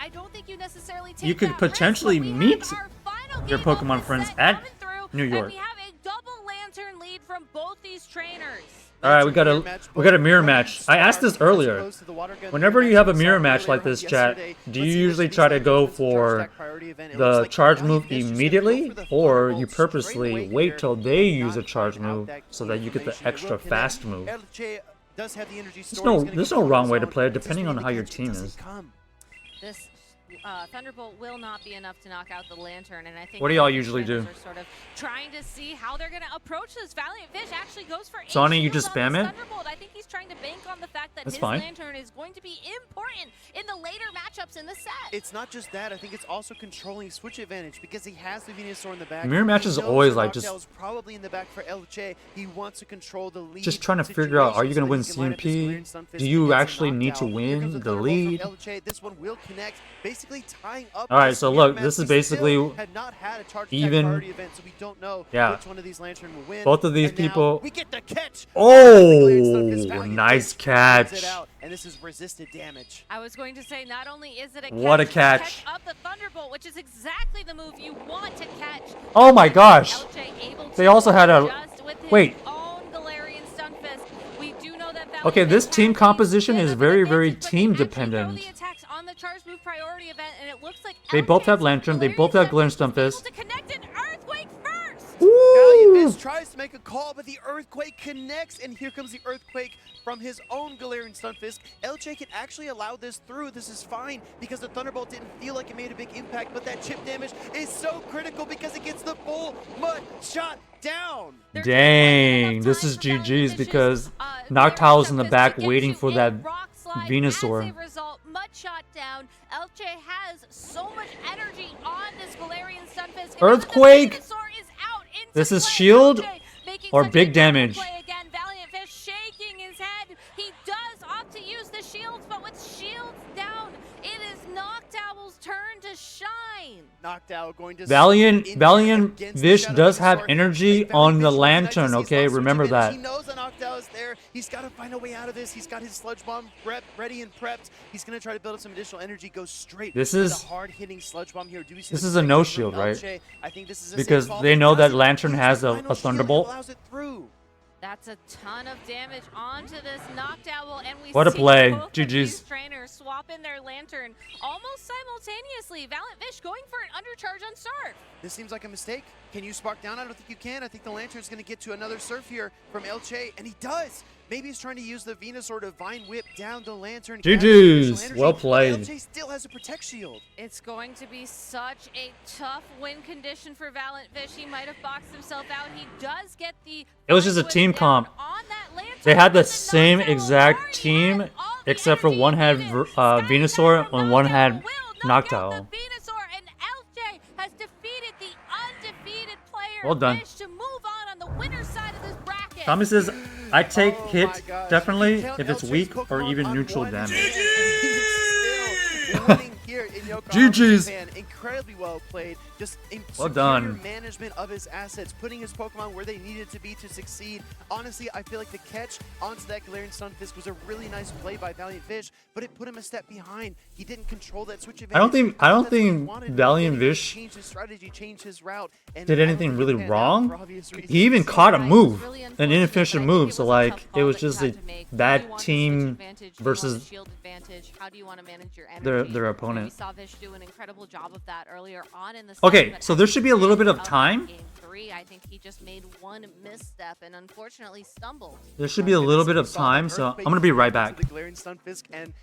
I don't think you necessarily take you could that risk, potentially but we meet have our final your game of Pokemon this friends set at coming through, New and York. we have a double lantern lead from both these trainers. All right, we got a mirror match. I asked this earlier. Whenever you have a mirror match like this, chat, do you usually try to go for the charge move immediately, or you purposely wait till they use a charge move so that you get the extra fast move? There's no wrong way to play it, depending on how your team is. This Thunderbolt will not be enough to knock out the lantern, and I think What do y'all the usually do? trainers are sort of trying to see how they're going to approach this. Valiant Fish actually goes for a Sonny, you shield just on spam this it? Thunderbolt. I think he's trying to bank on the fact that That's his fine. lantern is going to be important in the later matchups in the set. It's not just that. I think it's also controlling switch advantage because he has the Venusaur in the back. Mirror match He is knows always the like Noctowl just- is probably in the back for LJ. He wants to control the lead. Just trying to figure out, are you situation going to so win that he can line up his CMP? Galarian Sunfist Do you against actually need to Noctowl. Here comes win the Thunderbolt from lead? LJ. This one will connect, basically tying up. All right, this so mirror look, match. this is We basically still had not had a charge attack even- priority event, so we don't know Yeah. which one of these lantern will win. Both of these And now people- we get the catch. Oh, nice catch. And this is resisted damage. I was going to say, not only is it a What a catch, catch. up the Thunderbolt, which is exactly the move you want to catch. Oh my gosh. LJ able to They also had a- adjust with his wait. own Galarian Stunfisk. We do know that Valiant Okay, this Fish team has a composition bit is of an very, very advantage, but they team actually dependent. throw the attacks on the charge move priority event, and it looks like They both have LJ's Lantern, they both have Galarian is able Stunfisk. to connect an Earthquake first. Valiant Ooh. Fish tries to make a call, but the Earthquake connects, and here comes the Earthquake from his own Galarian Stunfisk. LJ can actually allow this through. This is fine because the Thunderbolt didn't feel like it made a big impact, but that chip damage is so critical because it gets the full mud shot down. There Dang, just wasn't enough this time is for Valiant GG's Fish's, because Galarian Noctowl's in the Stunfisk back to get waiting to for a that rock slide. Venusaur. As a result, mud shot down. LJ has so much energy on this Galarian Stunfisk. and now that the Earthquake? Venusaur is out into This is play, shield LJ making or such a big good damage? play again. Valiant Fish shaking his head. He does opt to use the shields, but with shields down, it is Noctowl's turn to shine. Noctowl going to Valiant in Valiant against the Vish Shadow does have Venusaur. energy Valiant on the Fish lantern, recognizes he's okay? lost switch Remember advantage. that. He knows that Noctowl is there. He's got to find a way out of this. He's got his Sludge Bomb ready and prepped. He's going to try to build up some additional energy. Go straight This for is- the hard-hitting Sludge Bomb here. Do we see this the is a breakthrough no from shield, right? LJ? I think this is a Because safe call. they He know that does it. Lantern He has uses a the final shield and Thunderbolt. allows it through. That's a ton of damage onto this Noctowl, and we What a see play. both of GG's. these trainers swap in their lantern almost simultaneously. Valiant Fish going for an undercharge on Surf. This seems like a mistake. Can you spark down? I don't think you can. I think the Lantern's going to get to another Surf here from LJ, and he does. Maybe he's trying to use the Venusaur to Vine Whip down the Lantern. gather some GG's. additional energy, Well but played. LJ still has a Protect Shield. It's going to be such a tough win condition for Valiant Fish. He might have boxed himself out. He does get the. It was just a Vine Whip team down comp. on that Lantern, They had the but same Noctowl exact already team, had all the except for energy one had needed. Venusaur Sky and one Noctowl had will knock out Noctowl. the Venusaur, and LJ has defeated the undefeated player Well done. Fish to move on the winner's side of this bracket. Tommy says, I take Oh my hit gosh. definitely You count if it's LJ's weak or Pokemon even on neutral one damage. hand, and he's still winning here in Yokohama, GG's. Japan. Incredibly well played. Just in Well superior done. management of his assets, putting his Pokemon where they needed to be to succeed. Honestly, I feel like the catch onto that Galarian Stunfisk was a really nice play by Valiant Fish, but it put him a step behind. He didn't control that switch advantage. I don't think that's what he Valiant wanted, but Vish then he changed his strategy, changed his route, and did I don't anything think it really panned out wrong. for obvious He reasons. even caught a Right, move, it's really an unfortunate, inefficient but I think move. it So was a like tough it call was that you just had a to make. Do you bad want the switch team advantage? Do you want versus the shield advantage? How do you want to manage your their energy? You know, opponent. we saw Vish do an incredible job of that earlier on in the set, Okay, but so at there the should be a little bit end of time. Game 3, I think he just made one misstep and unfortunately stumbled. There should be a little bit of time, so I'm gonna be right back. The glaring Stunfisk and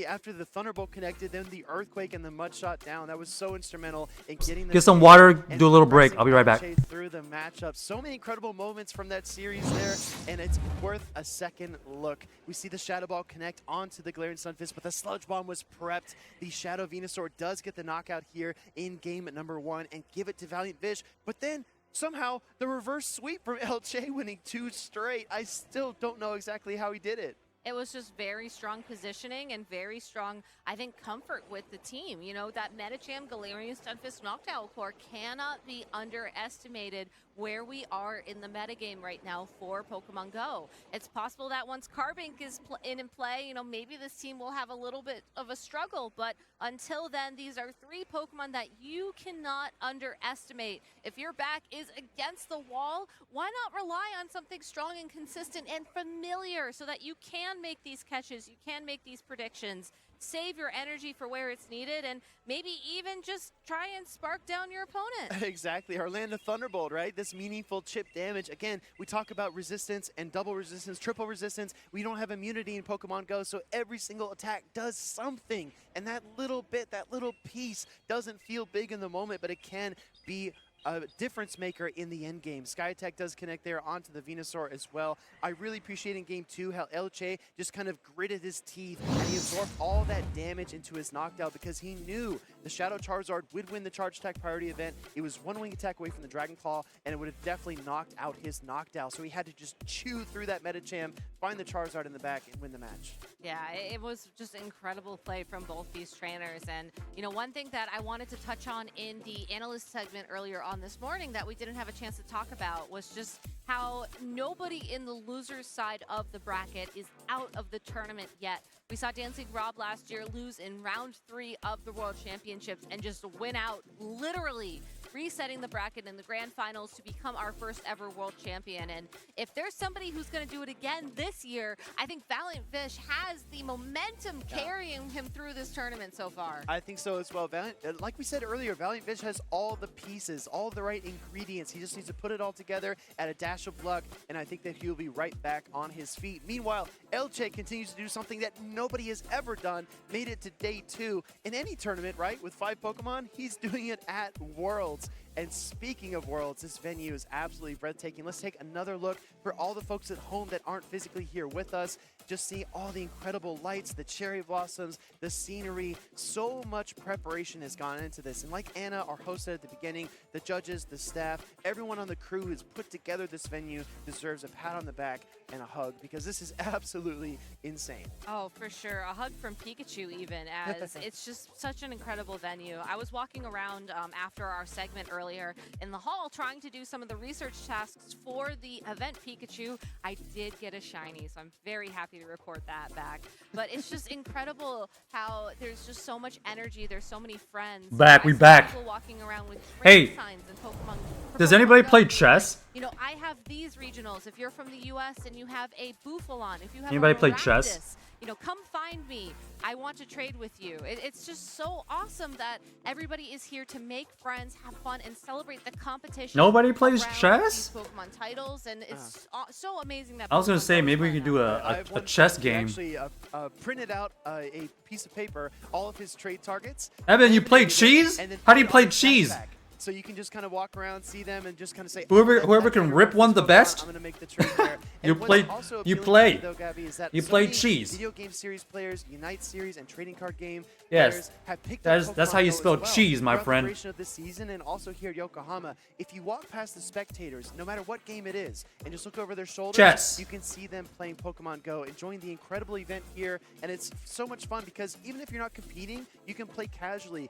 after the Thunderbolt connected, then the Earthquake and the Mud Shot down. That was so instrumental in getting Get some water, do a little break. I'll be right back. Through the matchup. So many incredible moments from that series there, and it's worth a second look. We see the Shadow Ball connect onto the glaring Stunfisk, but the Sludge Bomb was prepped. The Shadow Venusaur does get the knockout here in game number 1 and give it to Valiant Vish, but then somehow the reverse sweep from LJ winning 2 straight. I still don't know exactly how he did it. It was just very strong positioning and very strong, I think, comfort with the team. You know, that Medicham Galarian Stunfisk Noctowl core cannot be underestimated where we are in the metagame right now for Pokemon Go. It's possible that once Carbink is in play, you know, maybe this team will have a little bit of a struggle, but until then, these are 3 Pokemon that you cannot underestimate. If your back is against the wall, why not rely on something strong and consistent and familiar so that you can make these catches, you can make these predictions, save your energy for where it's needed, and maybe even just try and spark down your opponent. Exactly. Orlando Thunderbolt, right? This meaningful chip damage. Again, we talk about resistance and double resistance, triple resistance. We don't have immunity in Pokemon Go, so every single attack does something. And that little bit, that little piece doesn't feel big in the moment, but it can be a difference maker in the end game. Sky Attack does connect there onto the Venusaur as well. I really appreciate in game 2 how LJ just kind of gritted his teeth and he absorbed all that damage into his knockdown because he knew the Shadow Charizard would win the Charge Attack priority event. It was 1 wing attack away from the Dragon Claw and it would have definitely knocked out his knockdown. So he had to just chew through that Medicham, find the Charizard in the back and win the match. Yeah, it was just incredible play from both these trainers. And, you know, one thing that I wanted to touch on in the analyst segment earlier on this morning that we didn't have a chance to talk about was just how nobody in the losers side of the bracket is out of the tournament yet. We saw Dancing Rob last year lose in round 3 of the World Championships and just win out, literally resetting the bracket in the grand finals to become our first ever world champion. And if there's somebody who's going to do it again this year, I think Valiant Vish has the momentum carrying him through this tournament so far. I think so as well. Valiant, like we said earlier, Valiant Vish has all the pieces, all the right ingredients. He just needs to put it all together at a dash of luck, and I think that he'll be right back on his feet. Meanwhile, LJ continues to do something that nobody has ever done, made it to day 2 in any tournament, right? With 5 Pokemon, he's doing it at Worlds. And speaking of Worlds, this venue is absolutely breathtaking. Let's take another look for all the folks at home that aren't physically here with us. Just see all the incredible lights, the cherry blossoms, the scenery. So much preparation has gone into this. And like Anna, our host said at the beginning, the judges, the staff, everyone on the crew who's put together this venue deserves a pat on the back and a hug because this is absolutely insane. Oh, for sure. A hug from Pikachu even, as it's just such an incredible venue. I was walking around after our segment earlier in the hall trying to do some of the research tasks for the event Pikachu. I did get a shiny, so I'm very happy to report that back. But it's just incredible how there's just so much energy. There's so many friends. Back, I we see back. people walking around with Hey, trade signs and Pokemon. does Pokemon anybody Go play music. chess? You know, I have these regionals. If you're from the U.S. and you have a Bufalon, if you have Anybody a play chess? Maractus, you know, come find me. I want to trade with you. It's just so awesome that everybody is here to make friends, have fun, and celebrate the competition. Nobody plays around chess? these Pokemon titles, and it's so amazing that I was gonna Pokemon say Go maybe we is could playing do out. I have a one chess friend who game. actually printed out a piece of paper, all of his trade targets. Evan, you and play then cheese? and then How do you put it play on his cheese? backpack. So you can just kind of walk around, see them, and just kind of say, Whoever- "Oh, whoever that can favorite rip one this the Pokemon, best, I'm gonna make the trade there." you And what's play- also you appealing to play. me, though, Gabby, is that You so play many cheese. Video game series players, Unite series, and trading card game Yes. players have picked That's- up that's Pokemon how you Go as spell well cheese, my throughout the friend. duration of this season, and also here at Yokohama. If you walk past the spectators, no matter what game it is, and just look over their shoulders, Chess. you can see them playing Pokemon Go, enjoying the incredible event here, and it's so much fun because even if you're not competing, you can play casually.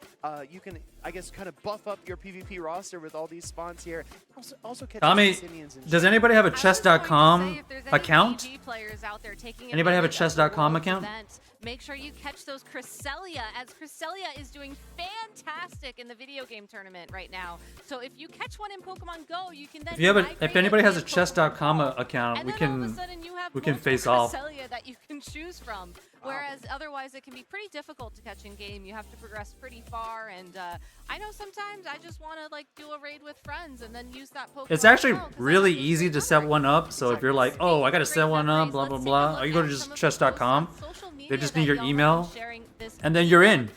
You can, I guess, kind of buff up your PvP roster with all these spawns here. Also catch Tommy, some Simians and does shit. anybody have a I was going to say, chess.com if there's any account? PG players out there taking Anybody have a advantage of the chess.com Worlds account? event, make sure you catch those Cresselia, as Cresselia is doing fantastic in the video game tournament right now. So if you catch one in Pokemon Go, you can then If anybody has a chess.com chess.com account, and we then all of a can sudden you have we can multiple face off. Cresselia that you can choose from. Whereas otherwise, it can be pretty difficult to catch in game. You have to progress pretty far, and I know sometimes I just want to like do a raid with friends and then use that Pokemon. It's actually Go, 'cause I really have those easy great to set numbers. one up. So if you're like, oh, I gotta set one up, blah blah Let's take a blah, look or you go to at just some of the chess.com, posts on social they media just that need your y'all have email, sharing this and then you're in.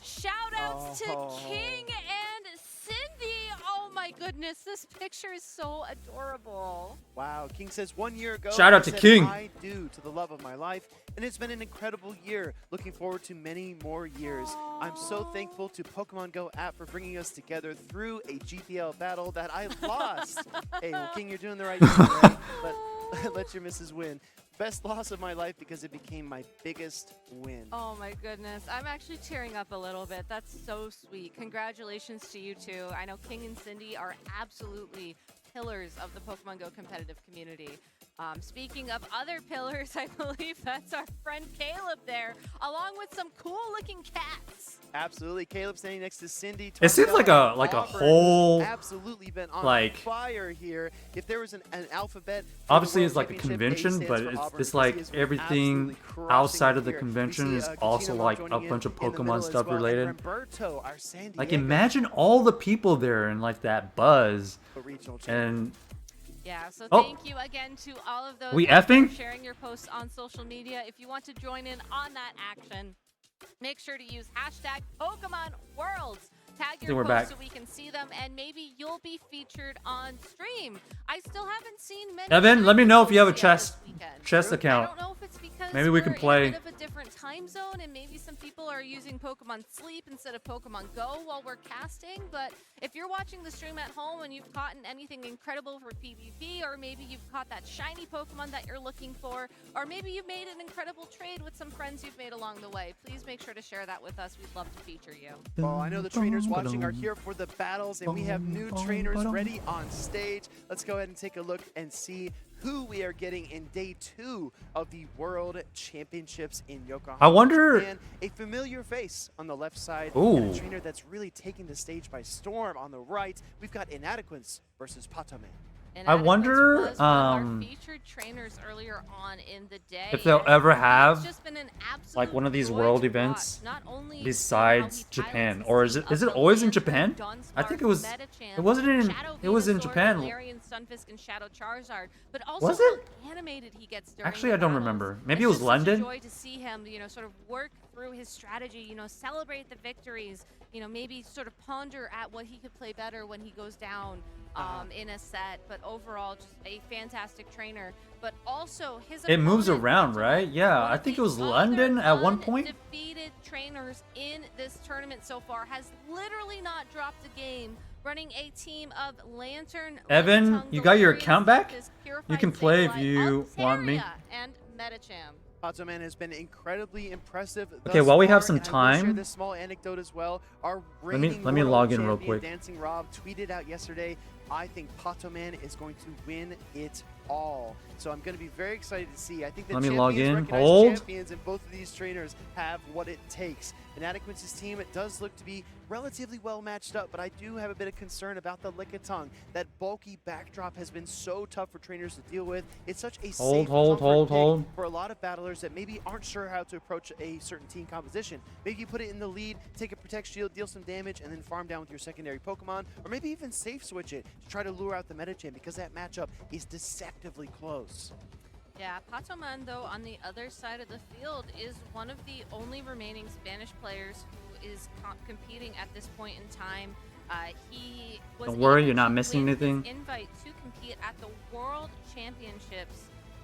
Shout outs to Oh. King and Cindy. Oh my goodness, this picture is so adorable. Wow, King says 1 year ago, Shout out I to said King. I do to the love of my life, and it's been an incredible year. Looking forward to many more years. I'm so thankful to Pokemon Go app for bringing us together through a GPL battle that I lost. Hey, well, King, you're doing the right thing, right? But let your missus win. Best loss of my life because it became my biggest win. Oh my goodness, I'm actually tearing up a little bit. That's so sweet. Congratulations to you two. I know King and Cindy are absolutely pillars of the Pokemon Go competitive community. Speaking of other pillars, I believe that's our friend Caleb there, along with some cool-looking cats. Absolutely, Caleb standing next to Cindy. It seems like a Auburn, whole, who's absolutely been on like- fire here. If there was an alphabet, for the obviously World it's like a Championship, A convention, stands but for it's, Auburn, it's because like he has been everything absolutely crushing outside it of the here. convention We is see, also Kachina like joining a in bunch of in the middle Pokemon as stuff well, and related. Roberto, our San Like Diego imagine all the people there and like that buzz regional champion. and Yeah, so Oh. thank you again to all of those We out there effing? sharing your posts on social media. If you want to join in on that action, make sure to use hashtag Pokemon Worlds. Tag think your we're posts back. so we can see them, and maybe you'll be featured on stream. I still haven't seen many. Evan, let me stream know if you have a posts yet chess this weekend. chess I account. don't know if it's because Maybe we can we're play. in a bit of a different time zone, and maybe some people are using Pokemon Sleep instead of Pokemon Go while we're casting. But if you're watching the stream at home and you've caught anything incredible for PvP, or maybe you've caught that shiny Pokemon that you're looking for, or maybe you've made an incredible trade with some friends you've made along the way, please make sure to share that with us. We'd love to feature you. Well, I know the trainers watching are here for the battles, and we have new trainers ready on stage. Let's go ahead and take a look and see who we are getting in day 2 of the World Championships in Yokohama. I wonder- And a familiar face on the left side, Ooh. and a trainer that's really taking the stage by storm on the right. We've got Inadequates versus Patome. And I Atticus wonder, was one of our um, featured trainers earlier on in the day. if they'll and ever it's have, just been an like one of these absolute world joy to events watch, not only besides how he Japan, pilots or the is it team is it of the always in Lantern, Japan? Dunsparce, I think it was. Medicham, It wasn't in. Shadow It was in Venusaur, Japan. Galarian, Stunfisk, and Shadow Charizard, but also Was how it? animated he gets during Actually, the I don't battles. remember. Maybe It's it was just such London. a joy to see him, sort of work through his strategy, celebrate the victories, maybe sort of ponder at what he could play better when he goes down in a set. But overall, just a fantastic trainer. But also his It moves opponent, around, Patome, right? Yeah, one I of think the it was other London at one point. undefeated trainers in this tournament so far, has literally not dropped a game, running a team of Lantern, Evan, Lickitung, you got your Galarian, account back? Stunfisk, You Purified can play if Sableye, you want me. Altaria, and Medicham. Patome has been incredibly impressive. Okay, thus while we have far, some and I will share time- this small anecdote as well. Our Let me reigning log world in real champion, quick. Dancing Rob tweeted out yesterday, I think Patome is going to win it all. So I'm going to be very excited to see. I think the Let me log champions in. recognize Hold. champions, and both of these trainers have what it takes. Inadequates' team, it does look to be relatively well matched up, but I do have a bit of concern about the Lickitung. That bulky backdrop has been so tough for trainers to deal with. It's such a safe comfort pick for a lot of battlers that maybe aren't sure how to approach a certain team composition. Maybe you put it in the lead, take a Protect Shield, deal some damage, and then farm down with your secondary Pokemon, or maybe even safe switch it to try to lure out the Medicham, because that matchup is deceptively close. Yeah, Patoman, though, on the other side of the field, is one of the only remaining Spanish players who is competing at this point in time. He was Don't worry, able you're not to missing win his anything. invite to compete at the World Championships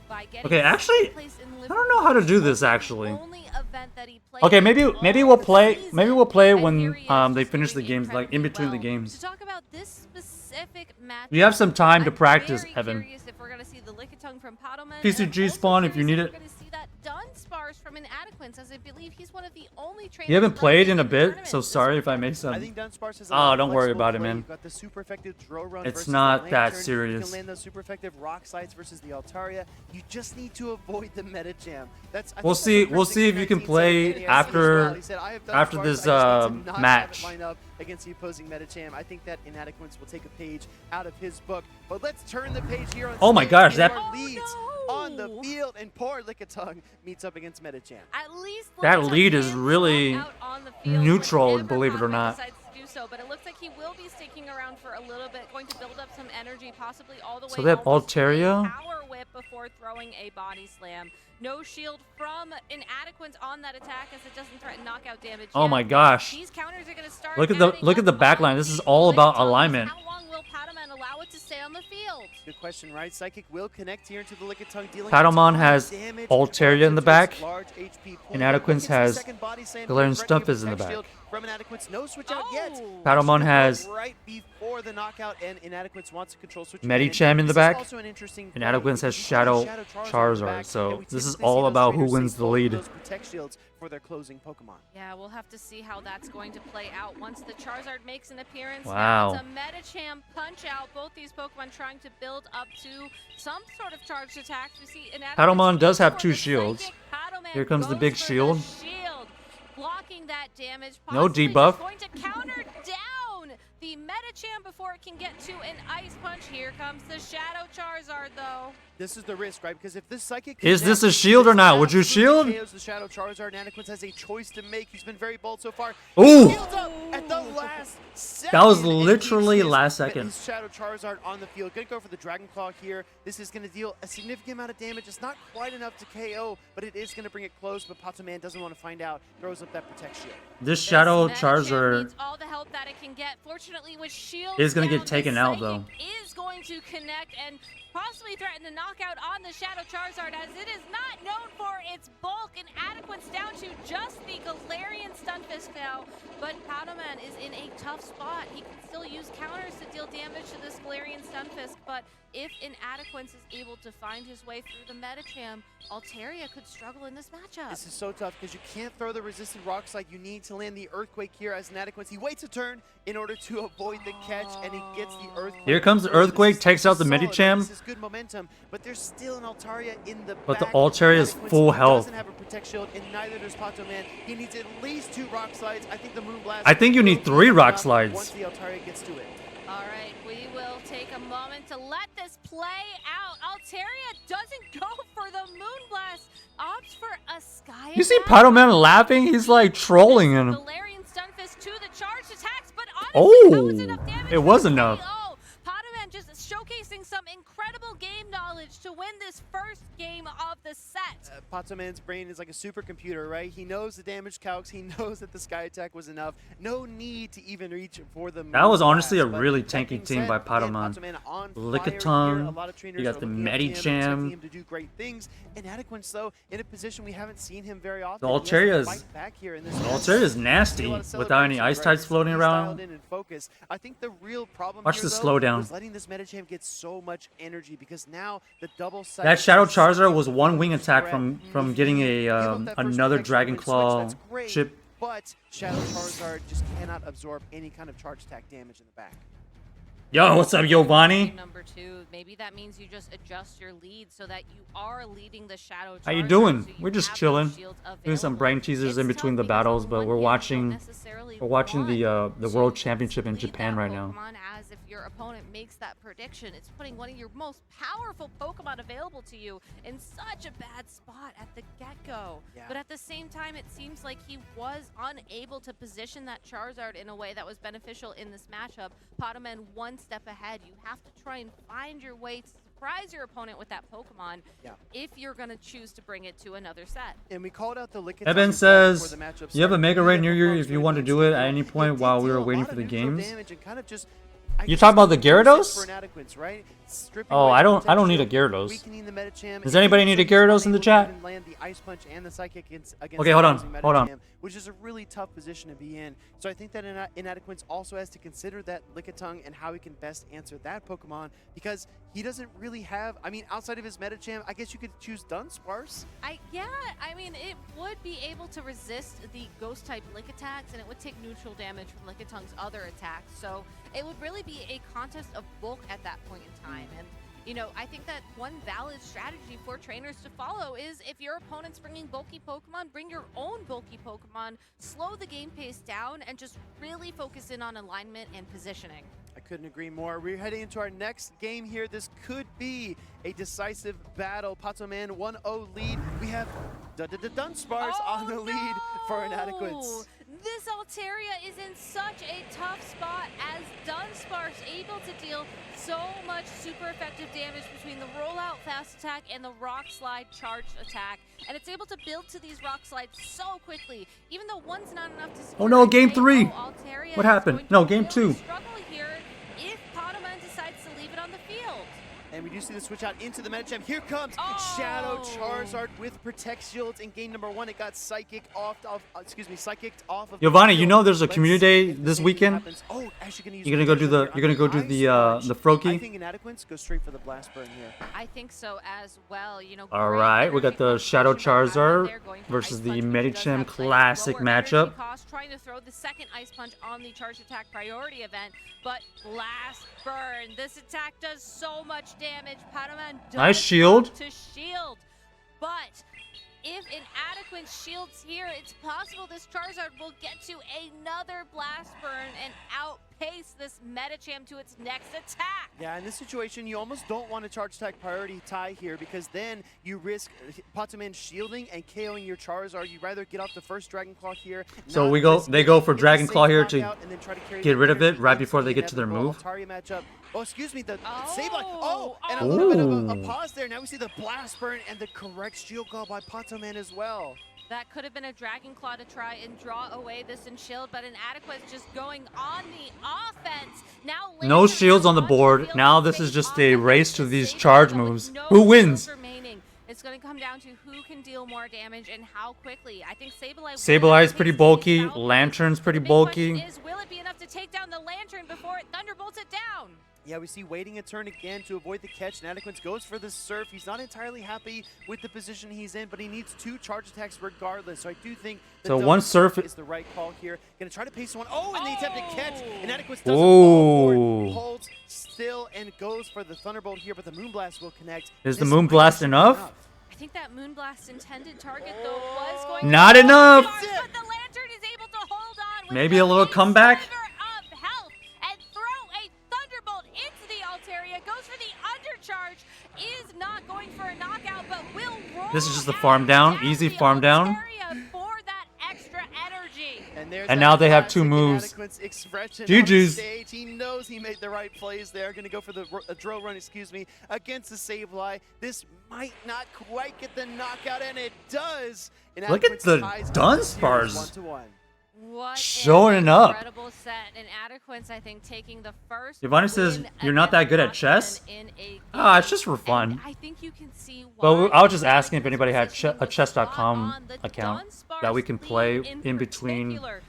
by getting Okay, actually, second place in I don't know how to do this Liverpool, actually. the only event that he played Okay, in maybe all we'll play. season. Maybe we'll play And when here he is, they just finish the doing games, like in incredibly between the well. games. To talk about this specific match, You have some time to I'm practice, very Evan. curious if we're gonna see the Lickitung from Paddleman. PCG spawn if you need it. We're gonna see that Dunsparce from Inadequates, as I believe he's one of the only trainers. You haven't played in a the bit, tournament so this sorry if I weekend. make I some. think Dunsparce is a Oh, lot don't worry flexible about it, play. man. You've got the super effective drill run It's versus the not that Lantern. You serious. can land those super effective rock slides versus the Altaria. You just need to avoid the Medicham. That's I We'll think see- that's what we'll see if you can 19 play said in after- as well. He said, "I have after Dunsparce, this, I just need to not match." have it line up against the opposing Medicham." I think that Inadequates will take a page out of his book. But let's turn the page here on Oh my stage gosh, to that- our leads. Oh, on the field, and poor Lickitung meets up against Medicham. At least That Lickitung lead is can really swap out on the field neutral, whenever believe it or Pokemongo not. decides to do so, but it looks like he will be sticking around for a little bit, going to build up some energy, possibly all the way. So they have almost to a Altaria? Power whip before throwing a body slam. No shield from Inadequate on that attack as it doesn't threaten knockout damage. Oh yet. my gosh. These counters are going to start. Look at the back line. This is all about alignment. How long will Padaman allow it to stay on the field? Good question, right? Psychic will connect here into the Lickitung, dealing Patamon a ton of has damage Altaria in the back. large HP pool. Inadequate Gets the has second body slam, Galarian threatening Stunfisk in the protect back. shield From Inadequate's no switch out yet. Oh. Patamon has right before the knockout, and Inadequate wants to control switch. Medicham in the This is back. also an interesting play Inadequate because has you see Shadow Charizard in the Charizard. back, and So we this is typically all see those about who trainers wins save the both of lead. those protect shields for their closing Pokemon. Yeah, we'll have to see how that's going to play out once the Charizard makes an appearance. Wow. Now it's a Medicham punch out. Both these Pokemon trying to build up to some sort of charged attacks. We see Patamon does have two two shields. Here comes the big shield. Blocking that damage. No possibly debuff. just Going to counter down the Medicham before it can get to an Ice Punch. Here comes the Shadow Charizard, though. This is the risk, right? Because if this Psychic Is this a connects, shield or this not? Would you absolutely shield? KOs the Shadow Charizard. Inadequate has a choice to make. He's been very bold so far. Ooh. Shields up at the last second. That was and keeps literally his- last second. His Shadow Charizard on the field. Gonna go for the Dragon Claw here. This is gonna deal a significant amount of damage. It's not quite enough to KO, but it is gonna bring it close. But Patoman doesn't want to find out. Throws up that Protect Shield. This Shadow Medicham Charizard needs all the help that it can get. Fortunately, with shields is gonna down, get taken the out, Psychic though. Is going to connect and possibly threaten a knockout on the Shadow Charizard, as it is not known for its bulk. Inadequate's down to just the Galarian Stunfisk now, but Padaman is in a tough spot. He can still use counters to deal damage to this Galarian Stunfisk, but if Inadequate is able to find his way through the Medicham, Altaria could struggle in this matchup. This is so tough because you can't throw the resistant rocks like you need to land the Earthquake here as Inadequate. He waits a turn in order to avoid the catch, and he gets the Earthquake. Here comes the This is- Earthquake, takes out the solid. Medicham. This is good momentum, but there's still an Altaria in the But the back. Altaria is Inadequate full health. Doesn't have a Protect Shield, and neither does Patoman. He needs at least 2 Rock Slides. I think the Moonblast. I think you need will 3 be Rock enough Slides. Once the Altaria gets to it. All right, we will take a moment to let this play out. Altaria doesn't go for the Moonblast, opts for a Sky You see Attack. Patoman laughing? He's like trolling him. Galarian Stunfisk to the charged attacks, but honestly, Oh, that was enough damage it for was the enough. KO. Padaman just showcasing some incredible game knowledge to win this first game of the set. Patoman's brain is like a supercomputer, right? He knows the damage calcs. He knows that the Sky Attack was enough. No need to even reach for the That was Moonblast. honestly a But really that tanky being team said, by again, Padaman. Patoman on fire Lickitung, here. A lot of trainers you got are the looking up to him, Medicham. expecting him to do great things. Inadequate, though, in a position we haven't seen him very often. The He has to Altaria is- fight back here in this The match. Altaria is See a nasty lot of without any celebration, ice right? types He's floating dialed around. in and focused. I think the real problem Watch here, the though, slowdown. was letting this Medicham get so much energy because now the double That Shadow Psychic Charizard was one wing huge attack threat. from getting a Give up that first another protection Dragon when it switched, Claw that's great, chip. But Shadow Charizard just cannot absorb any kind of charge attack damage in the back. Yo, what's up, Giovanni? Game number 2, maybe that means you just adjust your lead so that you are leading the Shadow How you Charizard, doing? so you We're just have those chilling, shields doing some available. brain teasers in It's between tough the because battles, on but one we're hand, you don't watching necessarily the want World to Championship in lead Japan that right now. Pokemon, as if your opponent makes that prediction, it's putting one of your most powerful Pokemon available to you in such a bad spot at the get-go. Yeah. But at the same time, it seems like he was unable to position that Charizard in a way that was beneficial in this matchup. Padaman one step ahead. You have to try and find your way to surprise your opponent with that Pokemon Yeah. if you're going to choose to bring it to another set. And we called out the Lickitung Evan before says, the matchup you have a started. Mega We Raid knew near that you Pokemon if was you gonna want to be do it insane. at any point It while did we were deal a waiting lot for of the neutral games. damage and kind of just, You talking about the Gyarados? For Inadequates, right? Stripping Oh, away I the don't need a potential, Gyarados. weakening the Medicham, Does and anybody even need a so he's Gyarados in the unable to chat? even land the Ice Punch and the Psychic against Okay, hold on, the hold on. Medicham, which is a really tough position to be in. So I think that Inadequates also has to consider that Lickitung and how he can best answer that Pokemon because he doesn't really have, I mean, outside of his Medicham, I guess you could choose Dunsparce. Yeah, I mean, it would be able to resist the ghost type lick attacks, and it would take neutral damage from Lickitung's other attacks. So it would really be a contest of bulk at that point in time. And you know, I think that one valid strategy for trainers to follow is if your opponent's bringing bulky Pokemon, bring your own bulky Pokemon, slow the game pace down, and just really focus in on alignment and positioning. I couldn't agree more. We're heading into our next game here. This could be a decisive battle. Patoman 1-0 lead. We have Dunsparce on the lead for Inadequates. This Altaria is in such a tough spot as Dunsparce able to deal so much super effective damage between the rollout fast attack and the rock slide charged attack. And it's able to build to these rock slides so quickly, even though one's not enough to secure. Oh no, game 3. Altaria What is happened? going to No, game really 2. struggle here if Potamon decides to leave it on the field. And we do see the switch out into the Medicham. Here comes Shadow Charizard with Protect Shields in game number 1. It got psychicked off of Giovanni, the you field. know there's a Let's community see day if the this same thing weekend? happens. Oh, actually gonna use You're gonna go do the Protect the I Froakie? think Inadequates go straight for the Blast Burn here. I think so as well. You know, All great right, we got energy the Shadow concentration by Potamon Charizard there, going for versus Ice the Punch, which does Medicham have slightly classic lower energy matchup. cost, trying to throw the second Ice Punch on the charge attack priority event, but Blast Burn. This attack does so much damage. Potamon does Nice shield. have to shield, but if Inadequate shields here, it's possible this Charizard will get to another Blast Burn and outpace this Medicham to its next attack. Yeah, in this situation, you almost don't want to charge attack priority tie here because then you risk Patoman shielding and KOing your Charizard. You'd rather get off the first Dragon Claw here. So not we go. risk They it, go for get the Dragon safe Claw here to knockout, and then try to carry get the rid of it energy right into before the they get to their inevitable move. Altaria matchup. Oh, excuse me, the Oh, Sableye. Oh, and a oh. little bit of a Ooh. pause there. Now we see the Blast Burn and the correct shield call by Patoman as well. That could have been a Dragon Claw to try and draw away this Shield, but Inadequate's just going on the offense. Now No Laser shields has on the much board. field Now this space is just on a the race bench to these save charge it, but with moves. no Who wins? shields remaining. It's going to come down to who can deal more damage and how quickly. I think Sableye. Sableye's pretty bulky. Lantern's pretty The big bulky. question is, will it be enough to take down the Lantern before it thunderbolts it down? Yeah, we see waiting a turn again to avoid the catch. Inadequates goes for the Surf. He's not entirely happy with the position he's in, but he needs 2 charge attacks regardless. So I do think the So double one Surf is the right call here. Gonna try to pace one. Oh, and the attempted catch. Inadequates doesn't Ooh. fall forward, holds still, and goes for the Thunderbolt here, but the Moonblast will connect. Is the This Moonblast might actually be enough? I think that Moonblast's intended target, though, was going Not to enough. But the Lantern is able to hold on with Maybe a little just comeback? sliver of health and throw a Thunderbolt into the Altaria. Goes for the undercharge. Is not going for a knockout, but will roll This is just a farm down, easy the farm down. Altaria for that extra energy. There's And that now they have 2 classic moves. Inadequate's expression GG's. on stage. He knows he made the right plays there. Going to go for the drill run, against the Sableye. This might not quite get the knockout, and it does. Look at the Dunsparce. 1-1. What Showing an it up. incredible set. And Adequance, I think, taking the first Giovanni says, win "You're not that against good at Potamon chess?" in a Ah, it's game. just for And fun. I think you can see Well, why I was just Adequance asking if anybody had positioning a was chess.com spot on. The account Dunsparce that we can lead play in between particular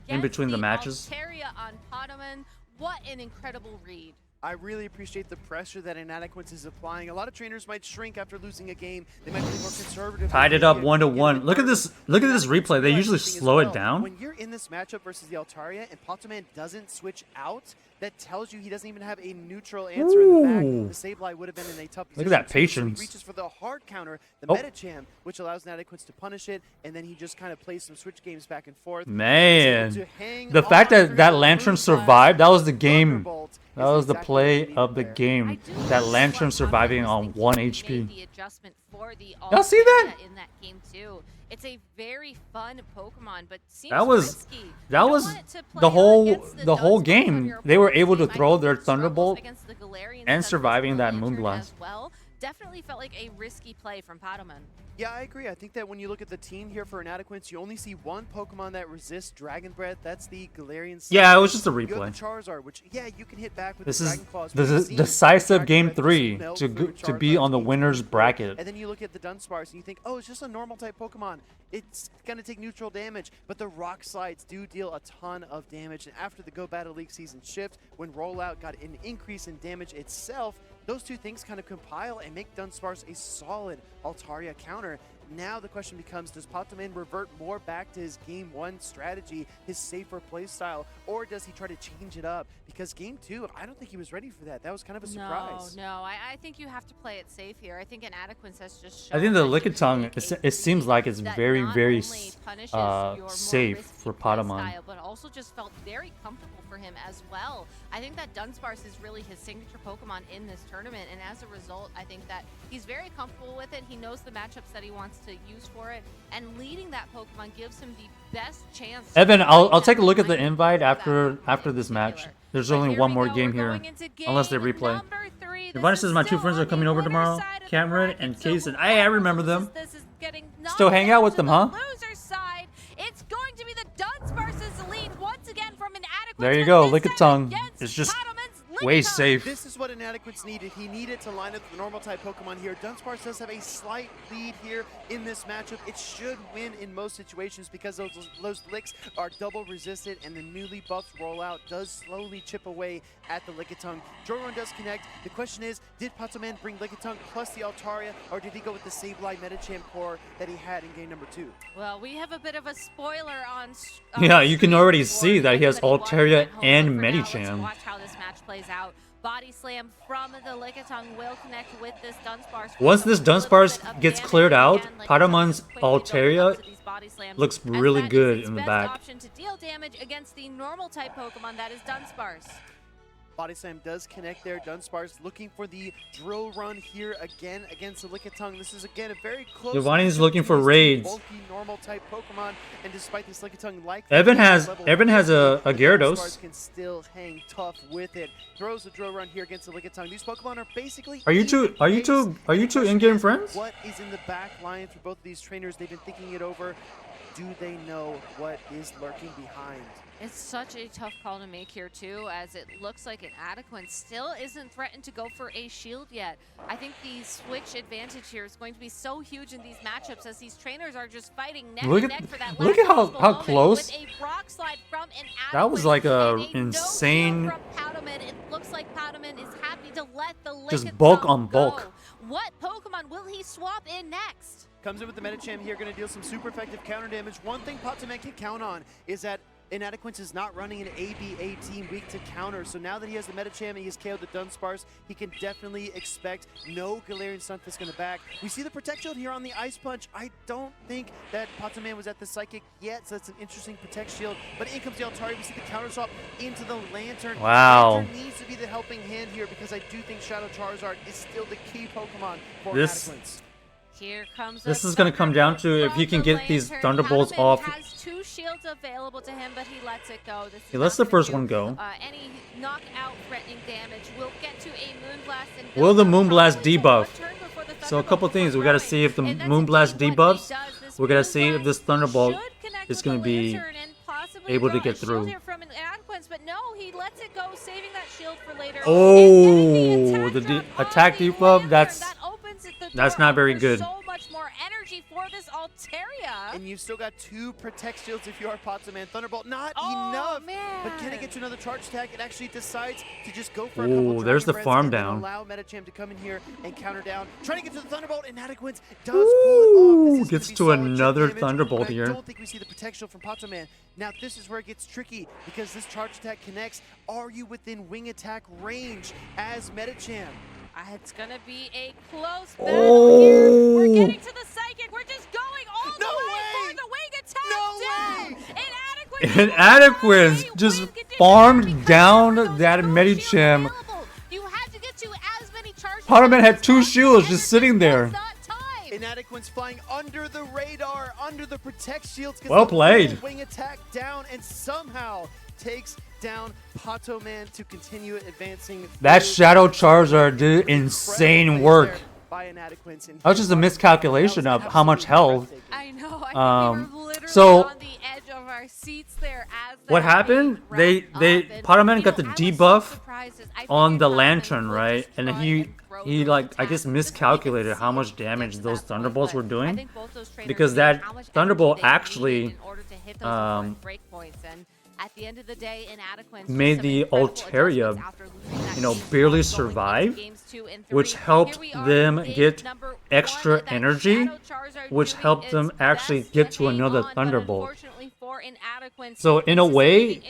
in between the against matches. Altaria on Potamon. What an incredible read. I really appreciate the pressure that Inadequates is applying. A lot of trainers might shrink after losing a game. They might be more conservative. Tied it up 1-1. Look at this replay. They usually slow it down. When you're in this matchup versus the Altaria and Potamon doesn't switch out, that tells you he doesn't even have a neutral answer in the back. Ooh. The Sableye would have been in a tough Look position. at that So patience. he reaches for the hard counter, the Oh. Medicham, which allows Inadequates to punish it, and then he just kind of plays some switch games back and forth. Man, He's able to hang the fact on that through that the Lantern Moonblast. survived, that was the game. Thunderbolt That is was the exactly what we play needed of the there. I game. do That like Lantern what surviving Potamon on was 1 thinking. HP. Made the adjustment for the Y'all see that? Altaria in that game too. It's a very fun Pokemon, but seems That was risky. You that don't was want it to play the out whole against the whole Dunsparce on game. your They were opponent's able to team. I throw think their it struggles Thunderbolt against the Galarian and Sun surviving that Lantern Moonblast. as well. Definitely felt like a risky play from Potamon. Yeah, I agree. I think that when you look at the team here for Inadequates, you only see one Pokemon that resists Dragon Breath. That's the Galarian Sun. Yeah, it was just a You have replay. the Charizard, which, yeah, you can hit back with This the is Dragon Claws. this We've is seen decisive Dragon game Breath just 3 melt to through to be Charizard on the in winners game 4. bracket. And then you look at the Dunsparce and you think, oh, it's just a normal type Pokemon. It's going to take neutral damage, but the Rock Slides do deal a ton of damage. And after the Go Battle League season shift, when Rollout got an increase in damage itself, those two things kind of compile and make Dunsparce a solid Altaria counter. Now the question becomes, does Pokeman revert more back to his Game 1 strategy, his safer playstyle, or does he try to change it up? Because Game 2, I don't think he was ready for that. That was kind of a surprise. No, I think you have to play it safe here. I think Inadequance has just shown I think the that he can Lickitung, make a it seems like it's that very, not very only punishes your more safe risky for play Patamon. style, but also just felt very comfortable for him as well. I think that Dunsparce is really his signature Pokemon in this tournament, and as a result, I think that he's very comfortable with it. He knows the matchups that he wants to use for it, and leading that Pokemon gives him the best chance. Evan, to I'll find take a that look at the right invite that after Pokemon this in match. particular. There's But only here one we more go, game we're here, going into unless they game replay. number 3. Nirvana This says is my two still friends are on the coming over winner's tomorrow, side of the Cameron bracket, and so Kason. Hey, I whoever remember them. loses this is getting Still hang knocked out with to them, the huh? loser's side. It's going to be the Dunsparce's lead once again from Inadequate. There you but go, this time Lickitung against is just Patamon's way Lickitung. safe. This is what Inadequates needed. He needed to line up the normal type Pokemon here. Dunsparce does have a slight lead here in this matchup. It should win in most situations because those licks are double resisted, and the newly buffed rollout does slowly chip away at the Lickitung. Drone does connect. The question is, did Patoman bring Lickitung plus the Altaria, or did he go with the Sableye Metacham core that he had in game number 2? Well, we have a bit of a spoiler on. Yeah, you can already for see that he has anybody watching Altaria at home, and but for now, Medicham. Let's watch how this match plays out. Body slam from the Lickitung will connect with this Dunsparce. Once this With a little Dunsparce bit of gets damage cleared out, again, Lickitung Patamon's is quickly building Altaria up to these body slams, looks as really that is good its in the best back. option to deal damage against the normal type Pokemon that is Dunsparce. Body Slam does connect there. Dunsparce looking for the drill run here again against the Lickitung. This is again a very close. Giovanni's matchup looking for between these two raids. bulky normal type Pokemon, and despite this Lickitung Evan has a Gyarados. Dunsparce can still hang tough with it. Throws a drill run here against the Lickitung. These Pokemon are basically. Are you two in-game friends? What is in the back line for both of these trainers? They've been thinking it over. Do they know what is lurking behind? It's such a tough call to make here too, as it looks like Inadequate still isn't threatened to go for a shield yet. I think the switch advantage here is going to be so huge in these matchups as these trainers are just fighting neck Look and at- neck for that look last at how possible moment close. with a rock slide from Inadequate. That was like a and no insane- shield from Pataman. It looks like Pataman is happy to let the Just Lickitung bulk on go. bulk. What Pokemon will he swap in next? Comes in with the Medicham here, going to deal some super effective counter damage. One thing Pataman can count on is that Inadequate is not running an ABA team weak to counter, so now that he has the Medicham and he has KO'd the Dunsparce, he can definitely expect no Galarian Stunfisk in the back. We see the Protect Shield here on the Ice Punch. I don't think that Pataman was at the Psychic yet, so that's an interesting Protect Shield. But in comes the Altaria. We see the counter swap into the Lantern. Wow. Lantern needs to be the helping hand here because I do think Shadow Charizard is still the key Pokemon for This- Inadequate. Here comes This a is gonna come down to if Thunderbolt he can from get the these Lantern. Thunderbolts Pataman off. has 2 shields available to him, but he lets it go. This is He lets not the gonna first do, one go. Any knockout threatening damage. We'll get to a Moonblast and Will the build up Moonblast probably debuff? one turn before the So a Thunderbolt couple things. We gotta growing. see if the And that's Moonblast indeed what he debuffs. does. This We gotta see if Moonblast this Thunderbolt should connect is with gonna the be Lantern and possibly able to draw a get shield through. here from Inadequate, but no, he lets it go, saving that shield for later. Oh, And the getting attack the debuff, Lantern, that's- that opens the that's door not up very for good. So much more energy for this Altaria. And you've still got 2 Protect Shields if you are Pataman. Thunderbolt, not Oh, enough. man. But can it get to another charge attack? It actually decides to just go for a Ooh, couple there's the Dragon Breaths farm and then down. allow Medicham to come in here and counter down. Trying to get to the Thunderbolt. Inadequate does pull it off. This is gonna Gets be to solid chip another damage, Thunderbolt but here. I don't think we see the Protect Shield from Pataman. Now this is where it gets tricky because this charge attack connects. Are you within wing attack range as Medicham? It's gonna be a close battle here. We're getting to the psychic. We're just going all the No way way! for the wing attack No down. way! Inadequate. Just farmed down that Medicham. You had to get to as many charge Pataman had attacks 2 as shields possible. just sitting there. Was not timed. Inadequate's flying under the radar, under the Protect Shields. gets Well the played. full wing attack down and somehow takes down Patoman to continue advancing. That through. Shadow Charizard did insane Incredible work. plays there by Inadequate, and That was just a miscalculation that was of how much health. breathtaking. I know. Um, We were literally so- on the edge of our seats there as What that happened? being They wrapped up. Pataman And, got you the know, I was so debuff surprised as I on figured the Pataman Lantern, would right? just And run he and throw he those like I attacks guess because miscalculated we how could much see damage to those that point, Thunderbolts but were doing. I think both those trainers Because knew that how much Thunderbolt energy they actually, needed in order to hit those important break points. And at the end of the day, Inadequate made the Altaria you know, barely survive, which helped them get extra energy, which helped them actually get to another Thunderbolt. So in a way,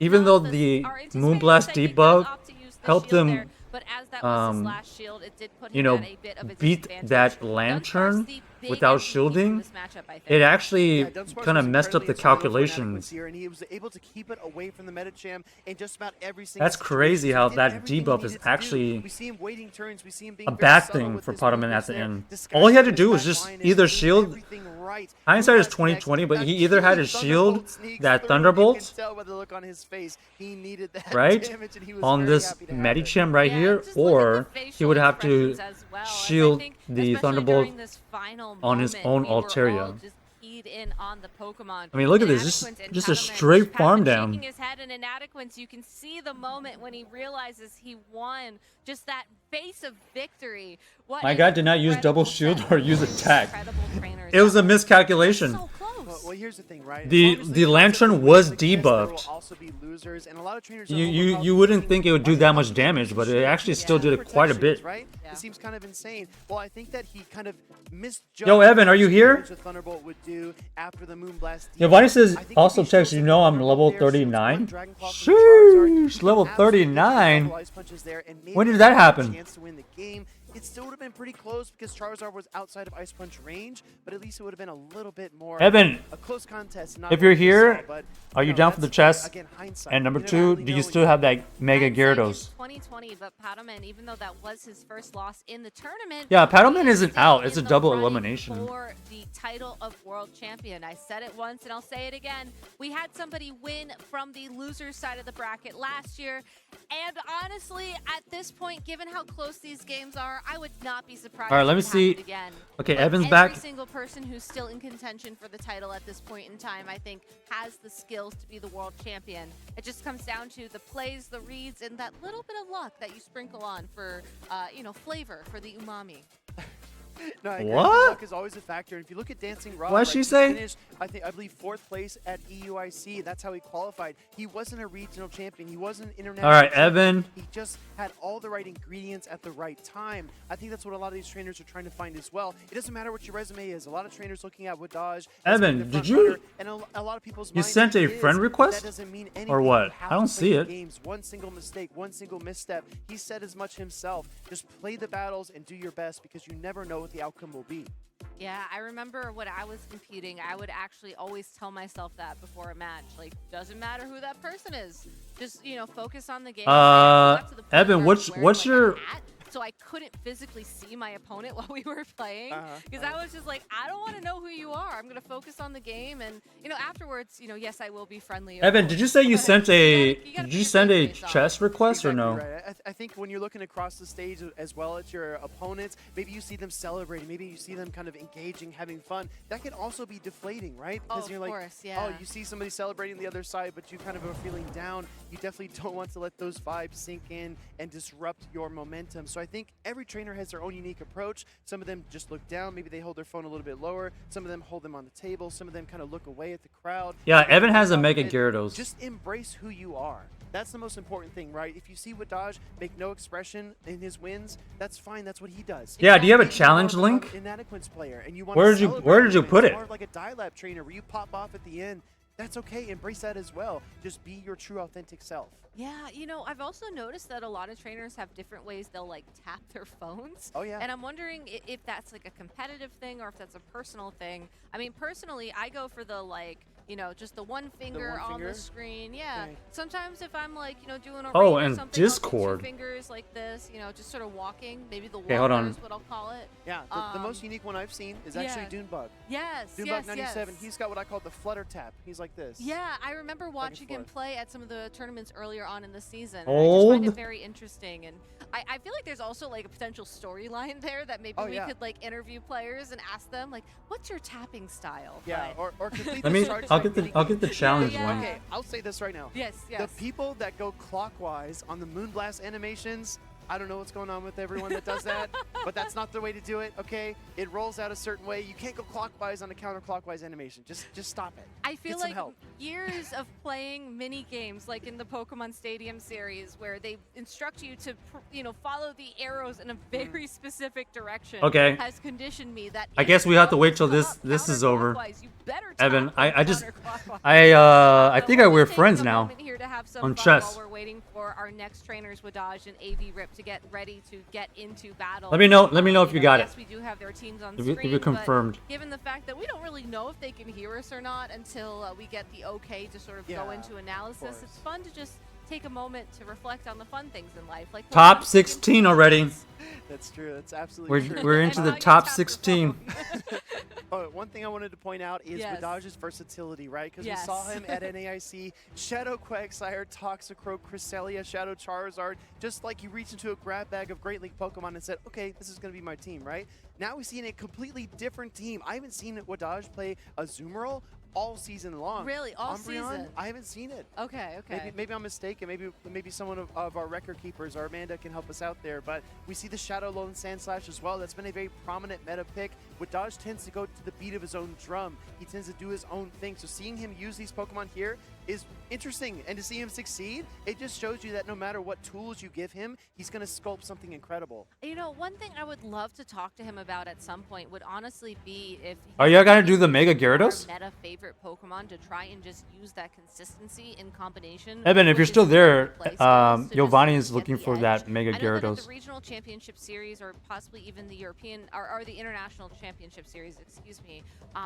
even though the Moonblast debuff helped them, you know, beat that Lantern without shielding, it actually kind of messed up the calculations. And he was able to keep it away from the Medicham in just about every single That's crazy situation. how He did that everything he debuff is needed to do. actually We see him waiting turns. We see him being a very bad subtle thing with for his Pokeman movements at the there, end. disguising All he had to his do was back just line and either doing shield. everything right. Hindsight is Moonblast 2020, next. but That he either had to huge shield Thunderbolt sneaks that through. Thunderbolt, You can tell by the look on his face. He needed that right, damage, and he was on very this happy to have it. Medicham right here, or he would have to shield the Thunderbolt on his own Altaria. I mean, look at this. Just a straight farm down. Shaking his head in inadequacy. You can see the moment when he realizes he won. Just that face of victory. What My an guy did not use double incredible shield set or of use attack. incredible trainers. It was a miscalculation. So close. Well, here's the thing, right? The- As long as the concept Lantern of was success, there will debuffed. also be losers, and a lot of trainers are You wouldn't think it would do that much damage, but it actually still did it quite a bit. Right? Yeah. It seems kind of insane. Well, I think that he kind of misjudged Yo, Evan, are you what here? damage the Thunderbolt would do after the Moonblast. Giovanni says, I think if also he text, shows you the know I'm Thunderbolt level there, shields 39? one Dragon Claw from Charizard, Sheesh, he level can absolutely get 39? double Ice Punches there, and maybe When did that have a happen? chance to win the game. It still would have been pretty close because Charizard was outside of Ice Punch range, but at least it would have been a little bit more Evan, a close contest. Not if you're what we here, saw, but, are you know, down for the that's, chest? again, hindsight. And number You never two, really do know you when still have that Mega Hindsight Gyarados? is 2020, but Paddleman, even though that was his first loss in the tournament, Yeah, Paddleman he is isn't still out. It's a in the double running elimination. for the title of world champion. I said it once and I'll say it again. We had somebody win from the loser's side of the bracket last year, and honestly, at this point, given how close these games are, I would not be surprised. All right, let me if it see. happened again. Okay, But Evan's every back. single person who's still in contention for the title at this point in time, I think, has the skills to be the world champion. It just comes down to the plays, the reads, and that little bit of luck that you sprinkle on for, flavor, for the umami. No, I agree. What? Luck is always a factor. And if you look at Dancing Rob, What'd she he say? finished, I believe, 4th place at EUIC. That's how he qualified. He wasn't a regional champion. He wasn't an international. All right, champion. Evan. He just had all the right ingredients at the right time. I think that's what a lot of these trainers are trying to find as well. It doesn't matter what your resume is. A lot of trainers looking at Wadaj. Evan, did you- And a lot of people's You mindset sent a is friend request? That doesn't mean anything. Or You what? have I don't to see play it. the games. One single mistake, one single misstep. He said as much himself. Just play the battles and do your best because you never know what the outcome will be. Yeah, I remember when I was competing, I would actually always tell myself that before a match. Like, doesn't matter who that person is. Just, focus on the game. I got to the point Evan, where I what's- was wearing, what's like, a your- hat, so I couldn't physically see my opponent while we were playing Uh-huh, because I was just like, I don't want to know who you are. I'm going to focus on the game. And, afterwards, yes, I will be friendly. of Evan, course, did you say you but sent a? you gotta Did put you your send a game face on. chess request or Exactly no? right. I think when you're looking across the stage as well as your opponents, maybe you see them celebrating, maybe you see them kind of engaging, having fun. That can also be deflating, right? Oh, you're of like, course, yeah. oh, you see somebody celebrating the other side, but you kind of are feeling down. You definitely don't want to let those vibes sink in and disrupt your momentum. So I think every trainer has their own unique approach. Some of them just look down, maybe they hold their phone a little bit lower. Some of them hold them on the table. Some of them kind of look away at the crowd. Yeah, Some of them Evan has a look up Mega and Gyarados. Just embrace who you are. That's the most important thing, right? If you see Wadaj make no expression in his wins, that's fine. That's what he does. Yeah, do you have a Maybe challenge you're more of link? an inadequates player, and you want Where to did you- celebrate where did you wins, put it? More like a dialab trainer where you pop off at the end. That's okay. Embrace that as well. Just be your true, authentic self. Yeah, I've also noticed that a lot of trainers have different ways they'll tap their phones. Oh, yeah. And I'm wondering if that's a competitive thing or if that's a personal thing. I mean, personally, I go for the just the one finger on finger? the screen. Yeah. Right. Sometimes if I'm doing a Oh, raid or and something, I'll do Discord. 2 fingers like this, just sort of walking. Maybe the Okay, hold walker on. is what I'll call it. Yeah, the most unique one I've seen is actually yeah. Dunebug. Yes. Dunebug yes. 97. Yes. He's got what I call the flutter tap. He's like this. Yeah, I remember watching him forth. play at some of the tournaments earlier on in the season. And I just find it Old. very interesting, and I feel like there's also a potential storyline there that maybe Oh, we yeah. could interview players and ask them what's your tapping style? Yeah, But- or complete Let the me. start I'll side get the. mini I'll game. get the challenge yeah. link. Okay, I'll say this right now. yes, yes. The people that go clockwise on the Moonblast animations, I don't know what's going on with everyone that does that, but that's not the way to do it, okay? It rolls out a certain way. You can't go clockwise on a counterclockwise animation. Just stop it. I feel Get some like help. years of playing mini games like in the Pokemon Stadium series where they instruct you to follow the arrows in a very specific direction Okay. has conditioned me that I if guess we have to you wait till go this is over. counterclockwise, you better Evan, top I them just counterclockwise. I think We're we're just friends taking a now moment here to have some on fun chess. while we're waiting for our next trainers, Wadaj and AV Rip, to get ready to get into battle. Let me know if you got it. Yes, we do have their teams on If screen. you're but confirmed. given the fact that we don't really know if they can hear us or not until we get the okay to sort of go Yeah, into analysis, it's fun to just take a moment to reflect on the fun things in life. Like Top Pokemon 16 already. That's true. That's absolutely true. We're into I the saw you top tap the 16. phone. Oh, one thing I wanted to point out is Yes. Wadaj's versatility, right? Because Yes. we saw him at NAIC, Shadow Quagsire, Toxicroak, Cresselia, Shadow Charizard, just like you reached into a grab bag of Great League Pokemon and said, okay, this is going to be my team, right? Now we've seen a completely different team. I haven't seen Wadaj play a Azumarill all season long. Really? All Umbreon, season? I haven't seen it. Okay, okay. Maybe I'm mistaken. Maybe someone of our record keepers or Amanda can help us out there. But we see the Shadow Lone Sandslash as well. That's been a very prominent meta pick. Wadaj tends to go to the beat of his own drum. He tends to do his own thing. So seeing him use these Pokemon here is interesting. And to see him succeed, it just shows you that no matter what tools you give him, he's going to sculpt something incredible. You know, one thing I would love to talk to him about at some point would honestly be if Are y'all gonna do the Mega Gyarados? Meta favorite Pokemon to try and just use that consistency in combination. Evan, if with you're his still there, play styles to just Giovanni is get looking the for edge. that Mega I know that in Gyarados. the regional championship series, or possibly even the European or the international championship series, excuse me,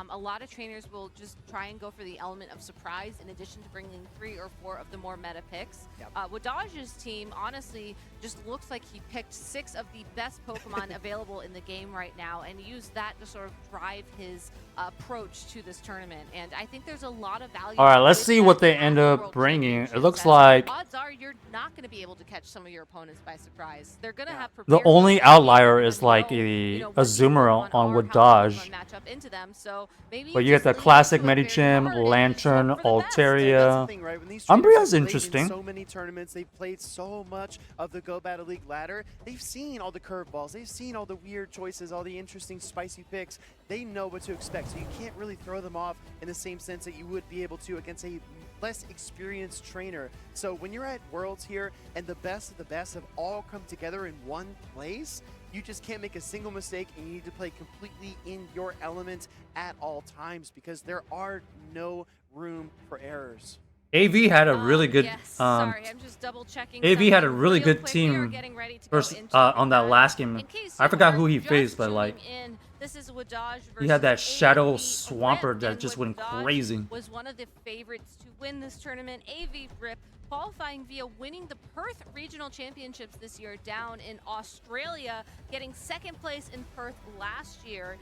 a lot of trainers will just try and go for the element of surprise in addition to bringing 3 or 4 of the more meta picks. Yep. Wadaj's team honestly just looks like he picked 6 of the best Pokemon available in the game right now and used that to sort of drive his approach to this tournament. And I think there's a lot of value. All right, let's with see that what they at end the up World bringing. It Championships, looks as like odds are you're not going to be able to catch some of your opponents by surprise. They're going to have the prepared only for this game outlier and is like know, a what the Azumarill Pokemon on are, how the Wadaj. Pokemon match up into them. So maybe But you you get just the lean classic into it very Medicham, hard and just Lantern, hope for the best. That's Altaria. the thing, right? When these trainers Umbreon's have played interesting. in so many tournaments, they've played so much of the Go Battle League ladder. They've seen all the curveballs. They've seen all the weird choices, all the interesting, spicy picks. They know what to expect, so you can't really throw them off in the same sense that you would be able to against a less experienced trainer. So when you're at Worlds here and the best of the best have all come together in one place, you just can't make a single mistake, and you need to play completely in your element at all times because there are no room for errors. AV had a really good Yes, sorry, I'm just double checking. AV had a something really real good quick. We are team getting ready to versus go into on that the last game. game. In case I you forgot are who he just faced, but tuning like in, this is Wadaj he had that versus Shadow AV Swampert Rip, that and just went Wadaj crazy. was one of the favorites to win this tournament. AV Rip qualifying via winning the Perth Regional Championships this year down in Australia, getting second place in Perth last year.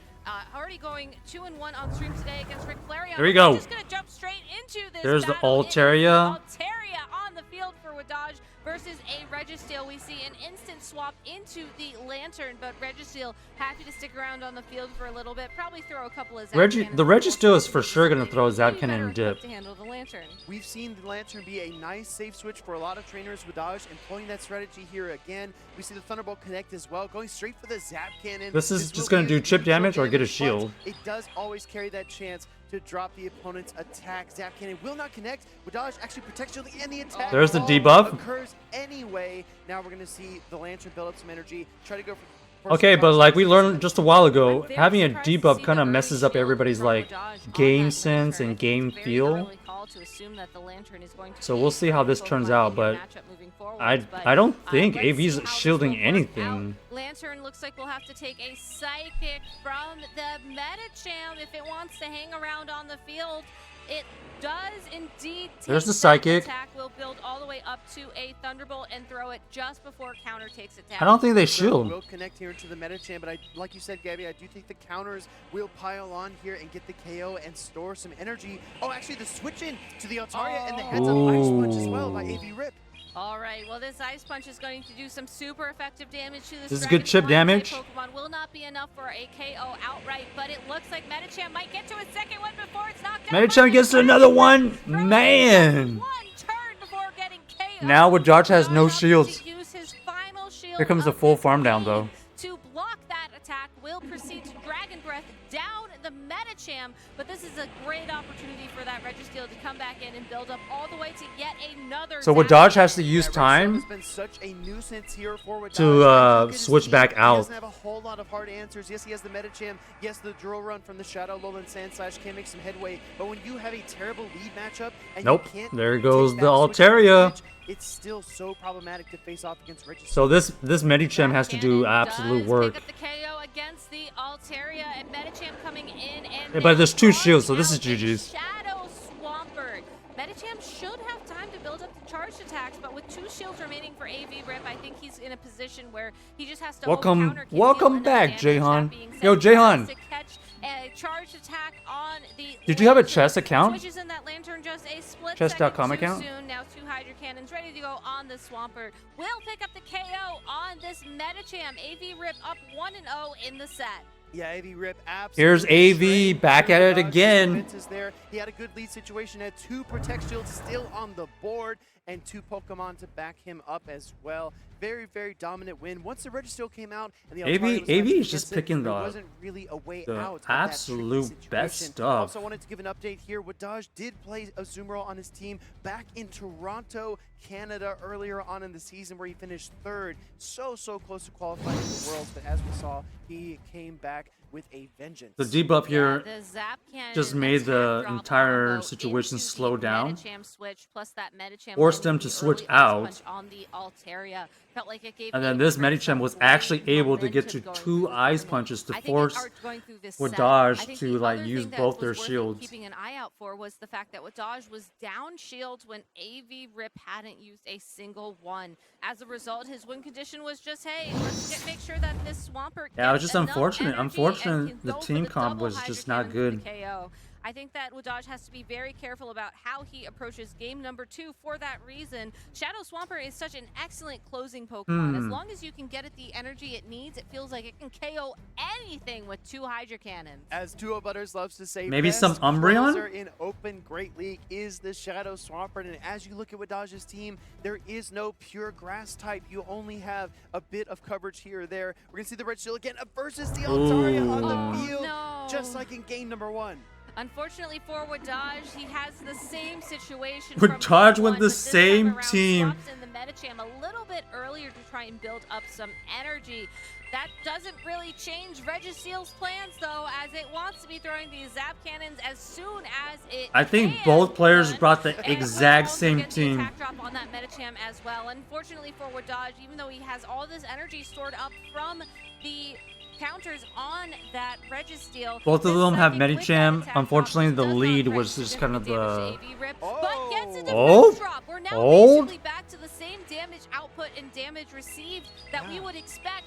Already going 2-1 on stream today against Rick Flareon. There you go. We're just gonna jump straight into this. There's the battle. It is Altaria. Altaria on the field for Wadaj versus a Registeel. We see an instant swap into the Lantern, but Registeel happy to stick around on the field for a little bit. Probably throw a couple of the Zapcannons Registeel is for before sure gonna throw maybe Zapcannon better and dip. equipped to handle the Lantern. We've seen the Lantern be a nice safe switch for a lot of trainers with Dodge, employing that strategy here again. We see the Thunderbolt connect as well, going straight for the Zap Cannon. This is will just be gonna a do chip neutral damage or get a but shield. It does always carry that chance to drop the opponent's attack. Zap Cannon will not connect. Wadaj actually protects shielding and the attack. There's the all debuff. Occurs anyway. Now we're going to see the Lantern build up some energy, try to go for Okay, some but like we cross-country. learned just a while ago, I'm very having a surprised to debuff see kind the of early messes up shield everybody's from like Wadaj on game that sense Lantern. and game It's a very feel. early call to assume that the Lantern is going to So be we'll see how this Pokemon turns in out, your but matchup moving forwards, I but, don't think let's see AV's how this shielding will work anything. out. Lantern looks like we'll have to take a Psychic from the Medicham if it wants to hang around on the field. It does indeed take There's the that Psychic. attack. Will build all the way up to a Thunderbolt and throw it just before counter takes it down. I don't think they So shield. We'll connect here to the Medicham, but like you said, Gabby, I do think the counters will pile on here and get the KO and store some energy. Oh, actually, the switch in to the Altaria and the heads up Ice Punch as well by AV Rip. All right, well, this Ice Punch is going to do some super effective damage to this. This is good chip Dragon damage. Fly Pokemon will not be enough for a KO outright, but it looks like Medicham might get to a second one before it's knocked out. Medicham gets another one. Man. One turn before getting KO. Now Wadaj has no Wadaj opts shields. to use his final shield Here comes the of full this farm down, game though. To block that attack, will proceed to Dragon Breath down the Medicham, but this is a great opportunity for that Registeel to come back in and build up all the way to yet another. So Wadaj has to use time Has been such a nuisance here for Wadaj. to As you look at his switch team, back He out. doesn't have a whole lot of hard answers. Yes, he has the Medicham. Yes, the drill run from the Shadow Lowland Sand Slash can make some headway. But when you have a terrible lead matchup and Nope, you can't there take goes that the switch Altaria. advantage, it's still so problematic to face off against Registeel. So this Medicham has to do absolute work. Pick up the KO against the Altaria, and Medicham coming in and Yeah, but there's two now shields, so this is throwing out a GG's. Shadow Swampert. Medicham should have time to build up the charged attacks, but with 2 shields remaining for AV Rip, I think he's in a position where he just has to Welcome- hope counter can welcome deal enough back, damage. Jahan. That being said, Yo, he Jahan. has to catch a charged attack on the Did you have a Lantern. chess account? Switches in that Lantern just a split Chess.com second too account? soon. Now 2 Hydra Cannons ready to go on the Swampert. Will pick up the KO on this Medicham. AV Rip up 1-0 in the set. Yeah, AV Rip absolutely. Here's AV shredding back through at it Wadaj's again. defenses there. He had a good lead situation, had 2 Protect Shields still on the board, and 2 Pokemon to back him up as well. Very, very dominant win. Once the Registeel came out and the AV Altaria was is fighting just against it, picking there the- wasn't really a way the out of that tricky absolute best situation. stuff. Also wanted to give an update here. Wadaj did play Azumarill on his team back in Toronto, Canada earlier on in the season where he finished 3rd. So close to qualifying for the Worlds, but as we saw, he came back with a vengeance. The debuff here The Zap Cannon just made the attack drop entire combo situation into slow the down. Medicham switch, plus that Medicham Forced landing them to the switch early ice out. punch on the Altaria. Felt like it gave And then AV this Rip Medicham some was great actually able to get to momentum going 2 through the ice tournament. punches to I think force they are going through this Wadaj set. I think to the like other use thing that both was their worth shields. keeping an eye out for was the fact that Wadaj was down shields when AV Rip hadn't used a single one. As a result, his win condition was just, hey, let's make sure that this Swampert Yeah, it was gets just enough unfortunate. energy and Unfortunate can the go for team the comp double was Hydra just not Cannon for the good. KO. I think that Wadaj has to be very careful about how he approaches game number 2 for that reason. Shadow Swampert is such an excellent closing Pokemon. As long as you can get it the energy it needs, it feels like it can KO anything with 2 Hydra Cannons. As Duo Butters loves to say, Maybe best some Umbreon? closer in Open Great League is the Shadow Swampert. And as you look at Wadaj's team, there is no pure grass type. You only have a bit of coverage here or there. We're going to see the Registeel again versus the Altaria on the Oh, field, no. just like in game number 1. Unfortunately for Wadaj, he has the same situation. Wadaj from game with one, the but this same time around team. swaps in the Medicham a little bit earlier to try and build up some energy. That doesn't really change Registeel's plans, though, as it wants to be throwing these Zap Cannons as soon as it I think can. both players brought the And exact also same get the team. attack drop on that Medicham as well. Unfortunately for Wadaj, even though he has all this energy stored up from the counters on that Registeel. Both of this them have second with that Medicham. attack Unfortunately, drop the does not lead threaten was just kind of significant the... damage to AV Rip, Oh. but gets a defense Oh. drop. We're now Oh. basically back to the same damage output and damage received that we Yeah. would expect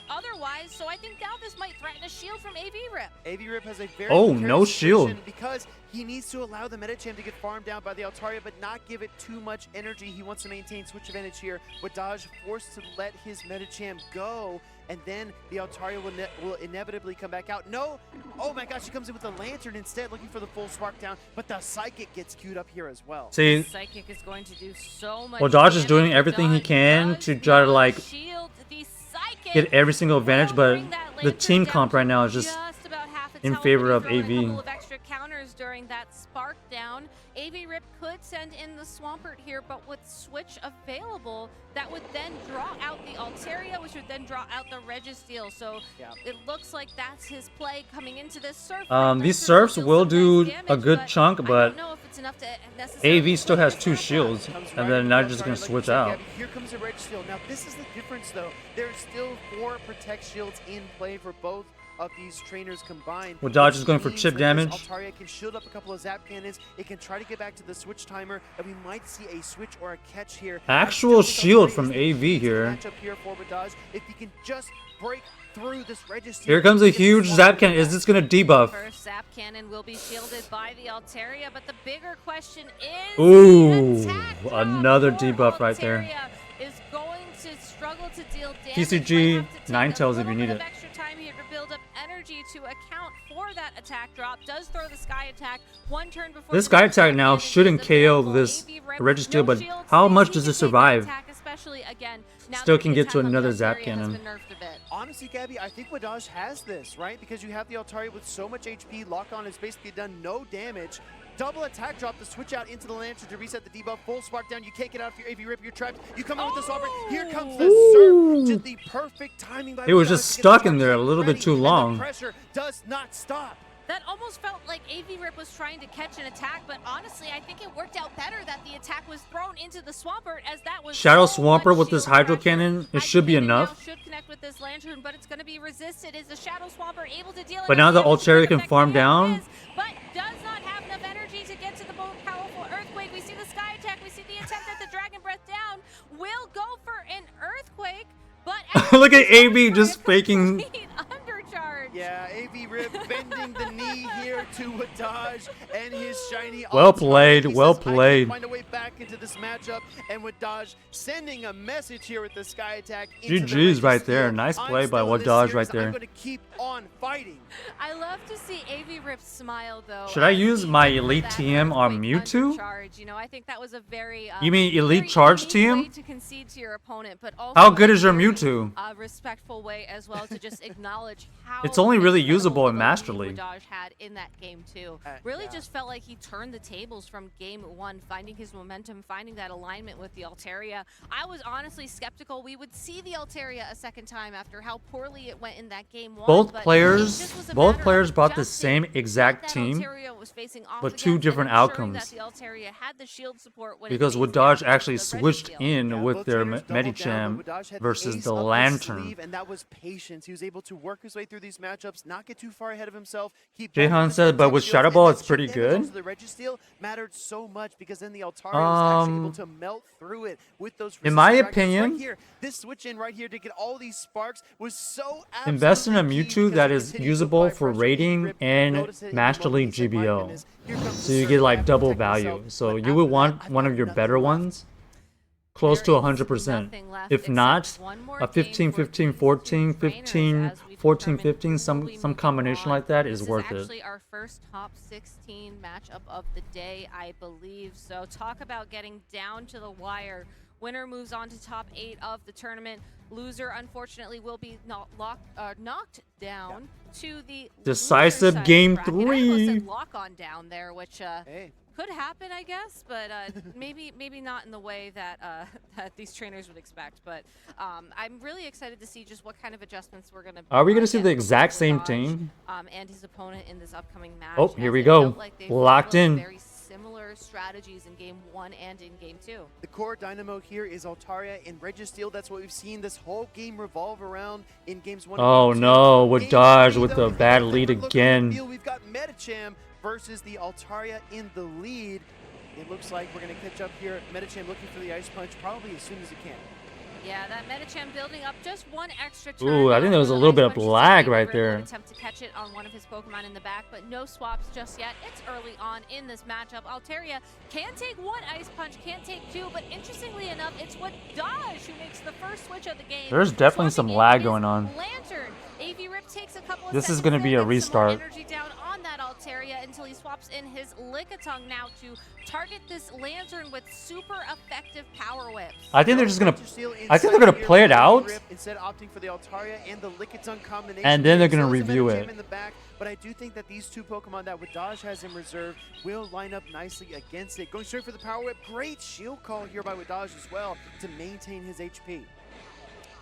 otherwise. So I think now this might threaten a shield from AV Rip. AV Rip has a very Oh, precarious no shield. situation because he needs to allow the Medicham to get farmed down by the Altaria, but not give it too much energy. He wants to maintain switch advantage here. Wadaj forced to let his Medicham go, and then the Altaria will inevitably come back out. No! Oh my gosh, he comes in with a Lantern instead, looking for the full Spark down, but the Psychic gets queued up here as well. See, Psychic is going to do so much. Wadaj is damage. doing everything he Wadaj can does to try to, not like, shield the Psychic. get every single advantage, Will but bring that the Lantern team down comp to right now is just about half its in health, favor but of he threw in AV. A couple of extra counters during that Spark down. AV Rip could send in the Swampert here, but with Switch available, that would then draw out the Altaria, which would then draw out the Registeel. So Yeah. it looks like that's his play coming into this Surf. these Surfs will do a good chunk, I but don't know if it's enough to necessarily AV still put has the 2 Surf shields, Comes and right then into now the just Altaria, gonna like you switch said, out. Gabby. Here comes the Registeel. Now this is the difference though. There's still 4 Protect Shields in play for both of these trainers combined. Wadaj which is going for means chip that this damage. Altaria can shield up a couple of Zap Cannons. It can try to get back to the switch timer, and we might see a switch or a catch here. Actual I still think shield Altaria from is the AV key to the here. matchup here for Wadaj. If he can just break through this Registeel. Here comes a he can huge swap Zap it Cannon. Is back. this gonna debuff? First Zap Cannon will be shielded by the Altaria, but the bigger question is Ooh, the attack drop another for debuff right there. Altaria is going to struggle to deal damage. TCG, Might have to take 9 tails a if you little need bit it. of extra time here to build up energy to account for that attack drop. Does throw the Sky Attack one turn before This the Sky next Attack Zap now Cannon shouldn't is KO available. this AV Rip, Registeel, no but shields, how thinks much he does can it take that survive? attack, especially again now Still that can the get to attack on the another Zap Altaria has Cannon. been nerfed a bit. Honestly, Gabby, I think Wadaj has this, right? Because you have the Altaria with so much HP, lock on has basically done no damage. Double attack drop to switch out into the Lantern to reset the debuff. Full spark down. You can't get out of your AV Rip. You're trapped. You come in with the Swapper. Here comes the Surf. Just the perfect timing by It was Wadaj just to get the stuck in charge there a set little bit ready, too and long. the pressure does not stop. That almost felt like AV Rip was trying to catch an attack, but honestly, I think it worked out better that the attack was thrown into the Swampert, as that was Shadow so Swampert much with this shield Hydro pressure. Cannon, it I should be think now enough. should connect with this Lantern, but it's going to be resisted. Is the Shadow Swampert able to deal But enough now the damage to Altaria can affect farm the down. Fizz, but does not have enough energy to get to the most powerful Earthquake. We see the Sky Attack. We see the attempt at the Dragon Breath down. Will go for an Earthquake, but Look at AB just faking. undercharge. Yeah, AV Rip bending the knee here to Wadaj and his shiny. Well Altaria. played, He well says, I can played. find a way back into this matchup, and Wadaj sending a message here with the Sky Attack. into the GG's right Registeel. there. Nice I'm play by still in this Wadaj series. right there. I'm going to keep on fighting. I love to see AV Rip smile though. Should I as use he my did Elite that TM on Earthquake Mewtwo? undercharge. You know, I think that was a very You mean Elite very Charge unique TM? way to concede to your opponent, but also How good is your a very, Mewtwo? respectful way as well to just acknowledge how It's only really incredible usable in the Master lead League. Wadaj had in that game too. Really yeah. just felt like he turned the tables from game one, finding his momentum, finding that alignment with the Altaria. I was honestly skeptical we would see the Altaria a second time after how poorly it went in that game one. Both but it players, just was a both matter players of brought the adjusting same what exact that team, Altaria was facing off but two against different and ensuring outcomes. that the Altaria had the shield support when it Because faced Wadaj down actually against the switched Registeel. in Yeah, with both their trainers doubled down, Medicham but Wadaj had versus ace the up his Lantern. sleeve, and that was patience. He was able to work his way through these matchups, not get too far ahead of himself. Keep Jahan going with said, the but with shields, Shadow and Ball, that it's pretty chip damage good. onto The Registeel mattered so much because then the Altaria was actually able to melt through it with those. In my resistant dragons opinion, right here, this switch in right here to get all these sparks was so invest in a absolutely key Mewtwo because that it is continued to usable apply for pressure. rating Rip and noticed it in the Master moment. League He said, "My GBO. goodness, here comes So the you surf. get I like have to double protect value. myself." So But you after would that, want I've one got of your nothing better left. ones close to There is 100%. nothing left If except not, one more a game 15, for 15, these 14, two trainers 15, as we 14, determine 15, who will some be moving combination on. like that is This worth it. actually our first top 16 matchup of the day, I believe. So talk about getting down to the wire. Winner moves on to top 8 of the tournament. Loser, unfortunately, will be knocked down to the Decisive loser side game bracket. I almost 3. said lock on down there, which Hey. could happen, I guess, but maybe not in the way that that these trainers would expect. But I'm really excited to see just what kind of adjustments we're gonna. Are we gonna see get the from exact same Wadaj, team? And his opponent in this upcoming match. Oh, here as we it go. felt like they Locked followed in. Very similar strategies in game 1 and in game 2. The core dynamo here is Altaria and Registeel. That's what we've seen this whole game revolve around in games 1 Oh and 2. no, Game Wadaj 3, with though, the we bad got a lead different look on the again. field. We've got Medicham versus the Altaria in the lead. It looks like we're going to catch up here. Medicham looking for the Ice Punch probably as soon as he can. Yeah, that Medicham building up just one extra turn. Ooh, I think there was a little bit of lag right there. Attempt to catch it on one of his Pokemon in the back, but no swaps just yet. It's early on in this matchup. Altaria can take one Ice Punch, can't take two, but interestingly enough, it's Wadaj who makes the first switch of the game. There's definitely some Swapping in lag his going on. Lantern. AV Rip takes a couple of This is seconds gonna there, be a gets some more restart. energy down on that Altaria until he swaps in his Lickitung now to target this Lantern with super effective power whips. I think they're just gonna. Registeel I think they're inside gonna here play it with out, Rip, instead opting for the Altaria and the Lickitung combination. and then they're gonna Still has a review Medicham it. in the back, but I do think that these two Pokemon that Wadaj has in reserve will line up nicely against it. Going straight for the Power Whip. Great shield call here by Wadaj as well to maintain his HP.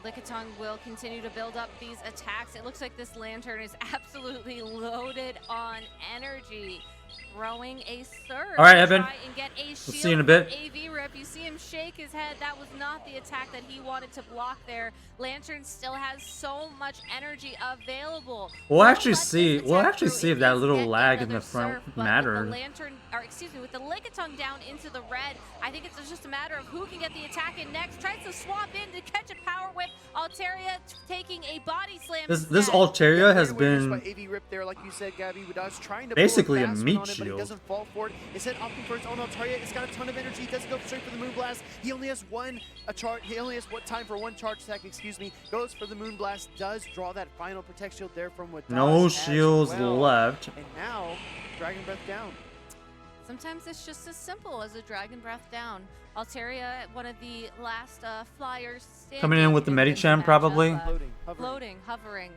Lickitung will continue to build up these attacks. It looks like this Lantern is absolutely loaded on energy. Throwing a surge. All right, to Evan. try and get a shield see you in a bit. from AV Rip. You see him shake his head. That was not the attack that he wanted to block there. Lantern still has so much energy available. We'll Won't actually let this see. We'll attack actually through. see It if that does little get lag in another the front surf, but mattered. With the Lantern, or excuse me, with the Lickitung down into the red, I think it's just a matter of who can get the attack in next. Tries to swap in to catch a power whip. Altaria taking a body slam. This instead. Altaria has Great awareness been by AV Rip there, like you said, Gabby. Wadaj trying to basically pull a fast meat one on it, but he shield. doesn't fall for it. Instead, opting for his own Altaria. It's got a ton of energy. He doesn't go straight for the Moonblast. He only has He only has time for one charge attack. Excuse me. Goes for the Moonblast. Does draw that final Protect Shield there from Wadaj. no as shields well. left. And now, Dragon Breath down. Sometimes it's just as simple as a Dragon Breath down. Altaria, one of the last flyers Coming in with the standing Medicham, matchup, probably. Floating, hovering.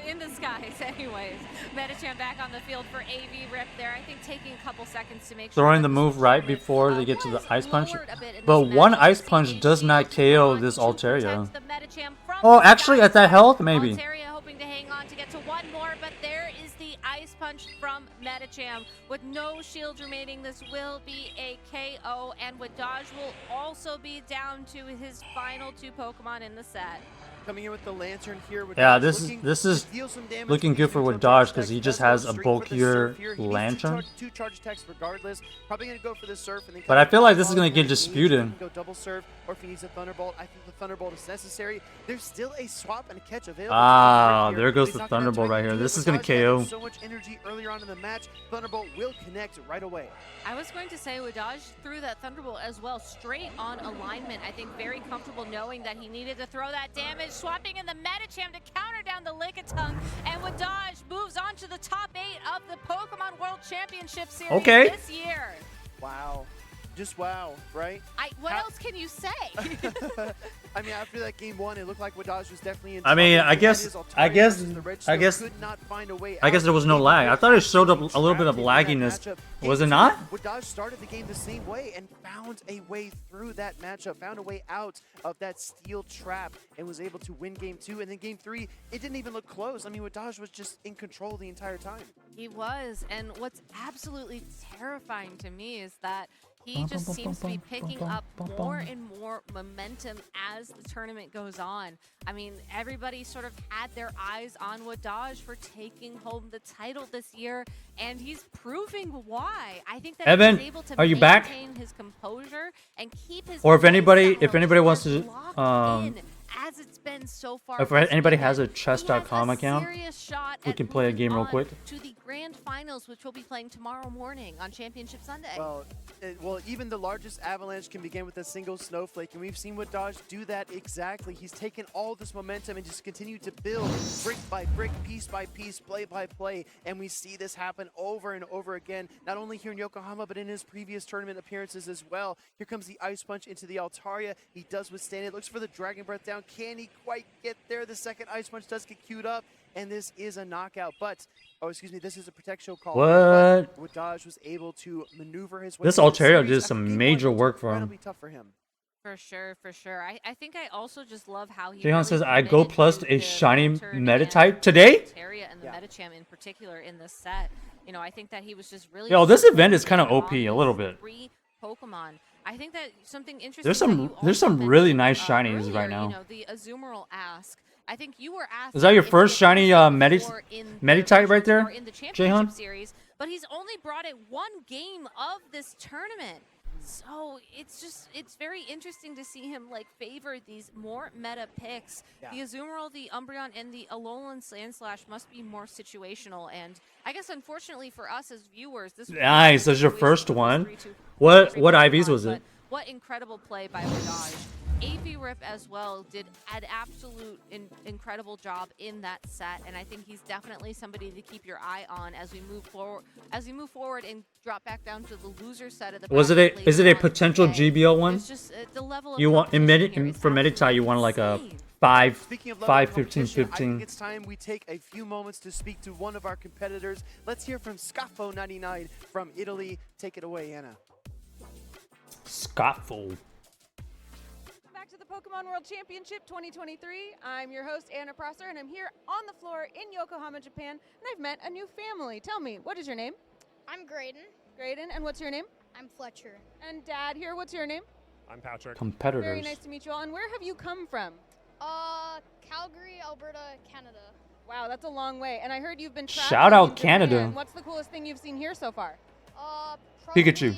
In the skies, anyways. Medicham back on the field for AV Rip there. I think taking a couple seconds to make sure. Throwing the that move right tournament, before they get to the was Ice Punch. lowered a bit in But this one matchup. Ice Punch does not KO CHG this to protect Altaria. the Medicham from Oh, the actually, at that side. health, maybe. Altaria hoping to hang on to get to one more, but there is the Ice Punch from Medicham. With no shield remaining, this will be a KO, and Wadaj will also be down to his final 2 Pokemon in the set. Coming in with the Lantern here. Yeah, Wadaj this looking is to deal some damage looking with good these for neutral Wadaj charge because he attacks. just Does go has a straight for the bulkier surf here. He needs Lantern. two charge attacks regardless. Probably gonna go for the surf and then. But I feel like this is gonna get disputed. He can go double surf, or if he needs a Thunderbolt, I think the Thunderbolt is necessary. There's still a swap and a catch available. Ah, here. there goes He's the not gonna Thunderbolt try right to here. do This it. is gonna Wadaj had KO. so much energy earlier on in the match. Thunderbolt will connect right away. I was going to say Wadaj threw that Thunderbolt as well, straight on alignment. I think very comfortable knowing that he needed to throw that damage, swapping in the Medicham to counter down the Lickitung, and Wadaj moves on to the top 8 of the Pokemon World Championship Series Okay. this year. Wow. Just wow, right? What else can you say? I mean, after that game 1, it looked like Wadaj was definitely in I mean, trouble. I That guess- is Altaria I guess- versus the Red I Shield guess- could not find a way I guess out. there was no Game lag. I thought it showed up absolutely a little bit of trapped in that lagginess. matchup. Was it Game not? 2, Wadaj started the game the same way and found a way through that matchup, found a way out of that steel trap, and was able to win game 2. And then game 3, it didn't even look close. I mean, Wadaj was just in control the entire time. He was, and what's absolutely terrifying to me is that he just seems to be picking up more and more momentum as the tournament goes on. I mean, everybody sort of had their eyes on Wadaj for taking home the title this year, and he's proving why. I think that Evan, he's able to are you back? maintain his composure and keep his Or if pace anybody- down if low, anybody wants as to, locked in as it's been so far. if this anybody weekend. has a He has chess.com account, serious shot we at can play a moving game real on quick. to the grand finals, which we'll be playing tomorrow morning on Championship Sunday. Well, even the largest avalanche can begin with a single snowflake, and we've seen Wadaj do that exactly. He's taken all this momentum and just continued to build brick by brick, piece by piece, play by play, and we see this happen over and over again, not only here in Yokohama, but in his previous tournament appearances as well. Here comes the Ice Punch into the Altaria. He does withstand it, looks for the Dragon Breath down. Can he quite get there? The second Ice Punch does get queued up, and this is a knockout, but, oh, excuse me, this is a protection call. What? But Wadaj was able to maneuver his way. This through the Altaria series did after some game 1 major was work for him. incredibly tough for him. For sure, for sure. I think I also just love how he Jehan really says, I go committed plus to a the shiny Lantern Meditite and today? Altaria and the Yeah. Medicham in particular in this set. You know, I think that he was just really. Yo, this event is kind kinda OP a little bit. 3 Pokemon. I think that something interesting. There's that some- you there's also some really mentioned, nice shinies earlier, right now. You know, the Azumarill ask. I think you were asked. Is that your if first he had shiny, used it Medi- before in the Meditite right regionals there, or in the Jehan? championship series, but he's only brought it 1 game of this tournament. So it's very interesting to see him like favor these more meta picks. Yeah. The Azumarill, the Umbreon, and the Alolan Sandslash must be more situational. And I guess unfortunately for us as viewers, this was Nice, that's your situational first with one. 3-2 What Pokemon, IVs was but it? What incredible play by Wadaj. AV Rip as well did an absolute incredible job in that set, and I think he's definitely somebody to keep your eye on as we move forward. As we move forward and drop back down to the loser set of the. Was it bracket a is it a later on potential today. GBL one? It's just the level of You want in competition here Medit is for Meditite absolutely you want like a insane. 5 Speaking of level 5 of 15 competition, I 15. think it's time we take a few moments to speak to one of our competitors. Let's hear from Scaffo99 from Italy. Take it away, Anna. Scottful. Back to the Pokemon World Championship 2023. I'm your host, Anna Prosser, and I'm here on the floor in Yokohama, Japan, and I've met a new family. Tell me, what is your name? I'm Graydon. Graydon, and what's your name? I'm Fletcher. And Dad here, what's your name? I'm Patrick. Competitors. Very nice to meet you all. And where have you come from? Calgary, Alberta, Canada. Wow, that's a long way. And I heard you've been Shout traveling out in Japan. Canada. What's the coolest thing you've seen here so far? Probably, Pikachu.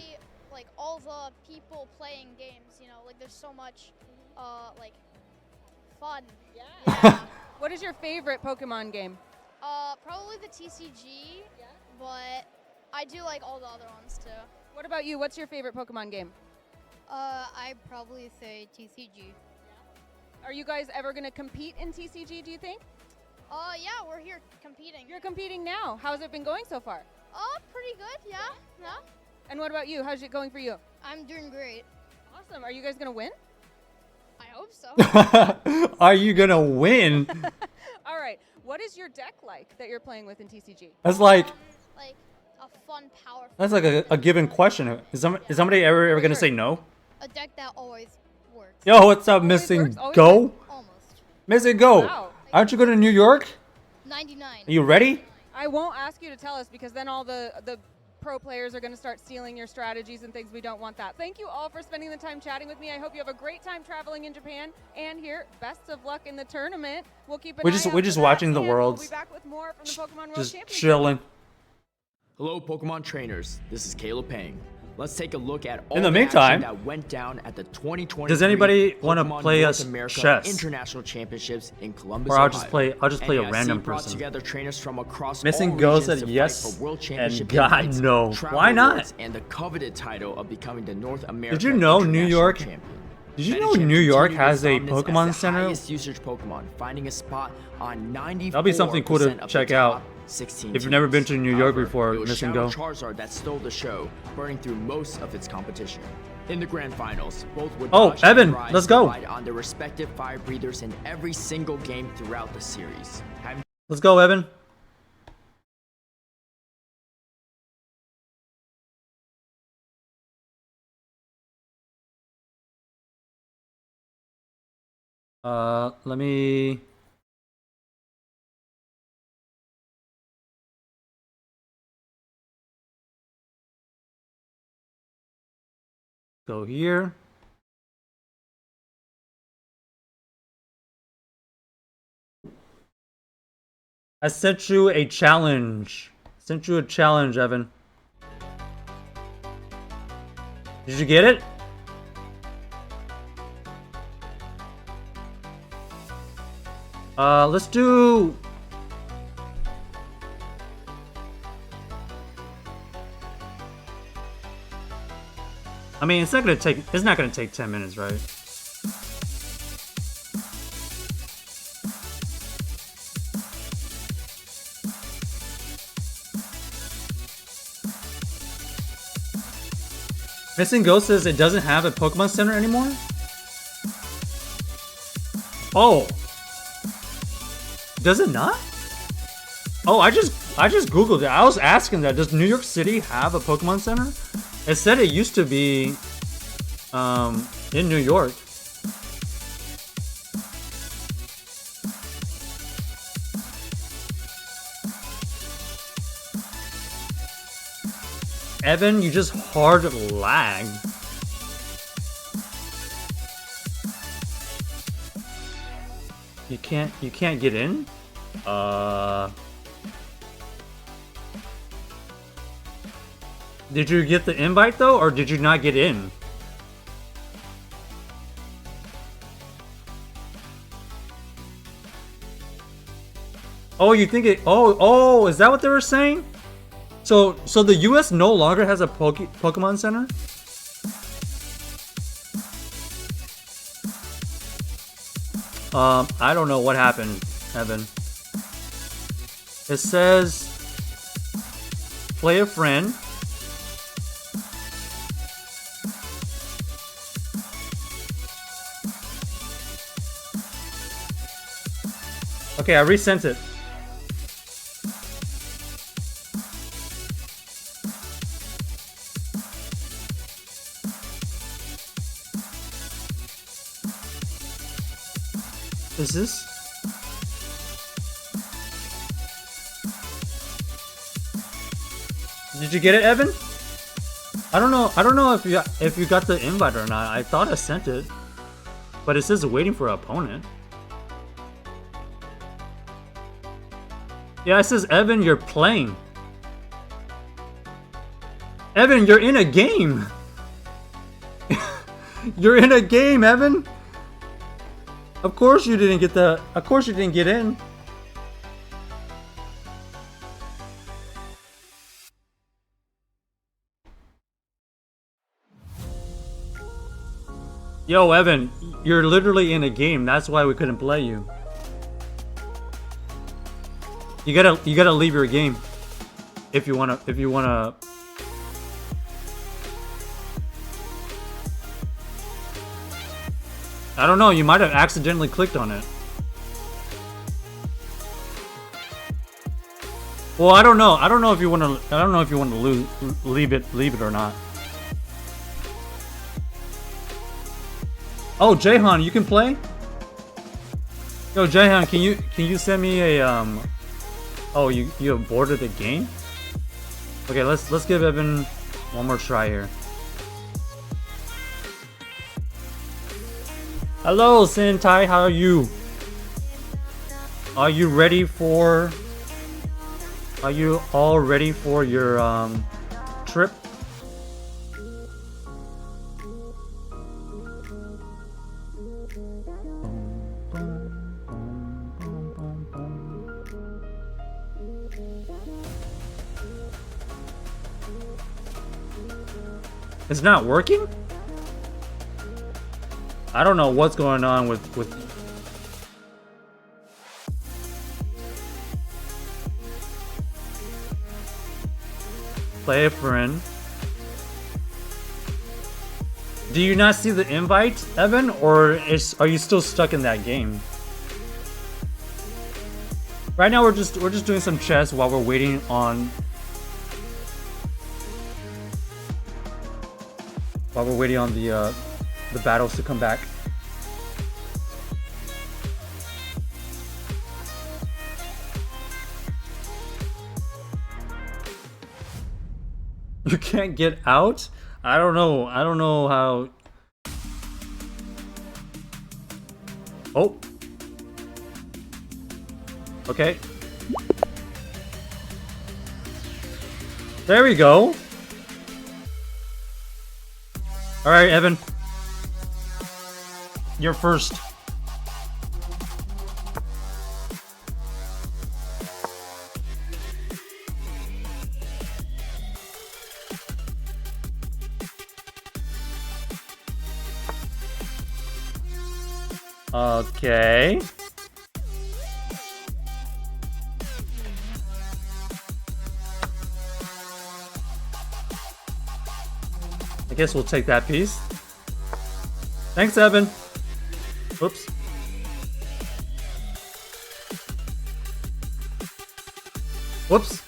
like all the people playing games, you know, like there's so much, like, fun. Yeah. What is your favorite Pokemon game? Probably the TCG, but I do like all the other ones too. What about you? What's your favorite Pokemon game? I'd probably say TCG. Are you guys ever going to compete in TCG, do you think? Yeah, we're here competing. You're competing now. How's it been going so far? Pretty good, yeah. And what about you? How's it going for you? I'm doing great. Awesome. Are you guys gonna win? I hope so. Are you gonna win? All right. What is your deck like that you're playing with in TCG? That's like Like a fun, powerful. that's like a given question. Is somebody ever gonna say no? A deck that always works. Yo, what's up, Always Missing works, always Go? works. Almost. Missing Go. Wow. Aren't you going to New York? 99. Are you ready? I won't ask you to tell us because then all the pro players are going to start stealing your strategies and things. We don't want that. Thank you all for spending the time chatting with me. I hope you have a great time traveling in Japan and here. Best of luck in the tournament. We'll keep an We're eye just- out we're for just that, watching the and worlds. We'll be back with more from the Pokemon World Just Championship. chilling. Hello, Pokemon trainers. This is Caleb Pang. Let's take a look at all In the the meantime, action that went down at the 2020. does anybody wanna Pokemon play North us America chess? International Championships in Columbus, Or I'll Ohio. just play a NAIC random brought person. together trainers from across Missing all Go regions said to fight yes, for world and championship God, invites, no. travel Why not? awards, and the coveted title of becoming the North America you know New International York- Champion. Did you know Medicham New York continued has his a dominance as Pokemon the Center? highest usage Pokemon, finding a spot on 94% That'll be something cool to of the check top out 16 if you've never been to teams. New York However, before, it was Missing Shadow Go. Charizard that stole the show, burning through most of its competition. In the grand finals, both would Oh, Dodge Evan, and Rise let's go. relied on their respective fire breathers in every single game throughout the series. Having Let's go, Evan. Let me... Go here. I sent you a challenge. Sent you a challenge, Evan. Did you get it? Let's do... I mean, it's not gonna take 10 minutes, right? Missing Ghost says it doesn't have a Pokemon Center anymore? Oh. Does it not? Oh, I just googled it. I was asking that. Does New York City have a Pokemon Center? It said it used to be in New York. Evan, you just hard lag. You can't get in? Did you get the invite though, or did you not get in? Oh, you think it? Oh, is that what they were saying? So the U.S. no longer has a Pokemon Center? I don't know what happened, Evan. It says, play a friend. Okay, I resent it. Is this? Did you get it, Evan? I don't know if you got the invite or not. I thought I sent it, but it says waiting for an opponent. Yeah, it says Evan, you're playing. Evan, you're in a game. You're in a game, Evan. Of course you didn't get the. Of course you didn't get in. Yo, Evan, you're literally in a game. That's why we couldn't play you. You gotta leave your game if you wanna. I don't know, you might have accidentally clicked on it. Well, I don't know. I don't know if you want to leave it or not. Oh, Jahan, you can play? Yo, Jahan, can you send me a Oh, you aborted the game? Okay, let's give Evan one more try here. Hello, Sentai, how are you? Are you ready for... Are you all ready for your trip? It's not working? I don't know what's going on with play a friend. Do you not see the invite, Evan, or are you still stuck in that game? Right now we're just doing some chess while we're waiting on the battles to come back. You can't get out? I don't know how. Oh. Okay. There we go. All right, Evan. You're first. Okay. I guess we'll take that piece. Thanks, Evan. Oops. Whoops.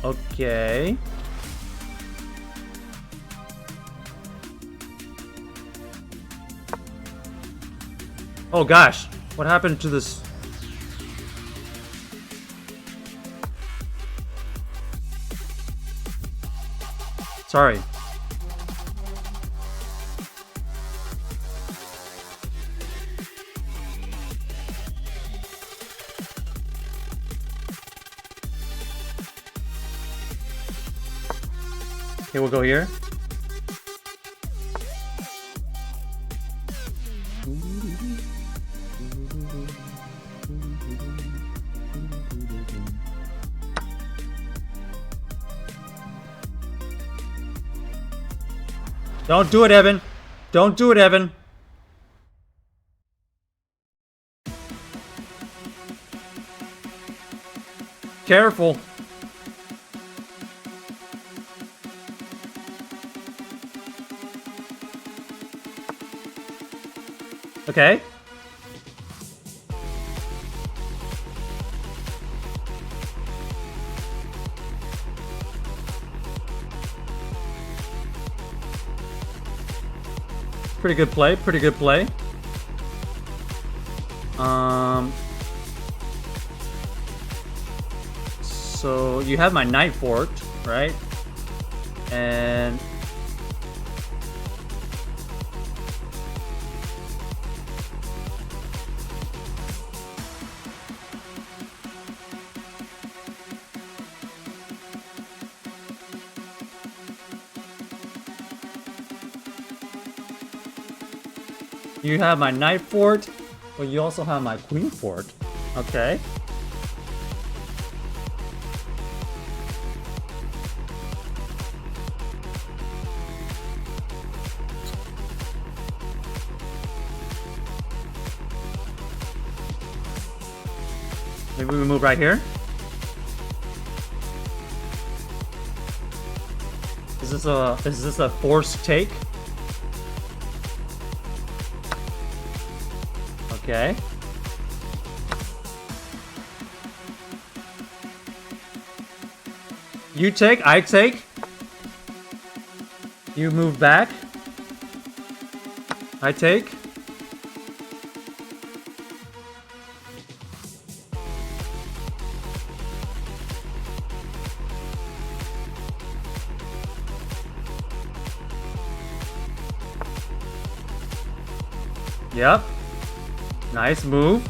Okay. Oh gosh, what happened to this? Sorry. Okay, we'll go here. Don't do it, Evan. Don't do it, Evan. Careful. Okay. Pretty good play, pretty good play. So you have my knight forked, right? And you have my knight fort, but you also have my queen fort. Okay. Maybe we move right here. Is this a forced take? Okay. You take, I take. You move back. I take. Yep. Nice move.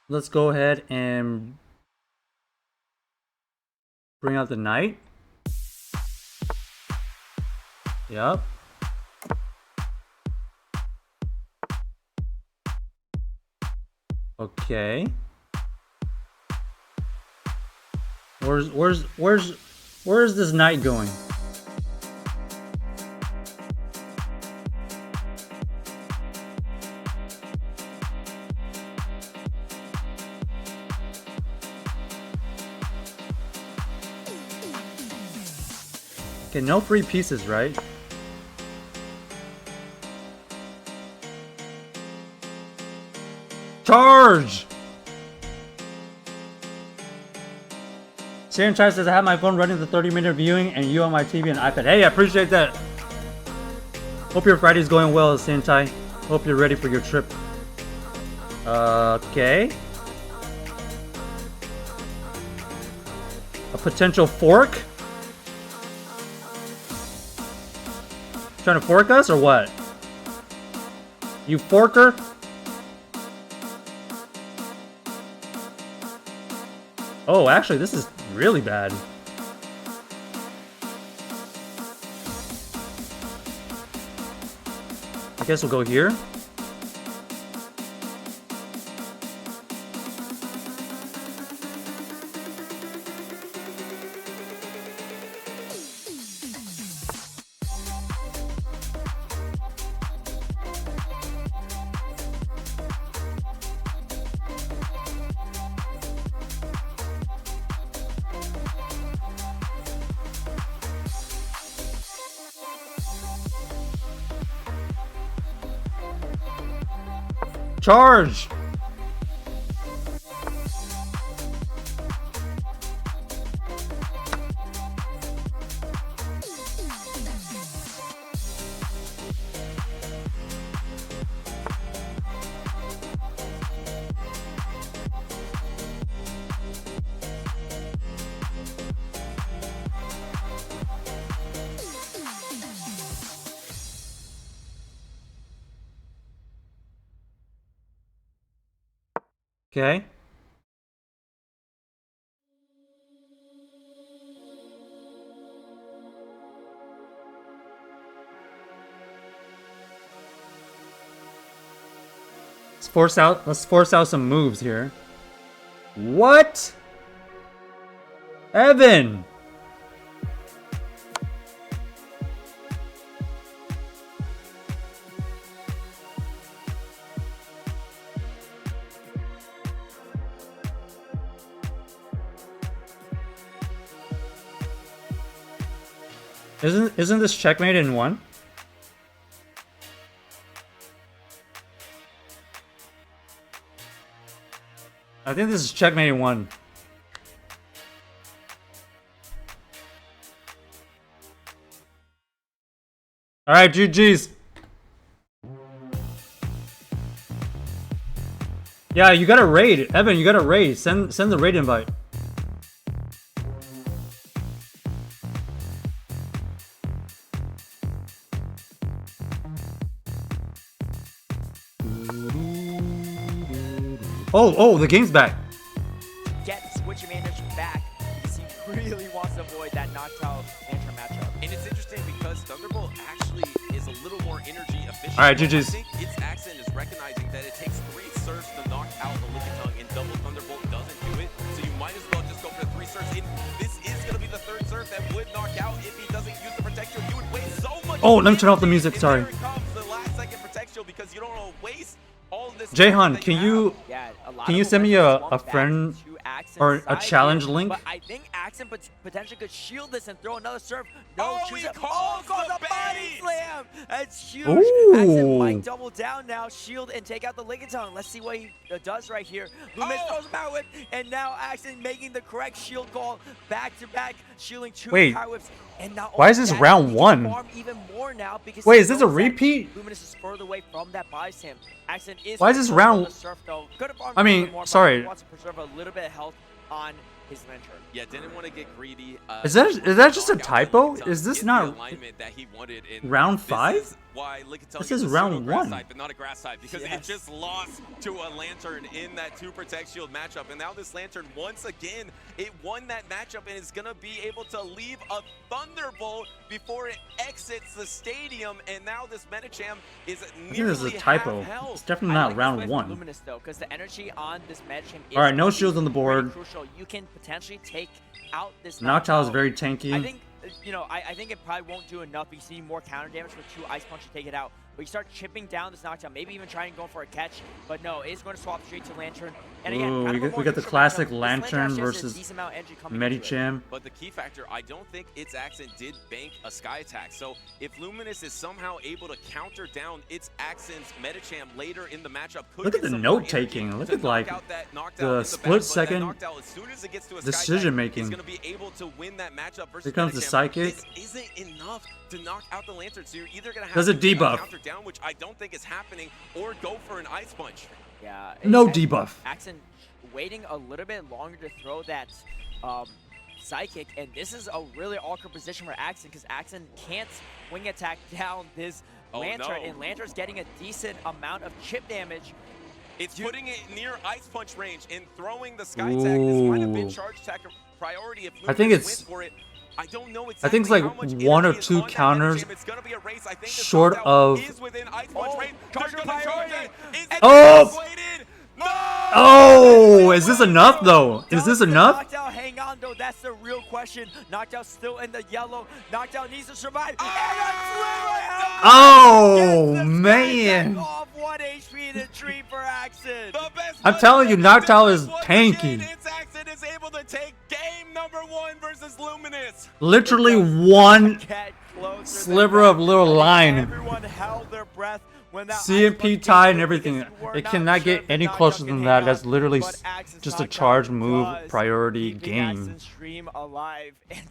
Let's go ahead and bring out the knight. Yep. Okay. Where's this knight going? Okay, no free pieces, right? Charge! Sharon Chai says, I have my phone running the 30-minute viewing and you on my TV and iPad. Hey, I appreciate that. Hope your Friday's going well, Sharon Chai. Hope you're ready for your trip. Okay. A potential fork? Trying to fork us or what? You forker? Oh, actually, this is really bad. I guess we'll go here. Charge! Okay. Let's force out some moves here. What? Evan! Isn't this checkmate in one? I think this is checkmate in one. Alright, GG's. Yeah, you gotta raid. Evan, you gotta raid. Send the raid invite. Oh, the game's back. Get Switch Manager back because he really wants to avoid that knocked out Lantern matchup. And it's interesting because Thunderbolt actually is a little more energy efficient. All right, But GG's. I think its accent is recognizing that it takes 3 surfs to knock out the Lickitung, and Double Thunderbolt doesn't do it. So you might as well just go for the 3 surfs. And this is going to be the 3rd surf that would knock out if he doesn't use the Protect Shield. You would waste so much. Oh, let me turn off the energy, music, and sorry. There it comes, the last second Protect Shield, because you don't want to waste all of this. Jahan, that can have. you Yeah, a lot can of you send me momentum a swung back friend to Axen's or a side challenge here, link? But I think Axen potentially could shield this and throw another serve. Oh, choose he it. calls calls the a body bait! slam. That's huge. Ooh. Axen might double down now, shield and take out the Lickitung. Let's see what he does right here. Lumis Oh. throws a power whip, and now Axen making the correct shield call back to back, shielding 2 Wait, power whips. And not why only is this that, round he can 1? farm even more now because Wait, he is this a knows that repeat? Luminous is further away from that body slam. Axen is Why is this controlling round- the surf, though. Could have farmed I a little mean, bit more, but sorry. he wants to preserve a little bit of health on his lantern. Yeah, didn't want to get greedy. Is that just a typo? Is this not that he wanted in round this 5? is why Lickitung This is is a round pseudo-grass 1. type, but not a grass type, because it Yes. just lost to a Lantern in that 2 Protect Shield matchup. And now this Lantern, once again, it won that matchup and is going to be able to leave a Thunderbolt before it exits the stadium. And now this Medicham is I think nearly this is a typo. half health. It's definitely I not like this round with 1. Luminous though, because the energy on this Medicham is All right, no gonna be shields on the board. pretty crucial. You can potentially take out this Noctowl is Noctowl. very I tanky. think, I think it probably won't do enough. You see more counter damage with 2 Ice Punch to take it out. But you start chipping down this Noctowl, maybe even trying to go for a catch. But no, it's going to swap straight to Lantern. And again, Ooh, kind of a we more got the neutral classic matchup. This Lantern actually has a versus decent amount of energy coming into it. Medicham. But the key factor, I don't think its accent did bank a Sky Attack. So if Luminous is somehow able to counter down its accent's Medicham later in the matchup, could Look at get the some more note-taking. energy Look to at, knock like, out that Noctowl the in the split back, but second that Noctowl, as soon as it gets to a Sky decision Attack, making. is going to be able to win that matchup versus Here comes the Medicham. Psychic. This isn't enough to knock out the Lantern. So you're either going to have Does a to get debuff. counter down, which I don't think is happening, or go for an Ice Punch. Yeah. No Axen- debuff. Axen waiting a little bit longer to throw that Psychic, and this is a really awkward position for Axen because Axen can't wing attack down this Oh, Lantern, no. and Lantern's getting a decent amount of chip damage. It's putting it near Ice Punch range and throwing the Sky Attack. This might have been Ooh. charge attack priority if I think Luminous it's- went for it. I don't know exactly I think it's like how much 1 or energy is 2 on that counters Medicham. It's gonna be a race. I think this short Noctowl of- is within Ice Punch Oh, range. charge They're gonna charge priority. it. Is Oh! it inflated? No! Oh, is this enough though? Is this enough? Noctowl hang on though? That's the real question. Noctowl still in the yellow. Noctowl needs to survive. Oh, man. Off 1 HP in the tree for Axen. The best I'm part telling you, is Noctowl this is once tanky. again, its accent is able to take game number 1 versus Luminous. Literally 1 Get closer sliver than of that. little I think line. Everyone held their breath when that CMP Ice Punch tied came and through everything. because we were It not cannot sure get if any Noctowl closer can than hang that. on, That's literally but Axen's just a Noctowl charge move does priority keeping game. Axen's stream alive. And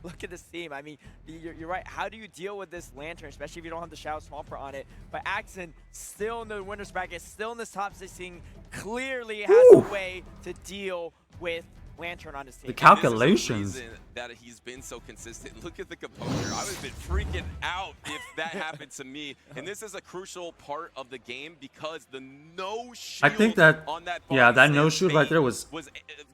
look at this team. I mean, you're right. How do you deal with this Lantern, especially if you don't have the Shadow Swamper on it? But Axen still in the winner's bracket, still in this top 16, clearly has Woo. a way to deal with Lantern on his team. The calculations. This is the reason that he's been so consistent. Look at the composure. I would have been freaking out if that happened to me. And this is a crucial part of the game because the no shield I think that- on that yeah, body that slam no shield right bait there was-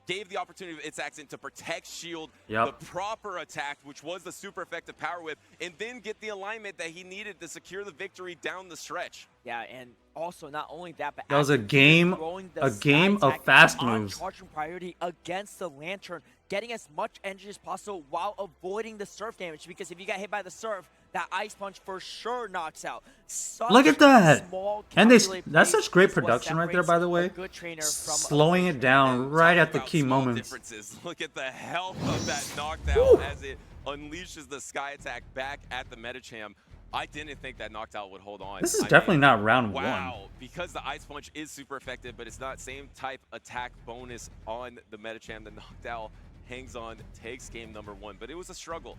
gave the opportunity of its accent to protect shield Yep. the proper attack, which was the super effective power whip, and then get the alignment that he needed to secure the victory down the stretch. Yeah, and also not only that, but That was a Axen game- throwing the a game Sky of Attack fast on moves. charging priority against the Lantern, getting as much energy as possible while avoiding the surf damage. Because if you get hit by the surf, that Ice Punch for sure knocks out. Such Look at that. small And they calculated that's plays such great is what production right there, separates by the a way. good trainer from a Slowing good it trainer. down And right talk at the about key small moments. differences. Look at the health of that knockdown as it unleashes the Sky Attack back at the Medicham. I didn't think that Noctowl would hold on. This is I definitely mean, not round 1. wow, because the Ice Punch is super effective, but it's not same type attack bonus on the Medicham. The Noctowl hangs on, takes game number 1, but it was a struggle.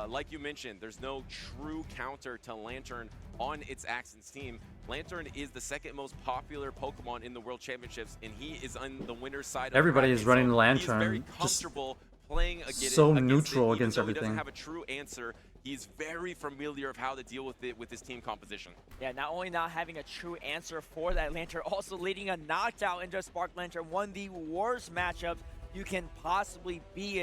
Like you mentioned, there's no true counter to Lantern on its Axen's team. Lantern is the 2nd most popular Pokemon in the World Championships, and he is on the winner's side of the Everybody is bracket, running so Lantern, He's very just comfortable playing so against neutral it, even against though everything. He doesn't have a true answer. He's very familiar of how to deal with it with his team composition. Yeah, not only not having a true answer for that Lantern, also leading a Noctowl into a Spark Lantern, one of the worst matchups you can possibly be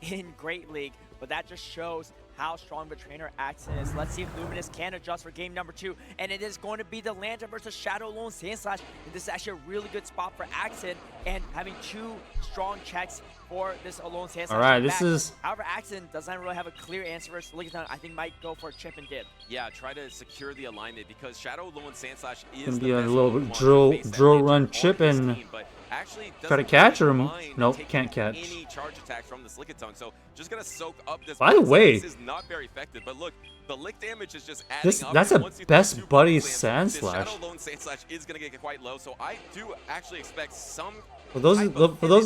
in Great League. But that just shows how strong of a trainer Axen is. Let's see if Luminous can adjust for game number 2. And it is going to be the Lantern versus Shadow Lone Sandslash. And this is actually a really good spot for Axen, and having 2 strong checks for this Alone Sandslash. All right, this is... However, Axen doesn't really have a clear answer versus Lickitung. I think might go for a chip and dip. Yeah, try to secure the alignment because Shadow Lone Sandslash is gonna the be a best little Pokemon drill to face that drill Lantern run on chip his and team, but actually try to doesn't catch really him. mind Nope, taking can't catch. any charge attacks from this Lickitung, so just gonna soak up this. By the Body way, Slam. This is not very effective, but look, the lick damage is just adding up. that's and a once you best throw 2 buddy Body Slams, this Sandslash. Shadow Lone Sandslash is gonna get quite low, so I do actually expect some. For those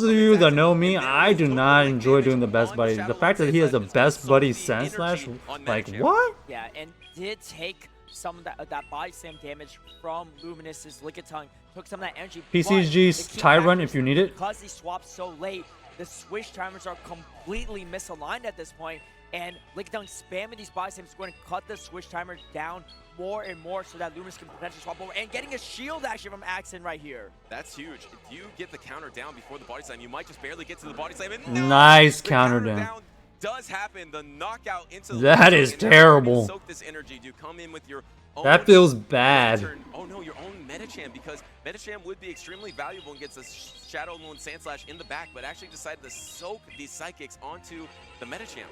of you that know me, I do not enjoy doing the best buddy. The fact that he has the best buddy Sandslash, like what? Yeah, and did take some of that body slam damage from Luminous's Lickitung. Took some of that energy. PCG's Tyrant if you need it. Because he swapped so late, the switch timers are completely misaligned at this point, and Lickitung spamming these body slams is going to cut the switch timer down more and more so that Luminous can potentially swap over, and getting a shield actually from Axen right here. That's huge. If you get the counter down before the body slam, you might just barely get to the body slam. And no, Nice the counter down. Does happen. The knockout into the That is terrible. Soak this energy. Do come in with your own That feels bad. Oh no, your own Medicham, because Medicham would be extremely valuable and gets a Shadow Lone Sandslash in the back, but actually decided to soak these psychics onto the Medicham.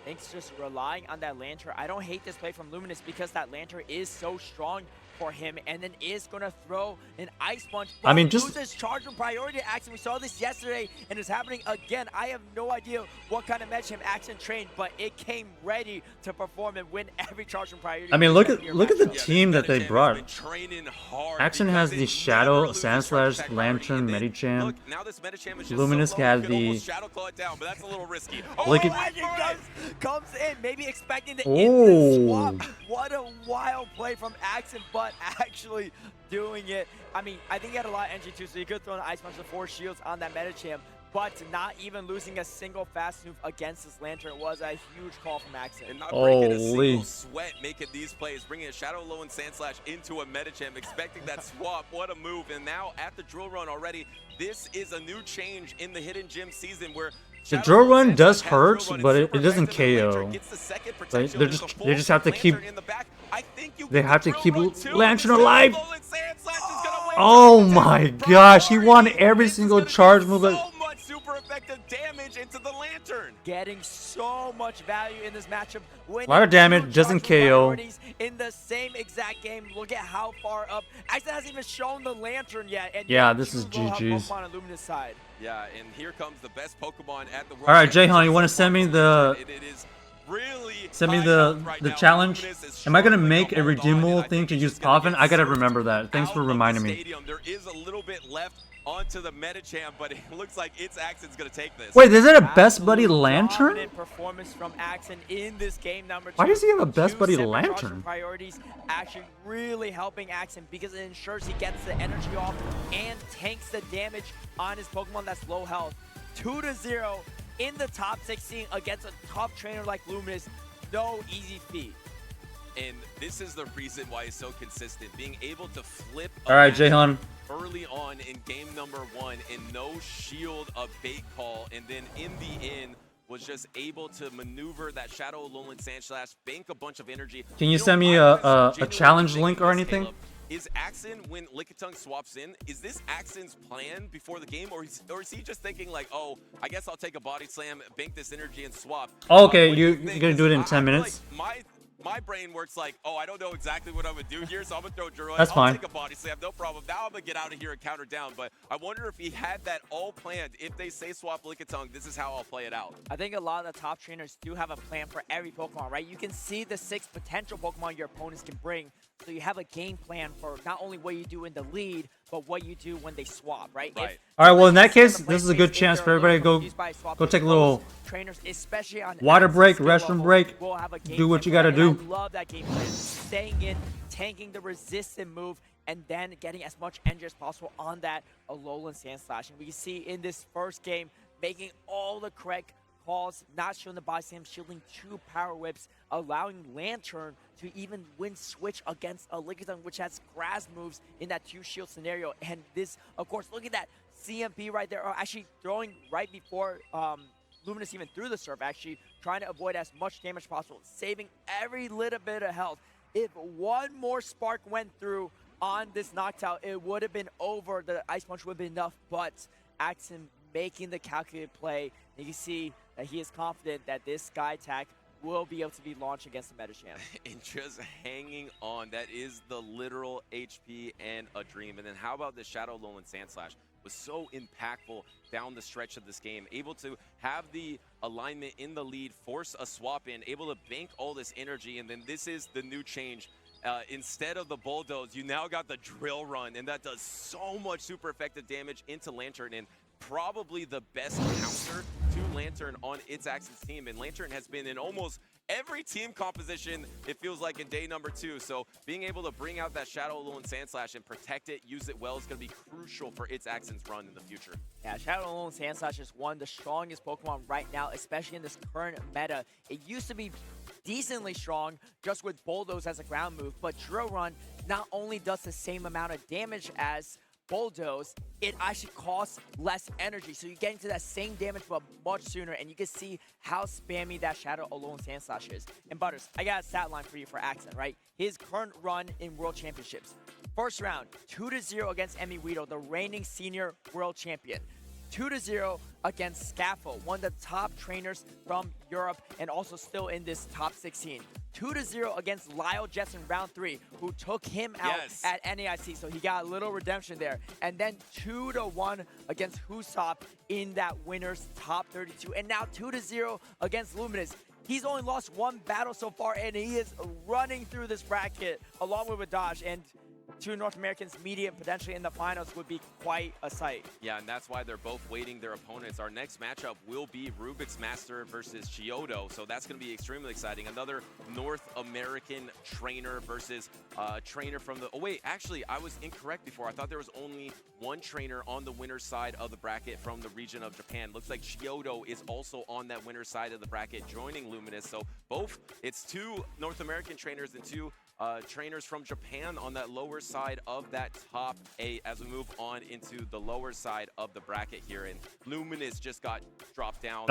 Thanks, just relying on that Lantern. I don't hate this play from Luminous because that Lantern is so strong for him, and then is going to throw an Ice Punch. I mean, just loses charge and priority action. We saw this yesterday, and it's happening again. I have no idea what kind of Medicham Axen trained, but it came ready to perform and win every charge and priority. I mean, look at the matchup. team that they brought. Axen has because the it Shadow, never loses charge Sandslash, attack Lantern, priority. And then, Medicham. look, now this Medicham is just Luminous so low, you had could the- almost Shadow Claw it down, but that's a little risky. Look Oh, at- my comes in, maybe expecting the Oh. instant swap. What a wild play from Axen, but actually doing it. I mean, I think he had a lot of energy too, so he could throw an Ice Punch with 4 shields on that Medicham, but not even losing a single fast move against this Lantern was a huge call from Axen. And not breaking a Holy. single sweat making these plays, bringing a Shadow Lone Sandslash into a Medicham, expecting that swap. What a move. And now at the drill run already, this is a new change in the Hidden Gym season where The Shadow drill Lone run Sandslash does has hurt, drill run, but it's it super doesn't effective, and KO. Lantern gets the second Like, protection they're with just- the they just have to full keep- Lantern in the back. I think you They get have to the keep drill run too, Lantern and alive. Shadow Lone Sandslash is gonna win Oh the my Medicham. gosh, he won every This is single gonna do charge move. So much super effective damage into the Lantern. Getting so much value in this matchup. A lot of damage, doesn't KO. In the same exact game. Look at how far up. Axen hasn't even shown the Lantern yet. And Yeah, yet this is two low health GG's. Pokemon on Luminous side. Yeah, and here comes the best Pokemon at the World All right, Jayhan, Championship you want to so send me far. the It is really send me high the health right the now. challenge? Luminous is Am I gonna struggling make to a hold on, redeemable and I thing think to he's use just gonna Poffin? get I gotta surfed remember that. Thanks out for of the reminding me. stadium. There is a little bit left onto the Medicham, but it looks like it's Axen's gonna take this. Wait, is it a best buddy Absolute Lantern? dominant performance from Axen in this game number 2. Why does he have a best 2 buddy separate charge Lantern? priorities actually really helping Axen because it ensures he gets the energy off and tanks the damage on his Pokemon that's low health. 2-0 in the top 16 against a top trainer like Luminous. No easy feat. And this is the reason why he's so consistent, being able to flip a All right, match Jayhan. early on in game number 1 and no shield of bait call, and then in the end was just able to maneuver that Shadow Lowland Sandslash, bank a bunch of energy. Can you know, send me I was a genuinely challenge thinking link or this, anything? Caleb. Is Axen, when Lickitung swaps in, is this Axen's plan before the game, or is he just thinking like, oh, I guess I'll take a body slam, bank this energy, and swap? Oh, okay, What do you're think? gonna do it in 10 I feel minutes? like my brain works like, oh, I don't know exactly what I'm gonna do here, so I'm gonna throw Druid. That's I'll fine. take a body slam, no problem. Now I'm gonna get out of here and counter down. But I wonder if he had that all planned. If they say swap Lickitung, this is how I'll play it out. I think a lot of the top trainers do have a plan for every Pokemon, right? You can see the 6 potential Pokemon your opponents can bring. So you have a game plan for not only what you do in the lead, but what you do when they swap, right? Right. All right, well, in that If- case, this is a good chance for everybody to go take a little trainers, especially on water Axe's break, skill restroom level, break. will have a game Do what plan you gotta for that, and do. I love that game plan. Staying in, tanking the resistant move, and then getting as much energy as possible on that Alolan Sandslash. And we can see in this first game, making all the correct calls, not showing the body slam, shielding 2 power whips, allowing Lantern to even win switch against a Lickitung, which has grass moves in that 2 shield scenario. And this, of course, look at that CMP right there, actually throwing right before Luminous even threw the surf, actually trying to avoid as much damage as possible, saving every little bit of health. If one more spark went through on this Noctowl, it would have been over. The Ice Punch would have been enough, but Axon making the calculated play. You can see that he is confident that this Sky Attack will be able to be launched against the Metachamp. And just hanging on. That is the literal HP and a dream. And then how about the Shadow Lowland Sand Slash? Was so impactful down the stretch of this game. Able to have the alignment in the lead, force a swap in, able to bank all this energy, and then this is the new change. Instead of the Bulldoze, you now got the Drill Run, and that does so much super effective damage into Lantern, and probably the best counter to Lantern on its Axis team. And Lantern has been in almost every team composition, it feels like, in day number 2. So being able to bring out that Shadow Lowland Sand Slash and protect it, use it well, is going to be crucial for its Axis run in the future. Yeah, Shadow Lowland Sand Slash is one of the strongest Pokemon right now, especially in this current meta. It used to be decently strong just with Bulldoze as a ground move, but Drill Run not only does the same amount of damage as Bulldoze, it actually costs less energy, so you get into that same damage but much sooner, and you can see how spammy that Shadow Lowland Sand Slash is. And Butters, I got a stat line for you for Axon, right? His current run in World Championships. First round, 2-0 against Emmy Weedle, the reigning senior world champion. 2-0 against Scaffo, one of the top trainers from Europe and also still in this top 16. 2-0 against Lyle Jess in round 3, who took him out at NAIC, so he got a little redemption there. And then 2-1 against Husop in that winner's top 32. And now 2-0 against Luminous. He's only lost one battle so far, and he is running through this bracket along with Dodge. And 2 North Americans meeting potentially in the finals would be quite a sight. Yeah, and that's why they're both waiting their opponents. Our next matchup will be Rubik's Master versus Chiodo, so that's going to be extremely exciting. Another North American trainer versus trainer from the... Oh, wait, actually, I was incorrect before. I thought there was only one trainer on the winner's side of the bracket from the region of Japan. Looks like Chiodo is also on that winner's side of the bracket, joining Luminous. So both, it's 2 North American trainers and 2 trainers from Japan on that lower side of that top 8 as we move on into the lower side of the bracket here. And Luminous just got dropped down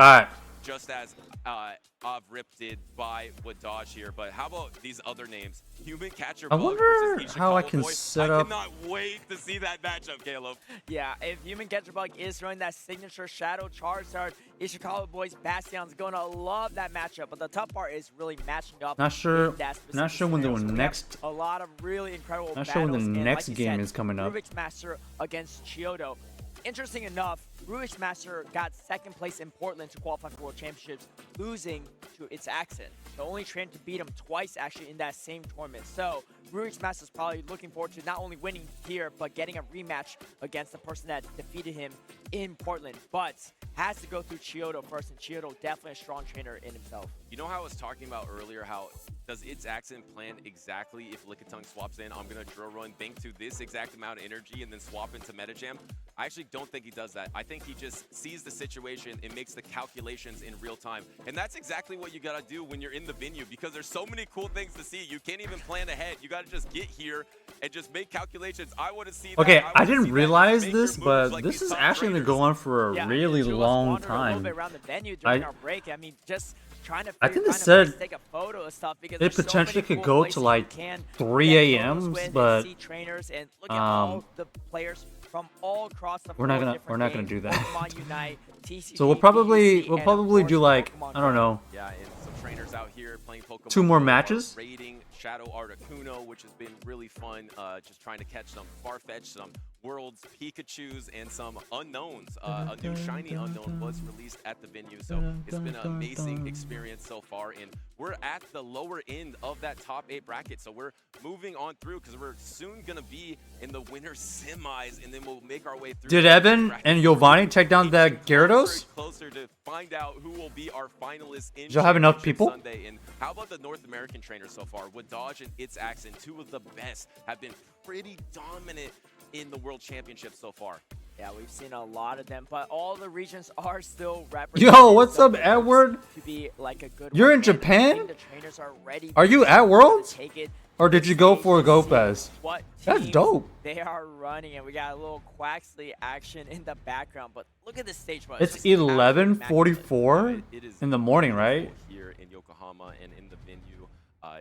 just as Avrip did by Wadaj here. But how about these other names? Human Catcher I Bug wonder versus how I Ishikawa can Boy. set I up... cannot wait to see that matchup, Caleb. Yeah, if Human Catcher Bug is throwing that signature Shadow Charizard, Ishikawa Boy's Bastion's going to love that matchup. But the tough part is really matching up. Not sure when the So next... a lot of really incredible Not battles. sure when the And next like you game said, is coming up. Rubik's Master against Chiodo. Interesting enough, Rubik's Master got 2nd place in Portland to qualify for World Championships, losing to its Accent. The only trainer to beat him twice actually in that same tournament. So Rubik's Master is probably looking forward to not only winning here, but getting a rematch against the person that defeated him in Portland. But has to go through Chiodo first, and Chiodo definitely a strong trainer in himself. You know how I was talking about earlier, how does its accent plan exactly if Lickitung swaps in, I'm going to Drill Run, bank to this exact amount of energy, and then swap into Metajam? I actually don't think he does that. I think he just sees the situation and makes the calculations in real time. And that's exactly what you got to do when you're in the venue, because there's so many cool things to see. You can't even plan ahead. You got to just get here and just make calculations. I want to see that. Okay, I didn't realize this, but this is actually going to go on for a really long time. A little bit around the venue during our break. I mean, just trying to I think find it said take a photo of stuff because it there's potentially so many could cool go to places like you can 3 get a.m. photos with and but see trainers and look at all the players from all across the we're not four gonna different do games. that. Pokemon Unite, TCG, So we'll probably DEC, and of do course, like Pokemon I don't know, Yeah, and some trainers out here playing Pokemon. 2 more Go, matches? Raiding Shadow Articuno, which has been really fun. Just trying to catch some Farfetch, some Worlds Pikachus, and some unknowns. A new shiny unknown was released at the venue, so it's been an amazing experience so far. And we're at the lower end of that top 8 bracket, so we're moving on through because we're soon gonna be in the winner semis, and then we'll make our way through. Did Evan and Giovanni take down that Gyarados? Closer to find out who will be our finalists in Did y'all have enough Championship people? Sunday. And how about the North American trainers so far? Wadaj and its Accent, 2 of the best, have been pretty dominant in the World Championship so far. Yeah, we've seen a lot of them, but all the regions are still represented. Yo, what's so up, Edward? To be like a good You're one. in And I Japan? think the trainers are ready. Are you to at Worlds? Take it Or did you go for a Gopez? What That's teams dope. they are running, and we got a little Quaxley action in the background. But look at the stage mode. It's just absolutely 11:44 It is in the morning, right? Here in Yokohama and in the venue.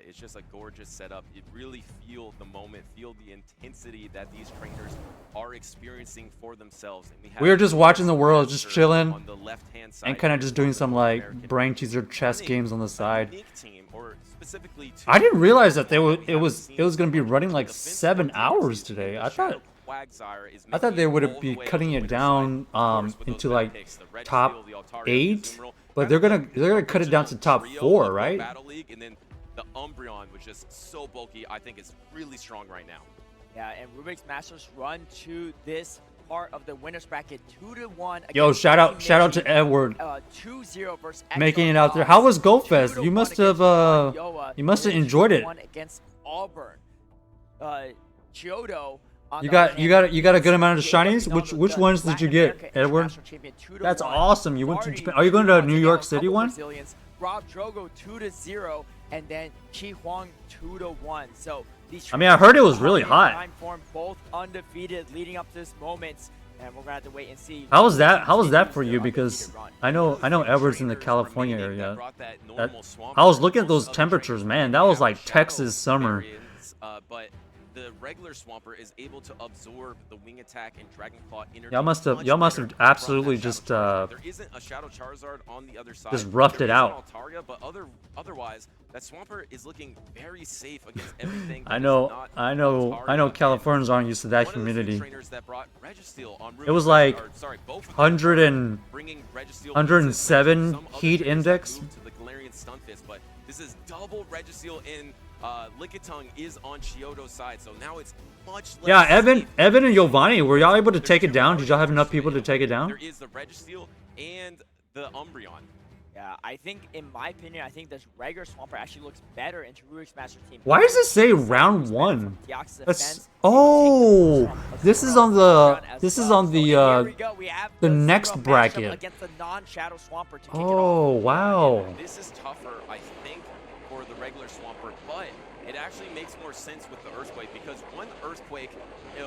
It's just a gorgeous setup. You really feel the moment, feel the intensity that these trainers are experiencing for themselves. And We were just watching the world, just chilling, on the left-hand side and kind of just doing some like American brain teaser chess games on the a side. unique team, or specifically I didn't realize that two it was gonna be running like the 7 Finns hours team, today. the I thought Shadow Quagsire is I thought they making would all the be way cutting up it the down side, of course, with into those like picks, the Red top Steel, the Altaria, 8, the Azumarill. but That's they're the gonna cut it down to top original 4, trio right? Battle League, and then the Umbreon, which is so bulky, I think is really strong right now. Yeah, and Rubik's Masters run to this part of the winners bracket 2-1. Yo, against shout out Team to Edward 2-0 versus making it Exo out there. Dogs, How was GoFest? 2-1 You must against have Iowa, you must have and enjoyed it. 2-1 against Auburn. Chiodo. You got a good amount of shinies. Which ones did you get, Edward? That's awesome. You went to Japan. Are you going to New York City one? Rob Drogo 2-0, and then Chi Huang 2-1. So these I mean, I heard it was really in hot. prime form, both undefeated leading up to this moment, and we're gonna have to wait and see. How was that? How was that continues for their you? undefeated Because run. I know Edward's in the Trainers California remaining that area. brought that normal Swampert. I was looking at those Most other temperatures, trainers man. may That was have like shadow Texas summer. variants, but the regular Swampert is able to absorb the wing attack and Dragon Claw energy. Y'all must have better from absolutely that just Shadow Charizard. There isn't a Shadow Charizard on the other side. just roughed There it is an out. Altaria, but otherwise, that Swampert is looking very safe against everything. I that is know not Altaria. Californians aren't used to that One of the few humidity. trainers that brought Registeel on It was Rubik's- like or, sorry, both of them 100 and bringing Registeel 107 some other heat trainers index. have moved to the Galarian Stunfisk, but this is double Registeel in Lickitung is on Chiodo's side, so now it's much less Yeah, safe. Evan and Giovanni, were y'all able to take it down? Did y'all have enough people to take it down? There is the Registeel and the Umbreon. Yeah, I think, in my opinion, I think this regular Swampert actually looks better into Rubik's Master Team. Why does it say round 1? Deoxys That's defense, oh, this is on the here we go. We have the the next zero matchup bracket. against the non-Shadow Swampert to kick it Oh off. wow. This is tougher, I think, for the regular Swampert, but it actually makes more sense with the Earthquake because one Earthquake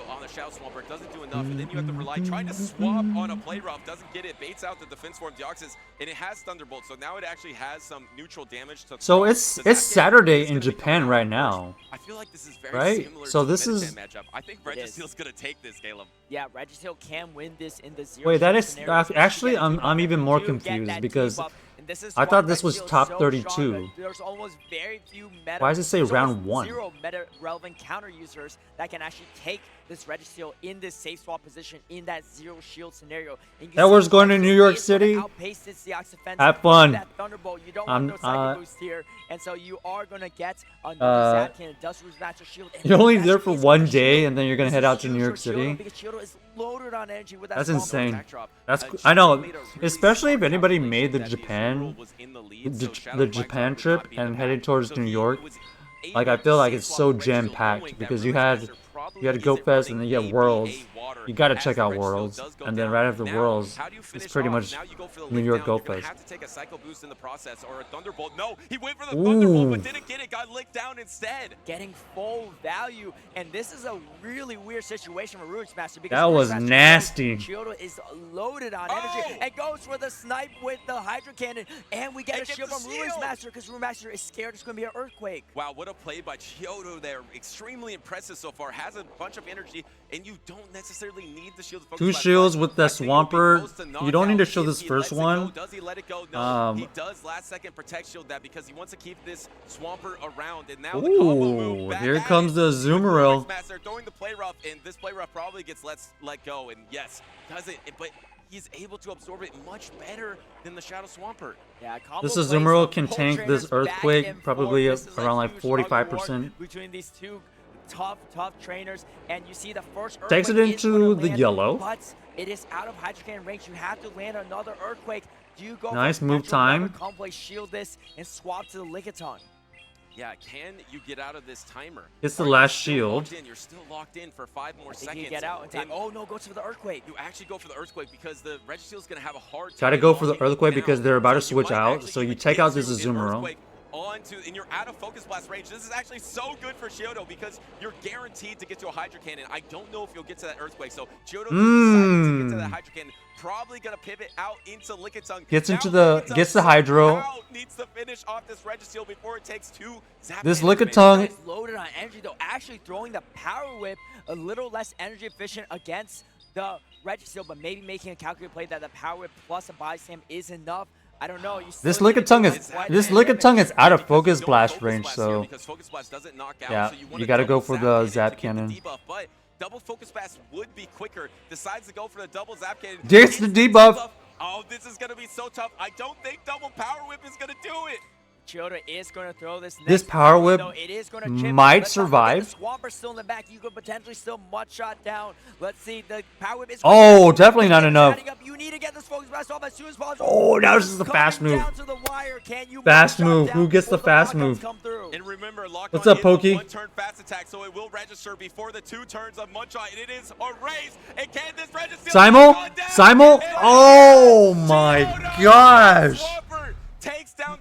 on the Shadow Swampert doesn't do enough, and then you have to rely trying to swap on a Play Rough, doesn't get it, baits out the Defense Form Deoxys, and it has Thunderbolt, so now it actually has some neutral damage to So throw. it's Does that get- Saturday is in gonna become Japan an right outburst? now. I feel like this is very Right? similar So to this the is- Medicham matchup. I think It is. Registeel's gonna take this, Caleb. Yeah, Registeel can win this in the zero. Wait, that shield is scenario. actually You get a I'm debuff, even you more do get confused that because debuff, and this is I why thought this was Registeel is top so 32. strong. There's almost very few meta. Why does it say there's round almost 1? Zero meta relevant counter users that can actually take this Registeel in this safe swap position in that zero shield scenario. And you Edward's see going to Registeel New York is gonna City. outpace this Deoxys defense Have with fun. That Thunderbolt. You don't I'm- want no psychic boost here, and so you are gonna get another Zapkin. It does lose Master Shield. and You're only Master there for is one gonna day shield. and then you're gonna This head is out to New huge York for Chiodo City. because Chiodo is loaded on energy with that That's Swampert. insane. Backdrop. That's Chiodo I know, made a really especially if smart anybody calculation made the that Japan Azumarill was in the lead, so Shadow the Quagsire Japan would trip not be in and the heading back. towards So New he York. was Like I able feel to like safe it's swap so Registeel, jam knowing packed that because you Rubik's had Master probably you had isn't GoFest and then running you have ABA Worlds. water You gotta as check the out Registeel Worlds, does go and then down. right after Now, Worlds, how do you it's finish pretty off? much Now you go for the New lick York down. You're gonna GoFest. have to take a Psycho Boost in the process or a Thunderbolt. No, he went for the Thunderbolt Ooh. but didn't get it. Got licked down instead. Getting full value, and this is a really weird situation for Rubik's Master because That Rubik's was Master nasty. Chiodo is loaded on Oh! energy and goes for the snipe with the Hydro Cannon, and we get And a gets shield the from Rubik's shield. Master because Rubik's Master is scared it's going to be an earthquake. Wow, what a play by Chiodo there. Extremely impressive so far. Has a bunch of energy, and you don't necessarily need the shield to focus Two blast, shields but with the I think it'll be Swampert. close to You don't need to knockout show if this he first lets it go. one. Does he let it go? No, he Um, does last second protect shield that because he wants to keep this Swampert around. And now the combo move Ooh, back here at comes it. the Azumarill. Rubik's Master throwing the play rough, and this play rough probably gets let go. And yes, does it, but he's able to absorb it much better than the Shadow Swampert. Yeah, combo This plays Azumarill of can both tank trainers this back Earthquake and probably forth. This is a around like huge tug of war 45%. between these two tough trainers, and you see the first Takes it Earthquake is into gonna the land, yellow. but it is out of Hydro Cannon range. You have to land another Earthquake. Do you go Nice for move potential another time. combo play, shield this, and swap to the Lickitung? Yeah, can you get out of this timer? It's the Are you last still shield. locked in? You're still locked in for 5 more I think seconds. you get out in time. And Oh no, go to the Earthquake. you actually go for the Earthquake because the Registeel's going to have a hard time. Gotta go for the launching Earthquake down. because they're about to So you switch might out, actually so you even take get out this to an Azumarill. Earthquake onto, and you're out of Focus Blast range. This is actually so good for Chiodo because you're guaranteed to get to a Hydro Cannon. I don't know if you'll get to that Earthquake, so Chiodo decided to get to that Hydro Cannon. Probably gonna pivot out into Lickitung. Gets the Hydro. Needs to finish off this Registeel before it takes 2 Zap This Cannons. Lickitung. It's loaded on energy though, actually throwing the Power Whip a little less energy efficient against the Registeel, but maybe making a calculated play that the Power Whip plus a Body Slam is enough. I don't know. This Lickitung is out of Focus Blast range, so because Focus Blast doesn't knock out, yeah, so you, you gotta go for the Zap to get Cannon. the debuff, but double Focus Blast would be quicker. Decides to go for the double Zap Cannon. Gets the debuff. Oh, this is gonna be so tough. I don't think double Power Whip is gonna do it. Chiodo is going to throw this. This Power Whip might survive. The Swampert still in the back. You could potentially still mud-shot down. Let's see. The Power Whip is. Oh, definitely not enough. You need to get this Focus Blast off as soon as possible. Oh, now this is the fast move. Fast move. Who gets the fast move? And remember, lock What's up, Pokey? One-turn fast attack, so it will register before the 2 turns of Mudshot, and it is a race. And can this register? Simul? Oh my gosh!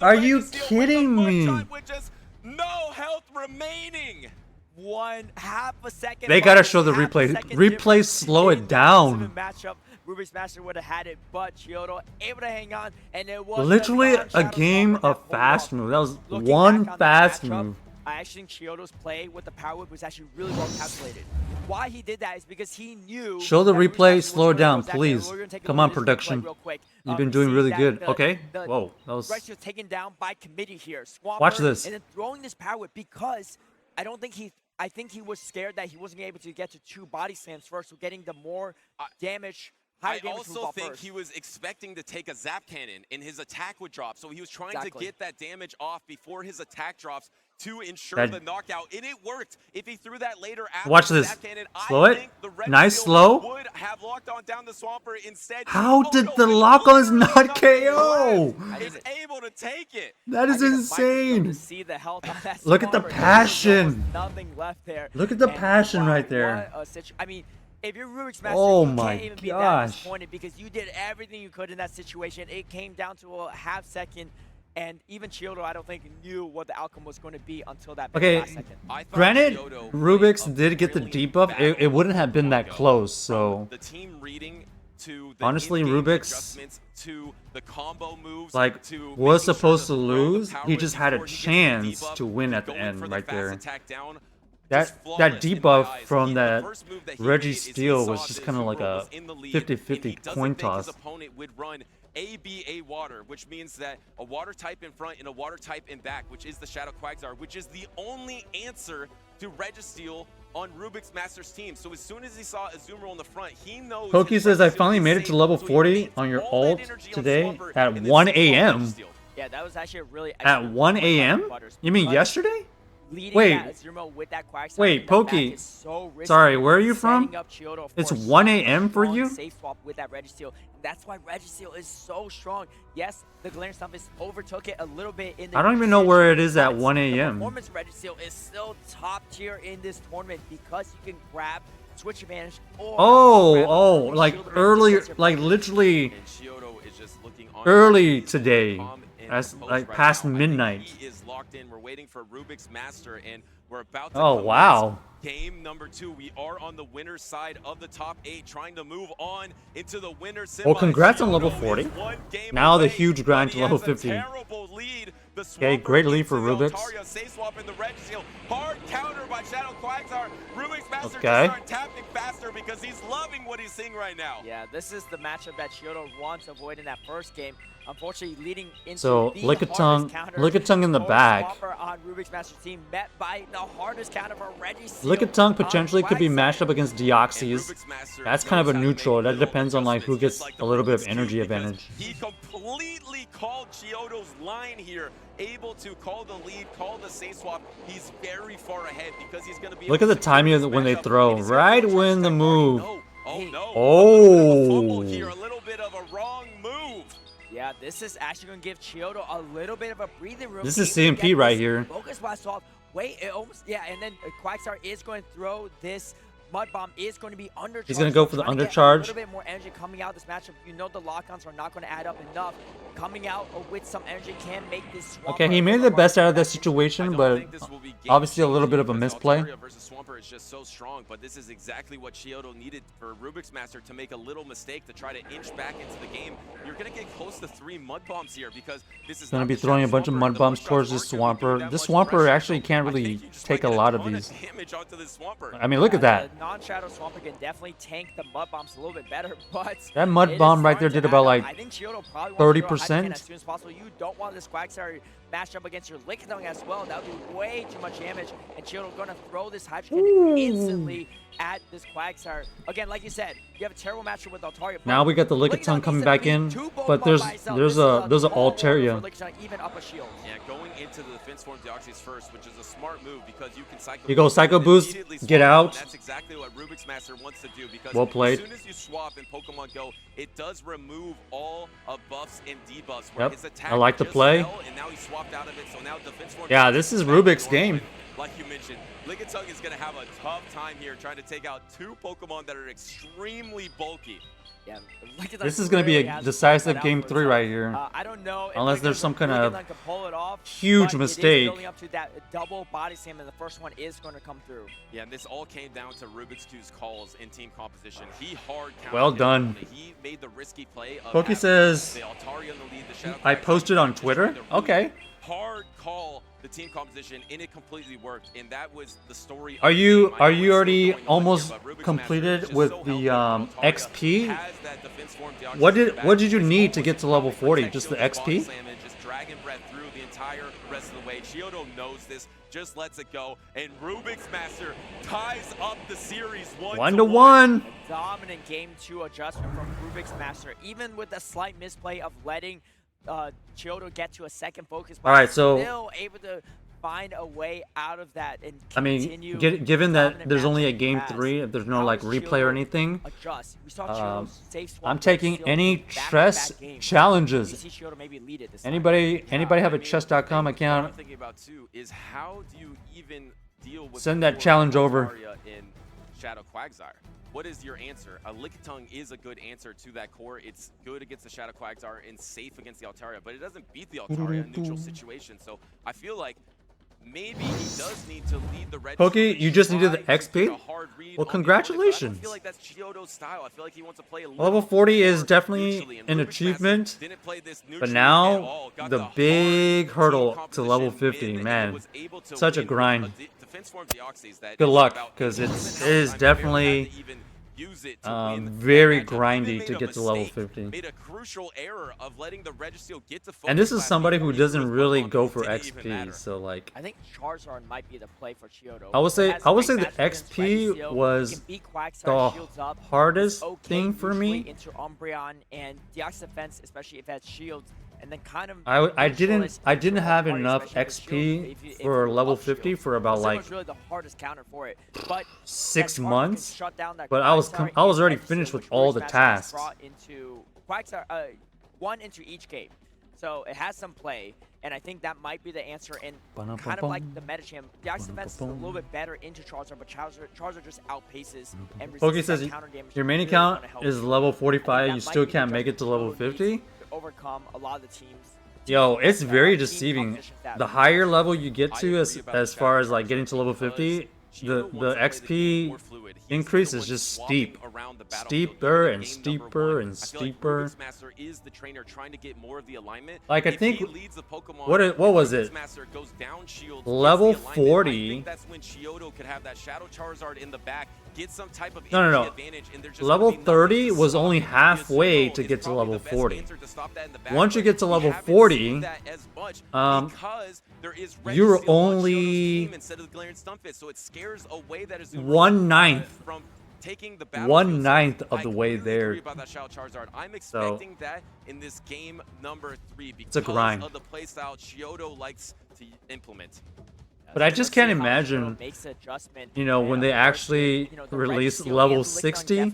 Are you kidding me? With just no health remaining. 1/2 a second. They gotta show the replay. Replay, slow it down. Matchup. Rubik's Master would have had it, but Chiodo able to hang on, and it was Literally a game of fast move. That was one fast move. I actually think Chiodo's play with the Power Whip was actually really well calculated. Why he did that is because he knew. Show the that replay, Rubik's slow it Master down, was gonna please. go Zap Cannon. We're gonna take a Come look on, at this replay production. real quick. You've been We doing see really that good. the- Okay. the- Whoa, that was. Rex was taken down by committee here. Swampert, Watch this. And then throwing this Power Whip because I don't think he. I think he was scared that he wasn't able to get to 2 body slams first, so getting the more damage. I also think he was expecting to take a Zap Cannon and his attack would drop, so he was trying to get that damage off before his attack drops to ensure the knockout, and it worked. If he threw that later after Watch the this. Zap Cannon, Slow I it. think the Red Nice Field slow. would have locked on down the Swampert instead. How Oh, did no, the it lock-ons literally not KO? Is able to take it. That is insane. To see the health on that Look at the Swampert. passion. Nothing left there. Look at the And passion wow, right there. what a I mean, if you're Rubik's Master, Oh you my can't even be that gosh. disappointed because you did everything you could in that situation. It came down to a half second, and even Chiodo, I don't think, knew what the outcome was going to be until that very Okay, last second. granted, Chiodo Rubik's played a did get the brilliant debuff. battle It wouldn't have been that Pokemongo. close, so The team reading to the honestly, in-game Rubik's, adjustments to the combo moves like, to was making supposed sure to to throw the lose. power He whip just had a before he gets the chance debuff, to win at the going end for right fast there. attack down. That Just flawless in my debuff eyes. from The that first move that he Reggie made is he Steele saw was just that kind of like Azumarill a was in the lead, 50-50 and he doesn't coin think toss. His opponent would run ABA water, which means that a water type in front and a water type in back, which is the Shadow Quagsire, which is the only answer to Registeel on Rubik's Master's team. So as soon as he saw Azumarill in the front, he knows. Pokey his says, I Registeel finally is made it safe, to level so he 40 leans on your all that ult energy on today Swampert at and then 1 sits on a.m. Registeel. Yeah, that was actually a really At excellent 1 play by a.m.? Butters You mean because yesterday? leading Wait. that Azumarill with that Quagsire Wait, in the back Pokey. is so risky. Sorry, where are you from? Setting up Chiodo It's for 1 such a a.m. for strong you? Safe swap with that Registeel. That's why Registeel is so strong. Yes, the Galarian Stunfisk overtook it a little bit in the I don't even know where it is at but 1 The a.m. performance Registeel is still top tier in this tournament because you can grab switch advantage or grab Oh, early like shield advantage earlier, against your like opponent. literally And Chiodo is just looking on early he's today. calm in That's the post like right past now. I think midnight. He is locked in. We're waiting for Rubik's Master, and we're about to Oh, commence wow. game number 2. We are on the winner's side of the top 8, trying to move on into the winner's semis. Well, congrats on level Chiodo 40. is one game Now the away, huge grind but to he level has a 50. terrible lead. The Okay, Swampert great lead for into the Rubik's. Altaria, safe swap in the Registeel. Hard counter by Shadow Quagsire. Rubik's Master Okay. just start tapping faster because he's loving what he's seeing right now. Yeah, this is the matchup that Chiodo wants to avoid in that first game. Unfortunately, leading into So, the Lickitung- hardest counter Lickitung in the for back. Swampert on Rubik's Master team, met by the hardest counter for Registeel. Lickitung potentially on could be Quagsire. matched up against Deoxys. That's kind of a neutral. That depends on like who gets a little bit of energy advantage. He completely called Chiodo's line here, able to call the lead, call the safe swap. He's very far ahead because he's going to be. Look at the timing of when they throw. Right when the move. Oh no! Oh. Fumble here, a little bit of a wrong move. Yeah, this is actually going to give Chiodo a little bit of a breathing room. This is Able to CMP get right this here. Focus blast off. Wait, it almost, yeah, and then Quagsire is going to throw this Mud Bomb is going to be undercharged. He's gonna go for the Trying to get undercharge. A little bit more energy coming out of this matchup. You know the lock-ons are not going to add up enough. Coming out with some energy can make this Swampert. Okay, he made the best out of this situation, but obviously a little bit of a misplay. Altaria versus Swampert is just so strong, but this is exactly what Chiodo needed for Rubik's Master to make a little mistake to try to inch back into the game. You're going to get close to 3 mud bombs here because this is Gonna not be the throwing a Shadow bunch of Swampert. mud The bombs push towards shots this aren't gonna do Swampert. that This much Swampert pressure, actually so can't I really think you just take might a get lot of ton these. damage onto this Swampert. I mean, look at that. The non-Shadow Swampert can definitely tank the Mud Bombs a little bit better, but That mud it is bomb right there starting did to about add up. like I think Chiodo probably wants to go Hydrogen 30%. as soon as possible. You don't want this Quagsire matched up against your Lickitung as well. That would do way too much damage, and Chiodo going to throw this Hydrogen instantly at this Quagsire. Again, like you said, you have a terrible matchup with Altaria. Now we got the Lickitung coming back in, but there's a Altaria. Even up a shield. Yeah, going into the defense form Deoxys first, which is a smart move because you can Psycho You go Boost Psycho and Boost, immediately get swap, out. and that's exactly what Rubik's Master wants to do because Well played. as soon as you swap in Pokemon Go, it does remove all of buffs and debuffs. Yep, His attack I like the just play. fell, and now he swapped out of it, so now defense form Yeah, Deoxys this is back to Rubik's normal, game. and like you mentioned, Lickitung is going to have a tough time here trying to take out 2 Pokemon that are extremely bulky. Yeah, This is going to be a decisive game 3 right here. I don't know if Unless there's some kind of Lickitung can pull it off, huge but mistake. It is building up to that double body slam, and the first one is going to come through. Yeah, and this all came down to Rubik's 2's calls in team composition. He hard countered Well his done. opponent. He made the risky play of Poke having says, the Altaria in the lead, the Shadow I Quagsire posted on just Twitter? tried to really Okay. Hard call the team composition, and it completely worked. And that was the story. Are of the you game. I know already we're still going on almost here, but Rubik's completed Master is just with so the healthy. Altaria XP? has that defense form Deoxys What in the did back. what did you It's need to almost get to level perfect 40? protection Just the with body XP? slam and just dragon breath through the entire rest of the way. Chiodo knows this, just lets it go, and Rubik's Master ties up the series 1-1. A dominant game 2 adjustment from Rubik's Master, even with a slight misplay of letting Chiodo get to a second focus. All right, so still able to find a way out of that and I mean, continue. given that dominant there's only a matchup game pass. 3, if there's no How like does replay or Chiodo anything, adjust? We saw Chiodo save swap I'm with taking Seal any in back-to-back chess games. We challenges. see Chiodo maybe lead it this time. Anybody have a I mean, chess.com what I'm account? thinking about too is how do you even deal with Send the that core challenge of over. Altaria in Shadow Quagsire? What is your answer? A Lickitung is a good answer to that core. It's good against the Shadow Quagsire and safe against the Altaria, but it doesn't beat the Altaria in neutral situation. So I feel like maybe he does need to lead the red. Poke, you just needed the try to XP? take a hard read Well, on the opponent, but I congratulations. don't feel like that's Chiodo's style. I feel like he wants to play a Level little 40 is more definitely neutrally, and an Rubik's Master achievement, didn't play this but neutrally at now all. Got the hard big team hurdle to level composition 50, win, and man. was able to Such a win with grind. defense form Deoxys that Good is luck, about 'cause even it how is time definitely, had to even use it to win very that matchup. grindy Even to made a get to level mistake, 50. Made a crucial error of letting the Registeel get to And this focus is last somebody game who when he doesn't was really Pokemon, go it for didn't even XP, matter. so like I think Charizard might be the play for Chiodo. I would say It has a great the matchup against XP Registeel. was He can beat Quagsire, the shields up. hardest It's okay thing for usually me. into Umbreon and Deoxys defense, especially if it has shields, and then kind of I didn't neutralize have Altaria, enough especially with XP shields, if for you level up shield. 50 for about That like was really the hardest counter for it. But 6 that Charizard can months, shut down that but I was Quagsire I was and already Registeel, finished with which all Rubik's the Master has tasks. brought into Quagsire, one into each game. So it has some play, and I think that might be the answer. And kind of like the Metacham, Deoxys defense is a little bit better into Charizard, but Charizard just outpaces and resists Poke that says counter damage. your that's main really account gonna help is you. level I think 45, that you might still be the can't make it to adjustment level Chiodo needs 50? to overcome a lot of the teams. Yo, it's Team very composition deceiving. that The we higher have. level you get I to agree as about as the far as Shadow like getting to level because 50, Chiodo the wants to play the game XP more fluid. He's increase the is one just swapping steep. around the battlefield. Steeper Even and game number steeper one, and I feel steeper. Like Rubik's Master is the trainer trying to get more of the alignment. Like, I If think- he leads the Pokemon, what was Rubik's it? Master goes down shields, Level gets the alignment. 40. I think that's when Chiodo could have that Shadow Charizard in the back, get some type of No. energy advantage, and there's just Level gonna be nothing 30 to was stop only him. halfway Chiodo to is get to probably level the best 40. answer to stop that in the back, Once you but get to we level haven't 40, seen that as much because there is you're Registeel on Chiodo's only team instead of the Galarian Stunfisk, so it scares away that Azumarill 1/9. from taking the battlefield. 1/9 So of the I way completely there. agree about that Shadow Charizard. I'm expecting that in this game number 3 because a grind. of the playstyle Chiodo likes to implement. But I just can't imagine, you know, when they actually release level 60.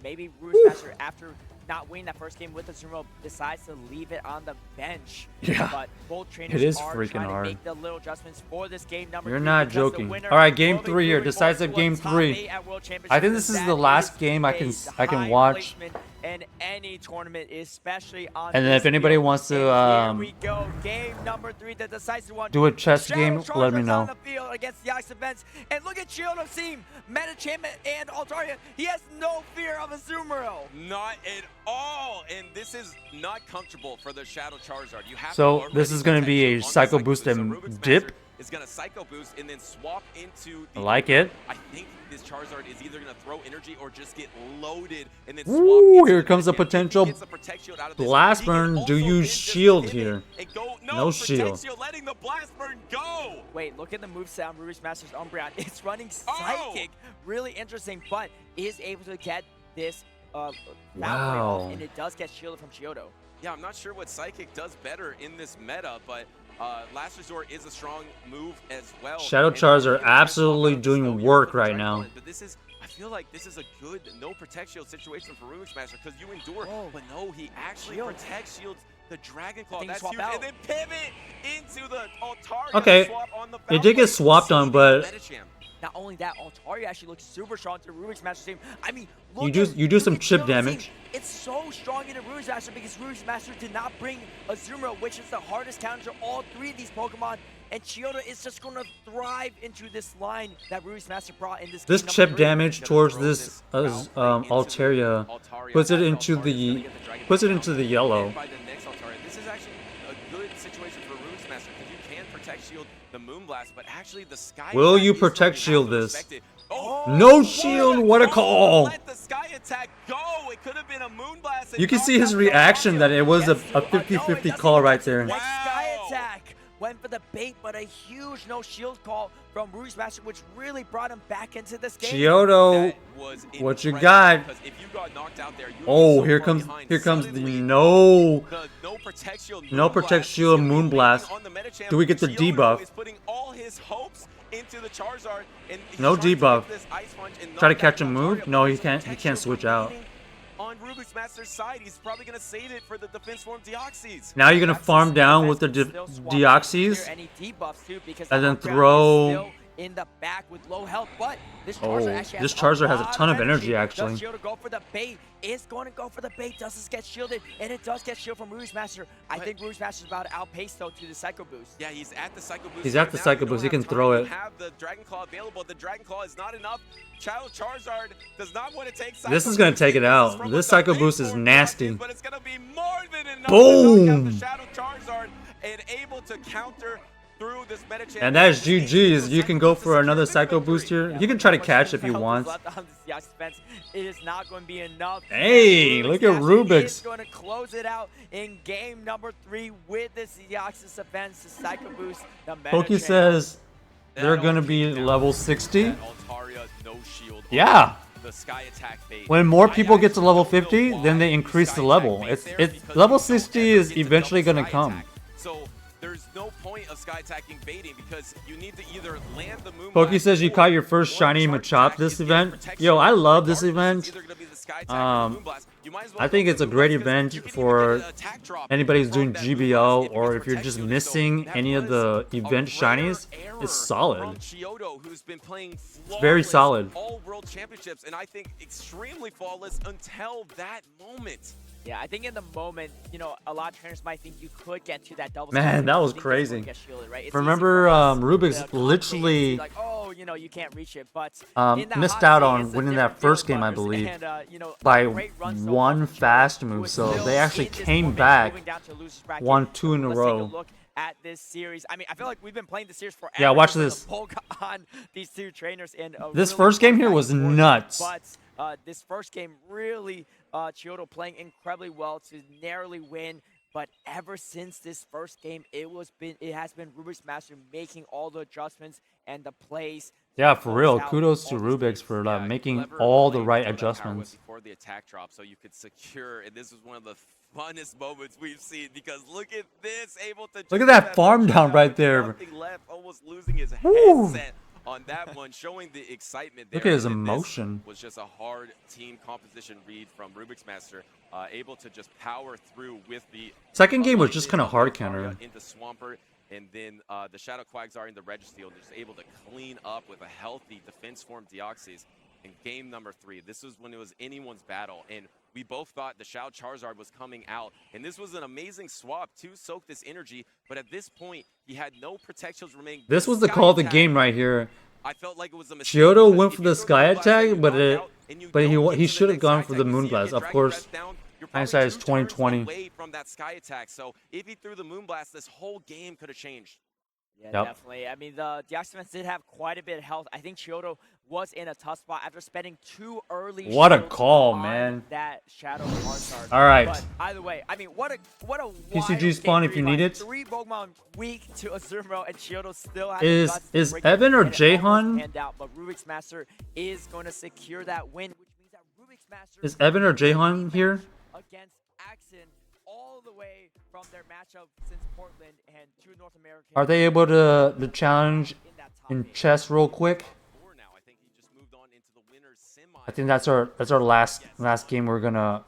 Maybe Rubik's Master after not winning that first game with Azumarill, decides to leave it on the bench. Yeah, but both trainers it is are freaking trying hard. to make the little adjustments for this game number You're 3 not because the joking. winner All right, game will be 3 here, moving decisive on to a game top 3. 8 at World I think Championships, this is and the that last is game I a can high watch. placement in any tournament, especially on And then this if anybody field. wants to And here we go, game number 3, the decisive one. do a chess Shadow game, let Chargers me know. on the field against the Ice Events. And look at Chiodo's team, Metachamp and Altaria. He has no fear of Azumarill. Not at all, and this is not comfortable for the Shadow Charizard. You have So to this is going to be a Psycho Boost and dip. Is going to Psycho Boost and then swap into I the like it. I think this Charizard is either going to throw energy or just get loaded and then Ooh, swap. here comes a potential Blast Burn. Do you shield here? No shield. Letting the Blast Burn go. Wait, look at the moveset on Ruby's Master's Umbreon. It's running Oh! Psychic. Really interesting, but is able to get this Wow. off, and it does get shielded from Chiodo. Yeah, I'm not sure what Psychic does better in this meta, but Last Resort is a strong move as well. Shadow And Chars are you can absolutely swap out doing Snow here work for the right Dragon now. Ball, but this is, I feel like this is a good no protect shield situation for Rubik Smasher because you endure, but no, he actually protect shields the Dragon Claw. That's swap huge. out. And then pivot into the Altaria. Okay, swap on the it did get Valkyrie. swapped on, but Metachamp. Not only that, Altaria actually looks super strong to Rubik's Master's team. I mean, You look do- at- you do look some at chip Chiodo's damage. team. It's so strong into Rubik's Master because Rubik's Master did not bring Azumarill, which is the hardest counter to all 3 of these Pokemon. And Chiodo is just going to thrive into this line that Rubik's Master brought in this this game number chip 3. damage towards this Altaria puts it into the yellow. And by the next Altaria, this is actually a good situation for Rubik's Master because you can protect shield the Moonblast, but actually the Sky Will Attack you is protect something shield you have to this? respect it. Oh, No shield, what a call! Let the Sky Attack go. It could have been a Moonblast. and You can knocked see his out reaction Altaria. that it was a No, it 50-50 doesn't call get right to the there. next Sky Wow. Attack went for the bait, but a huge no shield call from Rubik's Master, which really brought him back into this game. Chiodo, That was what you incredible, got? because if you got knocked out there, you would be Oh, so here far comes behind. the Suddenly, no. the no protect shield, No Moonblast protect is shield, gonna be Moonblast. waiting on the Metachamp. Do we get the Chiodo debuff? is putting all his hopes into the Charizard, and he's No trying to debuff. get this Ice Punch and Try to knock catch out a move? Altaria, No, but he there's a can't. He protect can't shield switch out. remaining on Rubik's Master's side. He's probably going to save it for the defense form Deoxys. Now you're gonna That's farm the down best with the can still swap Deoxys. here, and he debuffs too because And the then Umbreon is throw- still in the back with low health, but this Oh, Charizard actually this has Charizard has a lot ton of energy, actually. Does Chiodo go for the bait? Is going to go for the bait. Does this get shielded? And it does get shielded from Rubik's Master. I think Rubik's Master is about to outpace though to the Psycho Boost. Yeah, he's at the Psycho Boost. He's at the now. Psycho You don't Boost. He have can time. throw You it. have the Dragon Claw available. The Dragon Claw is not enough. Charizard does not want to take Psycho This is gonna Boost. take it This is out. from This what the Psycho big Boost is form nasty. is, but it's gonna be more than enough Boom. to knock out the Shadow Charizard and able to counter through this Metachamp. And that's GG's. You can go for another Psycho Boost here. You can try to catch if you want. It is not going to be enough. Hey, look at Rubik's. Is going to close it out in game number 3 with the Deoxys events, the Psycho Boost, the Pokey Metachamp. says That they're all gonna came be down level to 60. that Altaria no shield. Yeah. The Sky Attack bait. When more I people get to actually level don't know 50, then they why increase Sky the Attack level. bait It's there, it's because level you don't 60 ever is get to eventually double gonna Sky come. Attack. So there's no point of Sky Attacking baiting because you need to either land the Moonblast. Pokey says you or caught your first one shiny Shark Machop Attack this is getting event. protection. Yo, I love this Regardless, it's event. either gonna be the Sky Attack or the Moonblast. You might as well I think go it's a for the great Moonblast because event you can even for get an attack drop anybody who's from doing that GBL, Moonblast if it or gets if you're just protect shielded. missing So any of that the was a event rare shinies. error It's solid. from Chiodo, who's been playing very flawless solid. all world championships, and I think extremely flawless until that moment. Yeah, I think in the moment, you know, a lot of trainers might think you could get to that double. Man, step, that but was I think crazy. you get shielded, right? It's Remember, easy for us Rubik's to commentate literally, and see like, oh, you know, you can't reach it, but in that missed hot out seat, on it's a winning different that first deal, game, I brothers, believe, and, you know, a by great run so far one from Chiodo, fast who move. is So still they actually in this came moment, back, moving down to losers bracket. won 2 in a Let's row. Take a look at this series. I mean, I feel like we've been playing this series forever. Yeah, watch just with this. the poke on these two trainers and This really first game fun here back was and forth. nuts. But this first game really, Chiodo playing incredibly well to narrowly win. But ever since this first game, it has been Rubik's Master making all the adjustments and the plays. Yeah, for real. out Kudos to all these Rubik's games. for Yeah, making clever all the playing right for that power whip adjustments. before the attack drop, so you could secure. And this was one of the funnest moments we've seen because look at this, able to Look at just that get farm push down out right with there. Nothing left, almost losing his Woo. headset on that one, showing the excitement there. Look at his And this emotion. was just a hard team composition read from Rubik's Master, able to just power through with the Second game was just alignment kind of of hard Lucario counter. into Swampert, and then the Shadow Quagsire in the Registeel, just able to clean up with a healthy defense form Deoxys in game number 3. This was when it was anyone's battle, and we both thought the Shao Charizard was coming out, and this was an amazing swap to soak this energy, but at this point, he had no protections remaining. This was the Sky call of the attack, game right here. I felt like it was a mistake. Chiodo because went if for you the throw Sky Moonblast and you attack, but knock out and you don't he get to should the have gone next for the Sky attack, you see Moonblast. him Of get course, Dragon Breath down, you're hindsight probably is 2 turns 2020. away from that Sky attack. So if he threw the Moonblast, this whole game could have changed. Yeah, Yep. definitely. I mean, the Deoxys did have quite a bit of health. I think Chiodo was in a tough spot after spending 2 early What a shields call, on man. that Shadow Charizard. All right. But either way, I mean, what a TCG wild spawn game if you three need by it. 3 Pokemon weak to Azumarill, and Chiodo still has Is- the guts to is bring it, Evan or and it almost Jaehan- panned out, but Rubik's Master is going to secure that win, which means that Rubik's Master Is Evan or Jaehan here? against Axon all the way from their matchup since Portland and 2 North American. Are they able to challenge in that top in eight. chess real quick? Now, I think he just moved on into the winner's semi. I think that's our last game we're gonna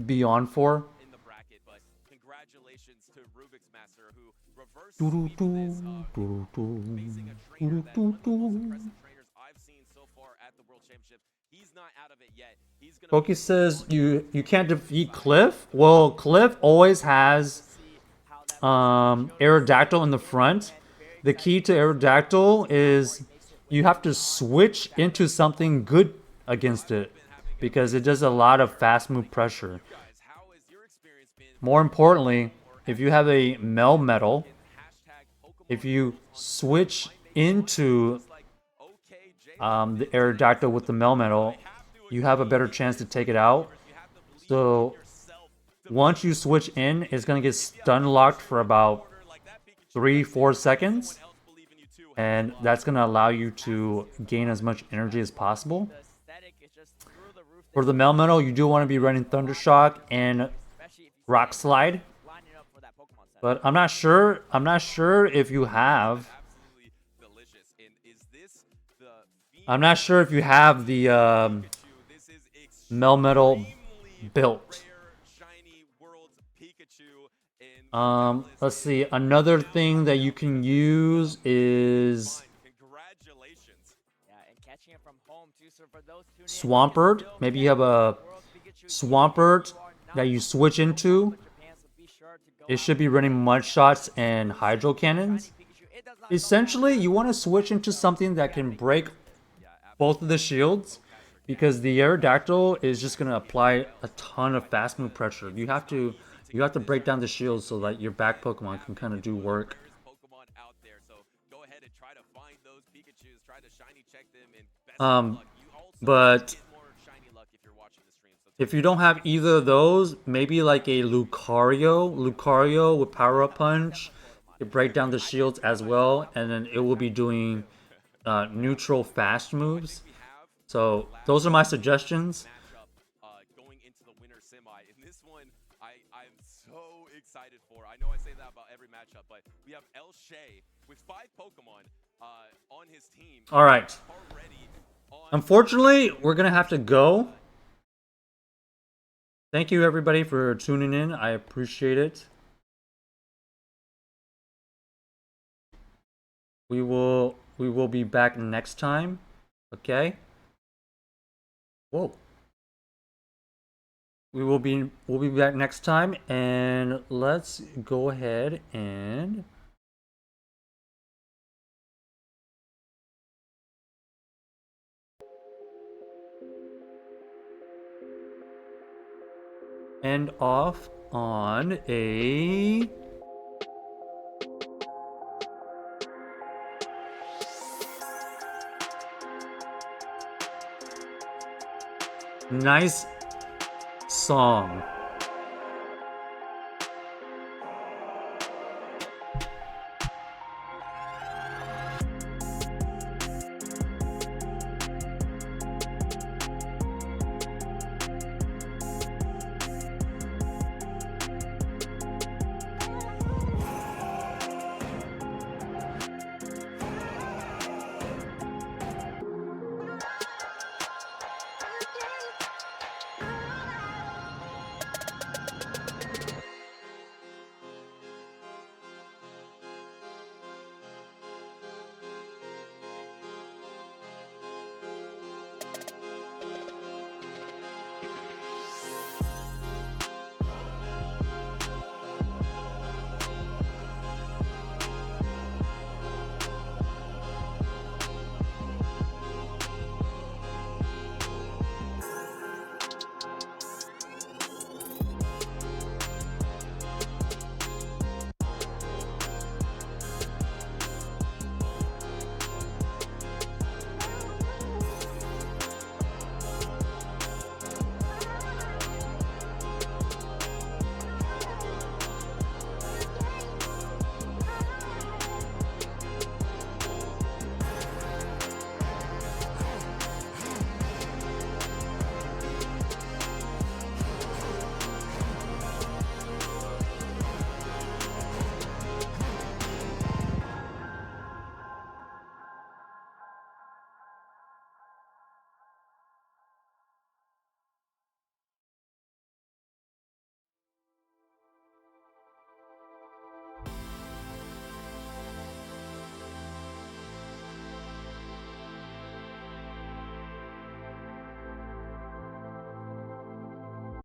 be on for. In the bracket, but congratulations to Rubik's Master, who reversed Doo-doo-doo, sweeped this, doo-doo-doo, facing a trainer that one of the most impressive trainers I've seen so far at the World Championships. He's not out of it yet. He's gonna Pokey says you can't defeat Cliff. Well, Cliff always has Aerodactyl in the front. The key to Aerodactyl is you have to switch into something good against it because it does a lot of fast move pressure. how has your experience been? More importantly, if you have a Melmetal, if you switch into the Aerodactyl with the Melmetal, you have a better chance to take it out. So once you switch in, it's going to get stun locked for about 3-4 seconds. And that's going to allow you to gain as much energy as possible. For the Melmetal, you do want to be running Thundershock and Rock Slide. But I'm not sure if you have the Melmetal built. Let's see. Another thing that you can use is Swampert. Maybe you have a Swampert that you switch into. It should be running Mud Shots and Hydro Cannons. Essentially, you want to switch into something that can break both of the shields, because the Aerodactyl is just going to apply a ton of fast move pressure. You have to break down the shields so that your back Pokemon can kind of do work. But if you don't have either of those, maybe like a Lucario with Power Up Punch, you break down the shields as well, and then it will be doing neutral fast moves. So those are my suggestions. Going into the winner semi. In this one, I'm so excited for. I know I say that about every matchup, but we have El Shea with 5 Pokemon on his team. All right. Unfortunately, we're going to have to go. Thank you, everybody, for tuning in. I appreciate it. We will be back next time. Okay? Whoa. We'll be back next time, and let's go ahead and end off on a nice song.